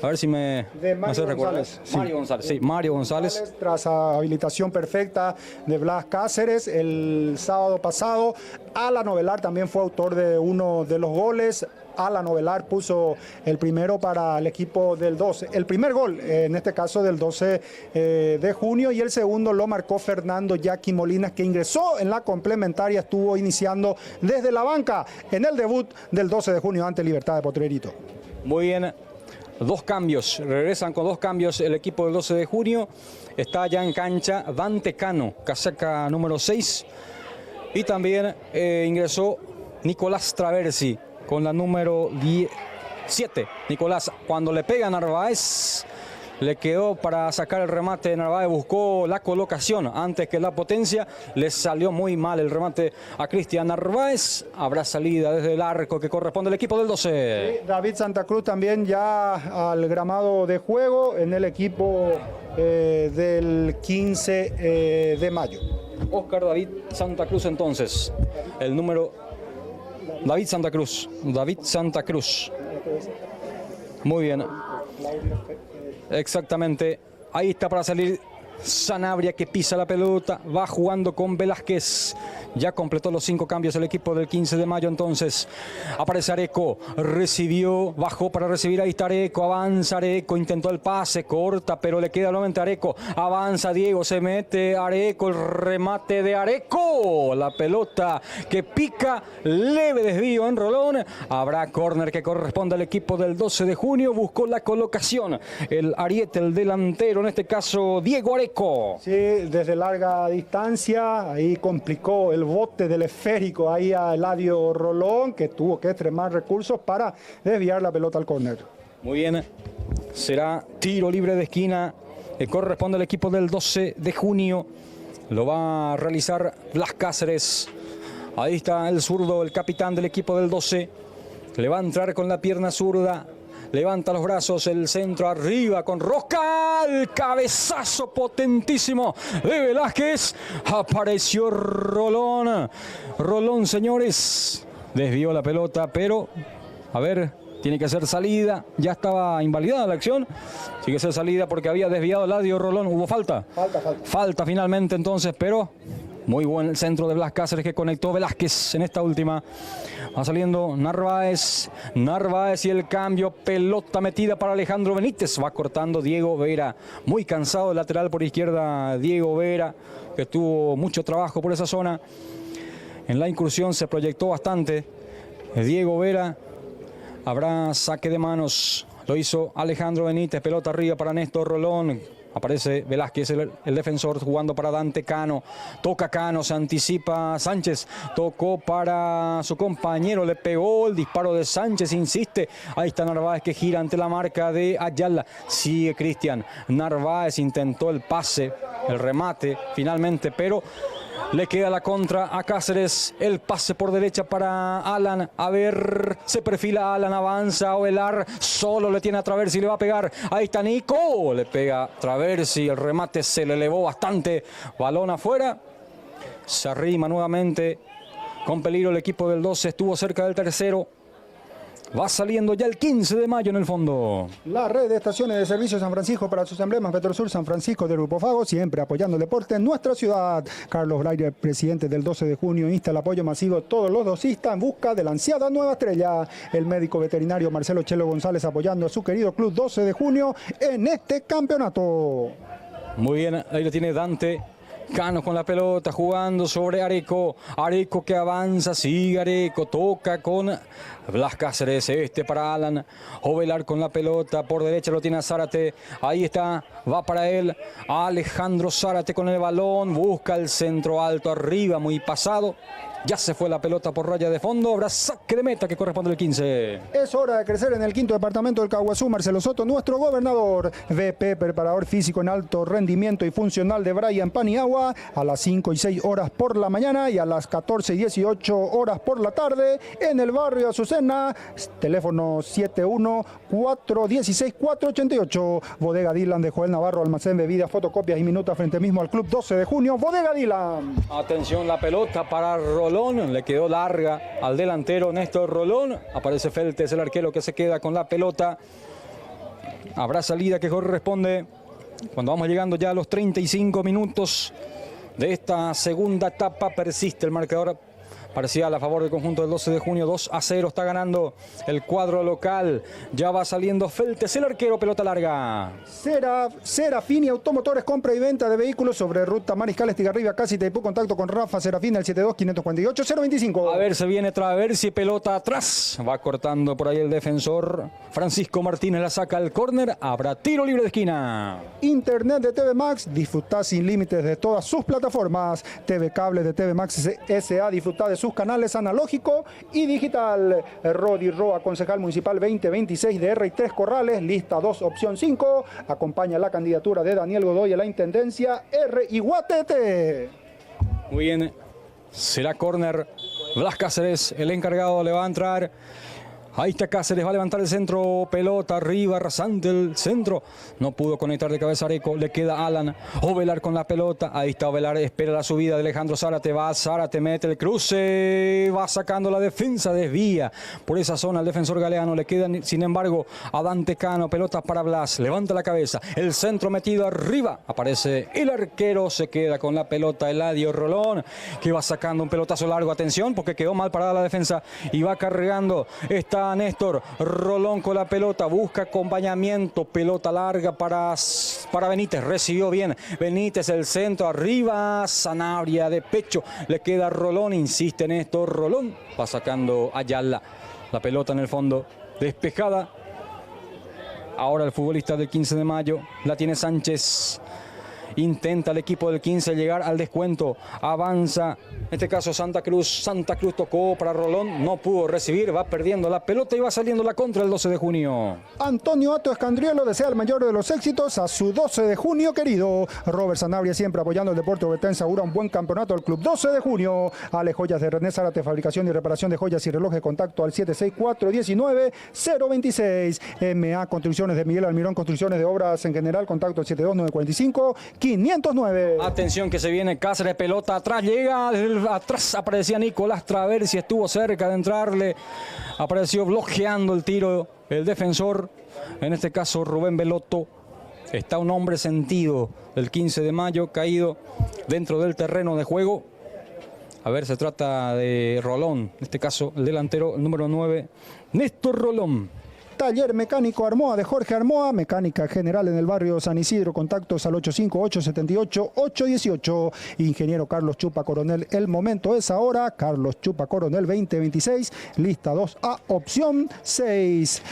a ver si me hace recordar. González. Mario González, sí, Mario González. Tras habilitación perfecta de Blas Cáceres el sábado pasado, Alan Ovelar también fue autor de uno de los goles. Alan Ovelar puso el primero para el equipo del 12. El primer gol, en este caso del 12 de junio, y el segundo lo marcó Fernando Jackie Molinas, que ingresó en la complementaria, estuvo iniciando desde la banca en el debut del 12 de junio ante Libertad de Potrerito. Muy bien, dos cambios, regresan con dos cambios el equipo del 12 de junio. Está ya en cancha Dante Cano, casaca número 6, y también ingresó Nicolás Traversi con la número 7. Nicolás, cuando le pega a Narváez, le quedó para sacar el remate de Narváez, buscó la colocación antes que la potencia, le salió muy mal el remate a Cristian Narváez. Habrá salida desde el arco que corresponde al equipo del 12. Sí, David Santa Cruz también ya al gramado de juego en el equipo del 15 de mayo. Oscar David Santa Cruz entonces, el número David Santa Cruz. Muy bien. Exactamente. Ahí está para salir Sanabria, que pisa la pelota. Va jugando con Velázquez. Ya completó los 5 cambios el equipo del 15 de mayo. Entonces aparece Areco. Recibió, bajó para recibir. Ahí está Areco. Avanza Areco. Intentó el pase. Corta, pero le queda nuevamente Areco. Avanza Diego. Se mete Areco. El remate de Areco. La pelota que pica. Leve desvío en Rolón. Habrá córner que corresponde al equipo del 12 de junio. Buscó la colocación el ariete, el delantero. En este caso Diego Areco. Sí, desde larga distancia. Ahí complicó el bote del esférico ahí a Eladio Rolón, que tuvo que extremar recursos para desviar la pelota al córner. Muy bien, será tiro libre de esquina que corresponde al equipo del 12 de junio. Lo va a realizar Blas Cáceres. Ahí está el zurdo, el capitán del equipo del 12. Le va a entrar con la pierna zurda. Levanta los brazos, el centro arriba con Rosca, el cabezazo potentísimo de Velázquez. Apareció Rolón. Rolón, señores, desvió la pelota, pero a ver, tiene que ser salida. Ya estaba invalidada la acción. Tiene que ser salida porque había desviado Eladio Rolón. ¿Hubo falta? Falta finalmente entonces, pero muy buen el centro de Blas Cáceres que conectó Velázquez en esta última. Va saliendo Narváez y el cambio, pelota metida para Alejandro Benítez. Va cortando Diego Vera, muy cansado el lateral por izquierda Diego Vera, que tuvo mucho trabajo por esa zona. En la incursión se proyectó bastante Diego Vera. Habrá saque de manos, lo hizo Alejandro Benítez, pelota arriba para Néstor Rolón. Aparece Velázquez, el defensor, jugando para Dante Cano. Toca Cano, se anticipa Sánchez. Tocó para su compañero, le pegó el disparo de Sánchez, insiste. Ahí está Narváez que gira ante la marca de Ayala. Sigue Cristian. Narváez intentó el pase, el remate finalmente, pero le queda la contra a Cáceres. El pase por derecha para Alan. A ver, se perfila Alan, avanza Ovelar. Solo le tiene a Traversi y le va a pegar. Ahí está Nico. Le pega Traversi. El remate se le elevó bastante. Balón afuera. Se arrima nuevamente. Con peligro el equipo del 12. Estuvo cerca del tercero. Va saliendo ya el 15 de mayo en el fondo. La red de estaciones de servicio San Francisco para sus emblemas Petrosur San Francisco de Grupo Fago, siempre apoyando el deporte en nuestra ciudad. Carlos Blaire, presidente del 12 de junio, insta el apoyo masivo a todos los docistas en busca de la ansiada nueva estrella. El médico veterinario Marcelo Chelo González apoyando a su querido club 12 de junio en este campeonato. Muy bien, ahí lo tiene Dante Cano con la pelota, jugando sobre Areco. Areco que avanza, sigue Areco, toca con Blas Cáceres, para Alan Ovelar con la pelota, por derecha lo tiene a Zárate, ahí está, va para él, Alejandro Zárate con el balón, busca el centro alto arriba, muy pasado, Ya se fue la pelota por raya de fondo. Habrá saque de meta que corresponde al 15. Es hora de crecer en el quinto departamento del Caguazú. Marcelo Soto, nuestro gobernador. VP, preparador físico en alto rendimiento y funcional de Brian Paniagua, a las 5 y 6 horas por la mañana y a las 14 y 18 horas por la tarde en el barrio Azucena. Teléfono 71-416-488. Bodega Dylan de Joel Navarro, almacén bebidas, fotocopias y minutas frente mismo al Club 12 de Junio. Bodega Dylan. Atención, la pelota para Rolón. Le quedó larga al delantero Néstor Rolón. Aparece Feltes, el arquero que se queda con la pelota. Habrá salida que corresponde cuando vamos llegando ya a los 35 minutos de esta segunda etapa. Persiste el marcador parcial a favor del conjunto del 12 de junio. 2-0 está ganando el cuadro local. Ya va saliendo Feltes, el arquero, pelota larga. Serafini Automotores, compra y venta de vehículos sobre ruta Mariscal Estigarribia, casi Taipú. Contacto con Rafa Serafini al 72-548-025. A ver, se viene Traversi, pelota atrás. Va cortando por ahí el defensor. Francisco Martínez la saca al córner. Habrá tiro libre de esquina. Internet de TV Max, disfrutá sin límites de todas sus plataformas. TV Cable de TV Max S.A., disfrutá de sus canales analógico y digital. Rodi Roa, concejal municipal 2026 de R3 Corrales, lista 2, opción 5. Acompaña la candidatura de Daniel Godoy a la intendencia R. Iguatete. Muy bien, será córner. Blas Cáceres, el encargado, le va a entrar. Ahí está Cáceres, va a levantar el centro, pelota arriba, rasante el centro. No pudo conectar de cabeza Areco, le queda Alan. Ovelar con la pelota, ahí está Ovelar, espera la subida de Alejandro Zárate, va Zárate, mete el cruce, va sacando la defensa, desvía por esa zona el defensor galeano. Le queda sin embargo a Dante Cano, pelota para Blas, levanta la cabeza, el centro metido arriba, aparece el arquero, se queda con la pelota Eladio Rolón, que va sacando un pelotazo largo, atención porque quedó mal parada la defensa y va cargando, está Néstor Rolón con la pelota, busca acompañamiento, pelota larga para Benítez, recibió bien Benítez, el centro arriba, Sanabria de pecho, le queda Rolón, insiste Néstor Rolón, va sacando Ayala, la pelota en el fondo, despejada. Ahora el futbolista del 15 de mayo, la tiene Sánchez. Intenta el equipo del 15 llegar al descuento. Avanza, en este caso Santa Cruz. Santa Cruz tocó para Rolón, no pudo recibir, va perdiendo la pelota y va saliendo la contra el 12 de junio. Antonio Ato Escandrielo desea el mayor de los éxitos a su 12 de junio querido. Robert Sanabria siempre apoyando el deporte ovetense, augura un buen campeonato al Club 12 de junio. Ale Joyas de René Zárate, fabricación y reparación de joyas y relojes, contacto al 764-19-026. MA Construcciones de Miguel Almirón, construcciones de obras en general, contacto al 72945-509. Atención que se viene Cáceres, pelota atrás, llega, atrás aparecía Nicolás Traversi, estuvo cerca de entrarle, apareció bloqueando el tiro el defensor, en este caso Rubén Belotto. Está un hombre sentido del 15 de mayo, caído dentro del terreno de juego. A ver, se trata de Rolón, en este caso el delantero, el número 9, Néstor Rolón. Taller Mecánico Armoa de Jorge Armoa, mecánica general en el barrio San Isidro, contactos al 858-78-818. Ingeniero Carlos Chupa Coronel, el momento es ahora. Carlos Chupa Coronel 2026, lista 2A, opción 6.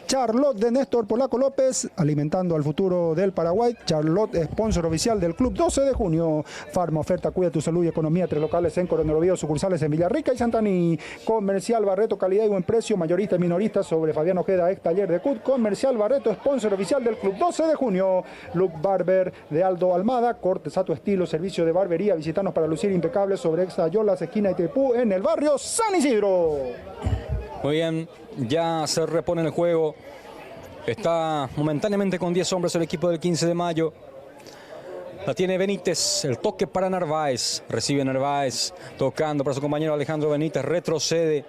Charlotte de Néstor Polaco López, alimentando al futuro del Paraguay. Charlotte, sponsor oficial del Club 12 de junio. Farma Oferta, cuida tu salud y economía. 3 locales en Coronel Oviedo, sucursales en Villarrica y Santaní. Comercial Barreto, calidad y buen precio, mayorista y minorista. Sobre Fabián Ojeda, ex taller de CUT. Comercial Barreto, sponsor oficial del Club 12 de junio. Look Barber de Aldo Almada, cortes a tu estilo, servicio de barbería. Visítanos para lucir impecables sobre Exayolas, esquina de Taipú, en el barrio San Isidro. Muy bien, ya se repone el juego. Está momentáneamente con 10 hombres el equipo del 15 de mayo. La tiene Benítez, el toque para Narváez. Recibe Narváez, tocando para su compañero Alejandro Benítez. Retrocede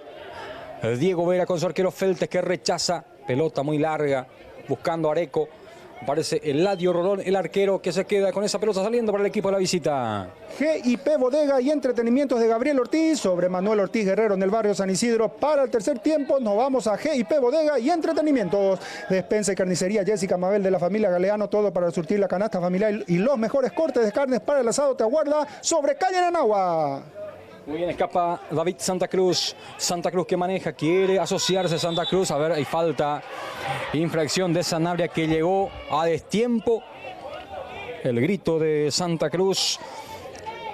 Diego Vera con su arquero Feltes, que rechaza. Pelota muy larga, buscando a Areco. Aparece Eladio Rolón, el arquero, que se queda con esa pelota saliendo para el equipo de la visita. GIP Bodega y Entretenimientos de Gabriel Ortiz sobre Manuel Ortiz Guerrero en el barrio San Isidro. Para el tercer tiempo nos vamos a GIP Bodega y Entretenimientos. Despensa y carnicería Jessica Mabel de la familia Galeano, todo para surtir la canasta familiar y los mejores cortes de carnes para el asado te aguarda sobre calle Nanagua. Muy bien, escapa David Santa Cruz. Santa Cruz que maneja, quiere asociarse Santa Cruz. A ver, hay falta. Infracción de Sanabria que llegó a destiempo. El grito de Santa Cruz.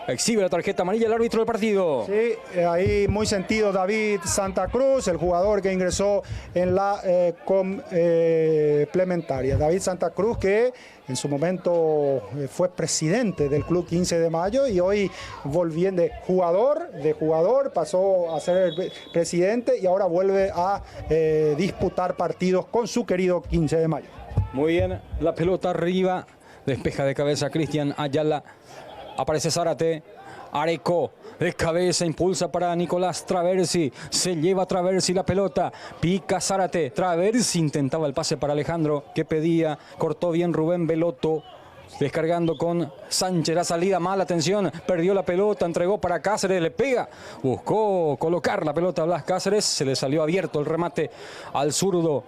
Exhibe la tarjeta amarilla el árbitro del partido. Sí, ahí muy sentido David Santa Cruz, el jugador que ingresó en la complementaria. David Santa Cruz, que en su momento fue presidente del Club 15 de Mayo y hoy volviendo de jugador pasó a ser el presidente y ahora vuelve a disputar partidos con su querido 15 de Mayo. Muy bien, la pelota arriba, despeja de cabeza Cristian Ayala. Aparece Zárate, Areco de cabeza, impulsa para Nicolás Traversi, se lleva Traversi la pelota, pica Zárate, Traversi intentaba el pase para Alejandro, que pedía, cortó bien Rubén Belotto, descargando con Sánchez, la salida mala, atención, perdió la pelota, entregó para Cáceres, le pega, buscó colocar la pelota a Blas Cáceres, se le salió abierto el remate al zurdo,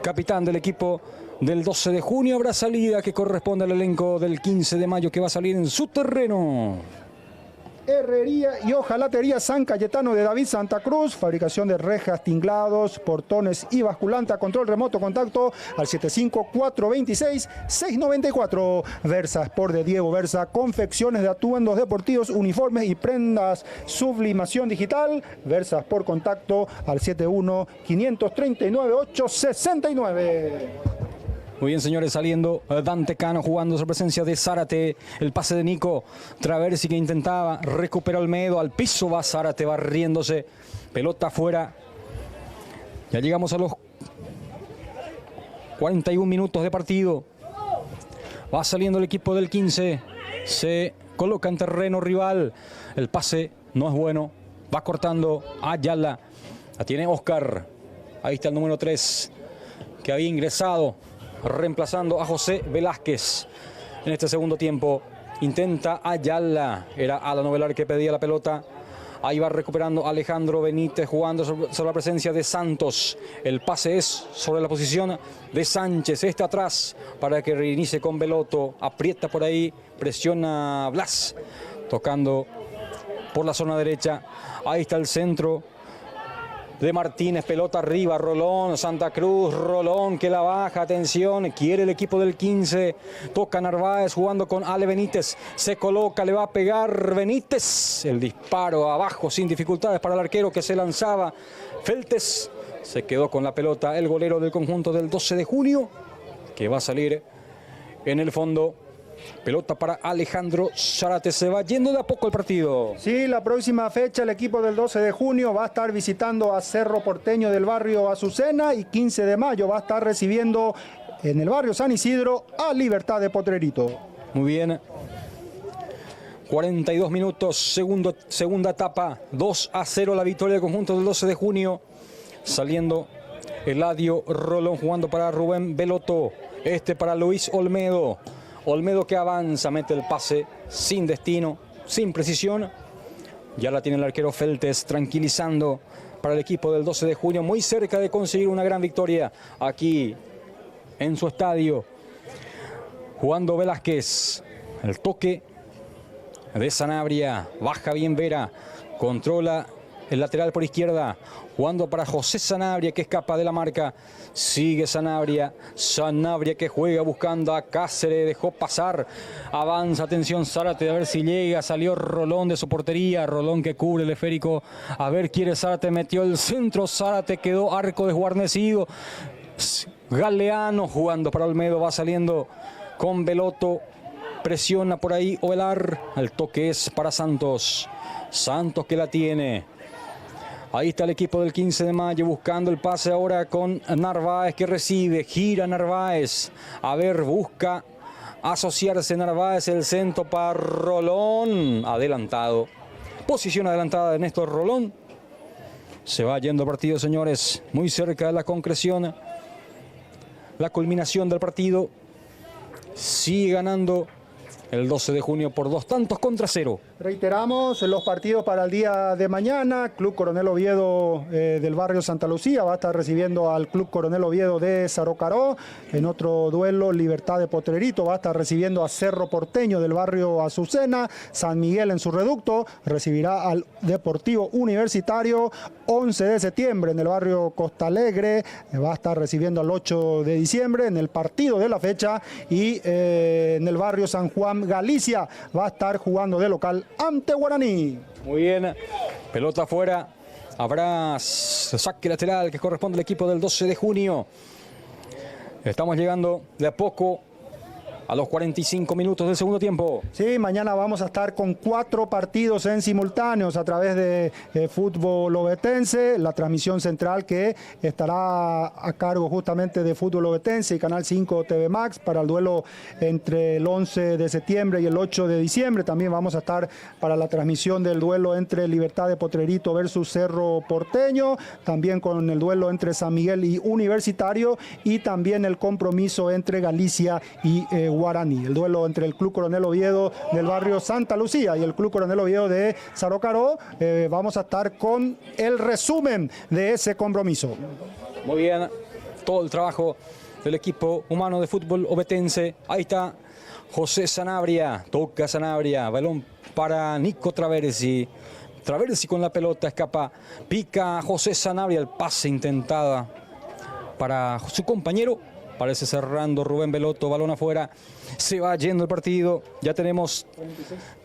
capitán del equipo del 12 de junio. Habrá salida que corresponde al elenco del 15 de mayo que va a salir en su terreno. Herrería y hojalatería San Cayetano de David Santa Cruz, fabricación de rejas, tinglados, portones y basculante a control remoto, contacto al 75426-694. Versa Sport de Diego Versa, confecciones de atuendos deportivos, uniformes y prendas, sublimación digital. Versa Sport, contacto al 71-539-869. Muy bien, señores, saliendo Dante Cano jugando sobre presencia de Zárate. El pase de Nico Traversi que intentaba recuperar Olmedo. Al piso va Zárate barriéndose. Pelota afuera. Ya llegamos a los 41 minutos de partido. Va saliendo el equipo del 15. Se coloca en terreno rival. El pase no es bueno. Va cortando Ayala. La tiene Oscar. Ahí está el número 3 que había ingresado, reemplazando a José Velázquez. En este segundo tiempo intenta Ayala, era Alan Novelar que pedía la pelota. Ahí va recuperando Alejandro Benítez jugando sobre la presencia de Santos. El pase es sobre la posición de Sánchez. Este atrás para que reinicie con Belotto. Aprieta por ahí, presiona Blas, tocando por la zona derecha. Ahí está el centro de Martínez, pelota arriba, Rolón, Santa Cruz, Rolón que la baja, atención, quiere el equipo del 15, toca Narváez jugando con Ale Benítez, se coloca, le va a pegar Benítez, el disparo abajo sin dificultades para el arquero que se lanzaba, Feltes se quedó con la pelota, el golero del conjunto del 12 de junio, que va a salir en el fondo. Pelota para Alejandro Zárate, se va yendo de a poco el partido. Sí, la próxima fecha el equipo del 12 de junio va a estar visitando a Cerro Porteño del barrio Azucena y 15 de mayo va a estar recibiendo en el barrio San Isidro a Libertad de Potrerito. Muy bien. 42 minutos, segunda etapa, 2-0 la victoria del conjunto del 12 de junio. Saliendo Eladio Rolón jugando para Rubén Belotto, este para Luis Olmedo. Olmedo que avanza, mete el pase sin destino, sin precisión. Ya la tiene el arquero Feltes tranquilizando para el equipo del 12 de junio, muy cerca de conseguir una gran victoria aquí en su estadio. Jugando Velázquez, el toque de Sanabria, baja bien Vera, controla el lateral por izquierda, jugando para José Sanabria que escapa de la marca, sigue Sanabria que juega buscando a Cáceres, dejó pasar, avanza, atención Zárate, a ver si llega, salió Rolón de su portería, Rolón que cubre el esférico, a ver quiere Zárate, metió el centro, Zárate quedó arco desguarnecido, Galeano jugando para Olmedo, va saliendo con Belotto, presiona por ahí Ovelar, el toque es para Santos que la tiene. Ahí está el equipo del 15 de mayo buscando el pase ahora con Narváez que recibe, gira Narváez, a ver, busca asociarse Narváez, el centro para Rolón, adelantado, posición adelantada de Néstor Rolón, se va yendo el partido, señores, muy cerca de la concreción, la culminación del partido, sigue ganando el 12 de junio por 2-0. Reiteramos los partidos para el día de mañana. Club Coronel Oviedo del barrio Santa Lucía va a estar recibiendo al Club Coronel Oviedo de Zarocaró. En otro duelo, Libertad de Potrerito va a estar recibiendo a Cerro Porteño del barrio Azucena. San Miguel en su reducto recibirá al Deportivo Universitario. 11 de septiembre en el barrio Costa Alegre va a estar recibiendo al 8 de diciembre en el partido de la fecha. Y en el barrio San Juan, Galicia va a estar jugando de local ante Guaraní. Muy bien, pelota afuera. Habrá saque lateral que corresponde al equipo del 12 de junio. Estamos llegando de a poco a los 45 minutos del segundo tiempo. Sí, mañana vamos a estar con 4 partidos en simultáneos a través de Fútbol Ovetense, la transmisión central que estará a cargo justamente de Fútbol Ovetense y Canal 5 TV Max para el duelo entre el 11 de septiembre y el 8 de diciembre. También vamos a estar para la transmisión del duelo entre Libertad de Potrerito versus Cerro Porteño, también con el duelo entre San Miguel y Universitario y también el compromiso entre Galicia y Guaraní. El duelo entre el Club Coronel Oviedo del barrio Santa Lucía y el Club Coronel Oviedo de Zarocaró. Vamos a estar con el resumen de ese compromiso. Muy bien, todo el trabajo del equipo humano de fútbol ovetense. Ahí está José Sanabria, toca Sanabria, balón para Nico Traversi. Traversi con la pelota, escapa, pica José Sanabria, el pase intentada para su compañero. Parece cerrando Rubén Beloto, balón afuera, se va yendo el partido. Ya tenemos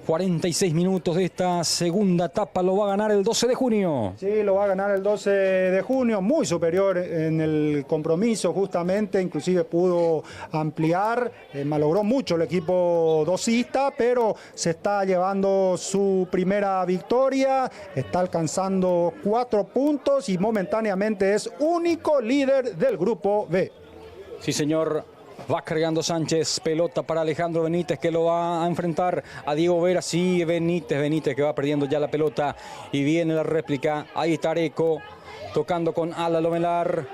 46 minutos de esta segunda etapa, lo va a ganar el 12 de junio. Sí, lo va a ganar el 12 de junio, muy superior en el compromiso justamente, inclusive pudo ampliar, malogró mucho el equipo docista, pero se está llevando su primera victoria, está alcanzando 4 puntos y momentáneamente es único líder del grupo B. Sí, señor. Va cargando Sánchez, pelota para Alejandro Benítez que lo va a enfrentar a Diego Vera. Sí, Benítez que va perdiendo ya la pelota y viene la réplica. Ahí está Areco tocando con Alan Ovelar.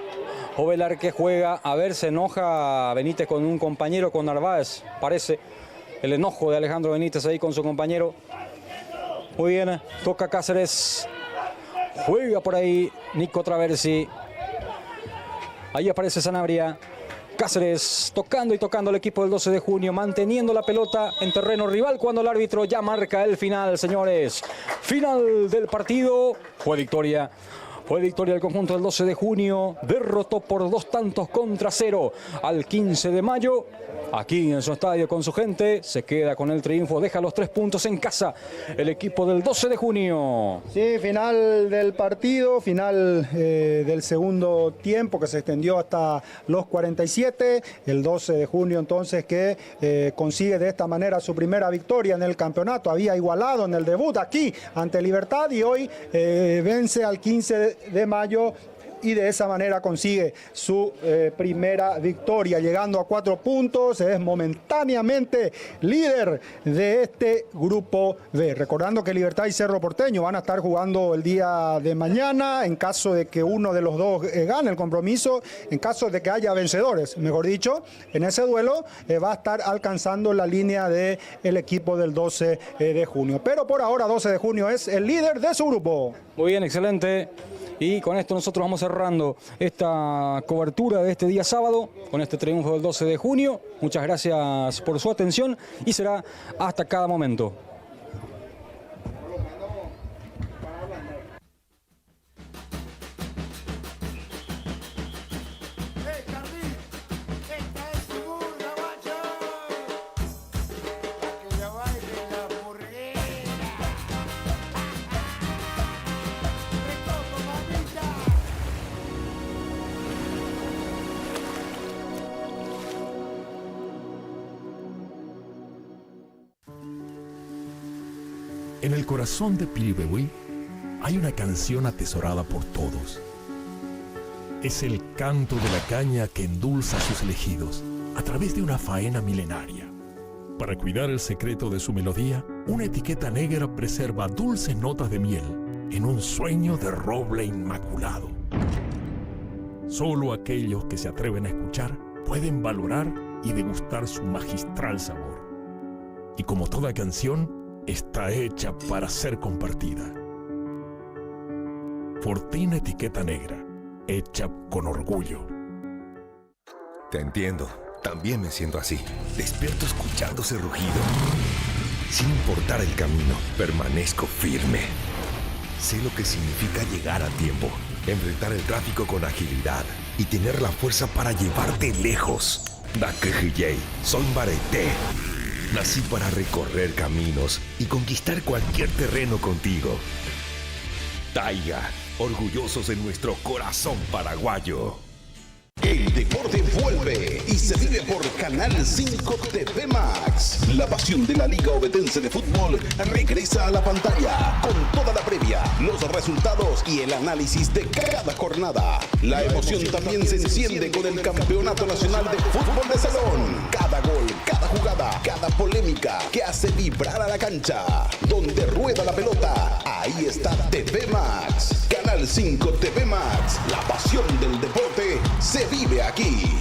Ovelar que juega, a ver, se enoja Benítez con un compañero, con Narváez. Parece el enojo de Alejandro Benítez ahí con su compañero. Muy bien, toca Cáceres. Juega por ahí Nico Traversi. Ahí aparece Sanabria. Cáceres tocando y tocando al equipo del 12 de junio, manteniendo la pelota en terreno rival cuando el árbitro ya marca el final, señores. Final del partido. Fue victoria del conjunto del 12 de junio. Derrotó por 2-0 al 15 de mayo. Aquí en su estadio con su gente, se queda con el triunfo, deja los 3 puntos en casa el equipo del 12 de junio. Sí, final del partido, final del segundo tiempo que se extendió hasta los 47. El 12 de junio entonces que consigue de esta manera su primera victoria en el campeonato. Había igualado en el debut aquí ante Libertad y hoy vence al 15 de mayo. Y de esa manera consigue su primera victoria, llegando a 4 puntos, es momentáneamente líder de este grupo B. Recordando que Libertad y Cerro Porteño van a estar jugando el día de mañana, en caso de que uno de los dos gane el compromiso, en caso de que haya vencedores, mejor dicho, en ese duelo va a estar alcanzando la línea del equipo del 12 de junio. Pero por ahora 12 de junio es el líder de su grupo. Muy bien, excelente. Y con esto nosotros vamos cerrando esta cobertura de este día sábado, con este triunfo del 12 de junio. Muchas gracias por su atención y será hasta cada momento. En el corazón de Piribehuí hay una canción atesorada por todos. Es el canto de la caña que endulza a sus elegidos a través de una faena milenaria. Para cuidar el secreto de su melodía, una etiqueta negra preserva dulces notas de miel en un sueño de roble inmaculado. Solo aquellos que se atreven a escuchar pueden valorar y degustar su magistral sabor. Y como toda canción, está hecha para ser compartida. Fortina Etiqueta Negra, hecha con orgullo. Te entiendo, también me siento así. Despierto escuchando ese rugido. Sin importar el camino, permanezco firme. Sé lo que significa llegar a tiempo, enfrentar el tráfico con agilidad y tener la fuerza para llevarte lejos. Dakejiyei, soy Bareté. Nací para recorrer caminos y conquistar cualquier terreno contigo. Taiga, orgullosos de nuestro corazón paraguayo. El deporte vuelve y se vive por Canal 5 TV Max. La pasión de la Liga Ovetense de Fútbol regresa a la pantalla con toda la previa, los resultados y el análisis de cada jornada. La emoción también se enciende con el Campeonato Nacional de Fútbol de Salón. Cada gol, cada jugada, cada polémica que hace vibrar a la cancha. Donde rueda la pelota, ahí está TV Max. Canal 5 TV Max. La pasión del deporte se vive aquí.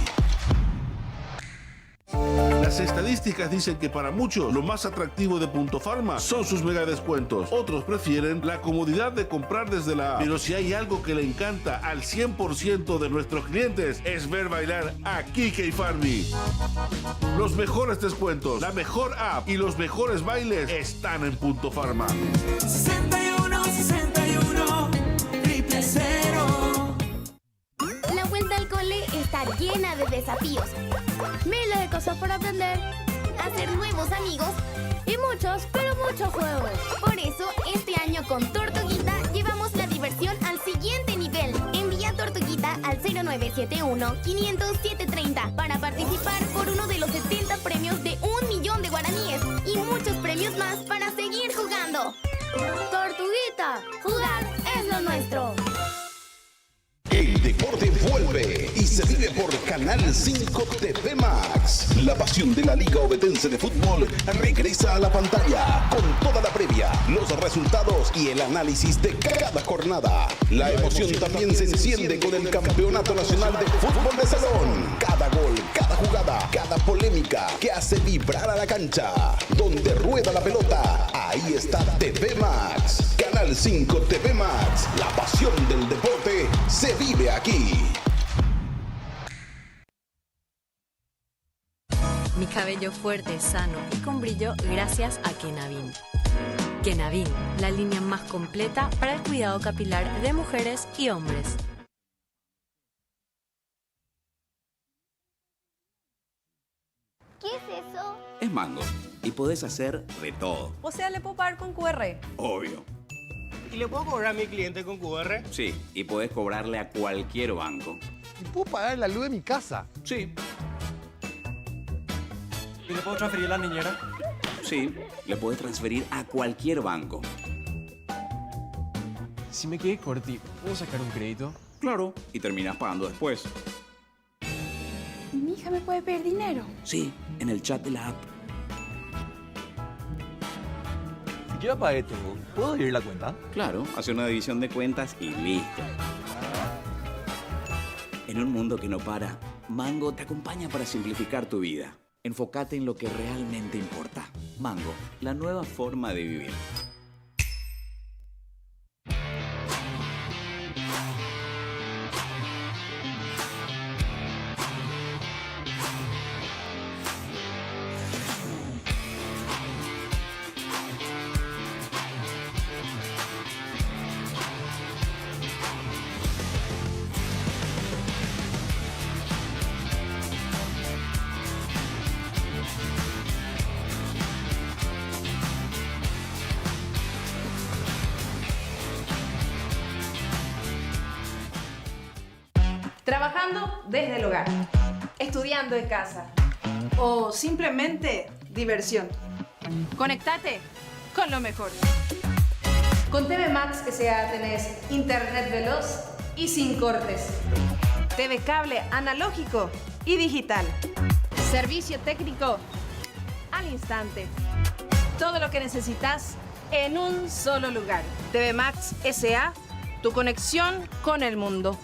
Las estadísticas dicen que para muchos lo más atractivo de Punto Farma son sus mega descuentos. Otros prefieren la comodidad de comprar desde la app. Pero si hay algo que le encanta al 100% de nuestros clientes es ver bailar a Kike y Farmi. Los mejores descuentos, la mejor app y los mejores bailes están en Punto Farma. 61, 61, 000. La vuelta al cole está llena de desafíos, miles de cosas por aprender, hacer nuevos amigos y muchos, pero muchos juegos. Por eso, este año con Tortuguita llevamos la diversión al siguiente nivel. Envía Tortuguita al 0971-500-730 para participar por uno de los 70 premios de 1 millón de guaraníes y muchos premios más para seguir jugando. Tortuguita, jugar es lo nuestro. El deporte vuelve y se vive por Canal 5 TV Max. La pasión de la Liga Ovetense de Fútbol regresa a la pantalla con toda la previa, los resultados y el análisis de cada jornada. La emoción también se enciende con el Campeonato Nacional de Fútbol de Salón. Cada gol, cada jugada, cada polémica que hace vibrar a la cancha. Donde rueda la pelota, ahí está TV Max. Canal 5 TV Max. La pasión del deporte se vive aquí. Mi cabello fuerte, sano y con brillo gracias a Kenavin. Kenavin, la línea más completa para el cuidado capilar de mujeres y hombres. ¿Qué es eso? Es Mango y podés hacer de todo. O sea, ¿le puedo pagar con QR? Obvio. ¿Y le puedo cobrar a mi cliente con QR? Sí, y podés cobrarle a cualquier banco. ¿Y puedo pagar la luz de mi casa? Sí. ¿Y le puedo transferir a la niñera? Sí, le podés transferir a cualquier banco. Si me quedé corti, ¿puedo sacar un crédito? Claro, y terminás pagando después. ¿Y mi hija me puede pedir dinero? Sí, en el chat de la app. Si quiero pagar esto, ¿puedo abrir la cuenta? Claro, hace una división de cuentas y listo. En un mundo que no para, Mango te acompaña para simplificar tu vida. Enfócate en lo que realmente importa. Mango, la nueva forma de vivir. Trabajando desde el hogar, estudiando en casa o simplemente diversión. Conéctate con lo mejor. Con TV Max S.A. tenés internet veloz y sin cortes. TV cable analógico y digital. Servicio técnico al instante. Todo lo que necesitas en un solo lugar. TV Max S.A. Tu conexión con el mundo.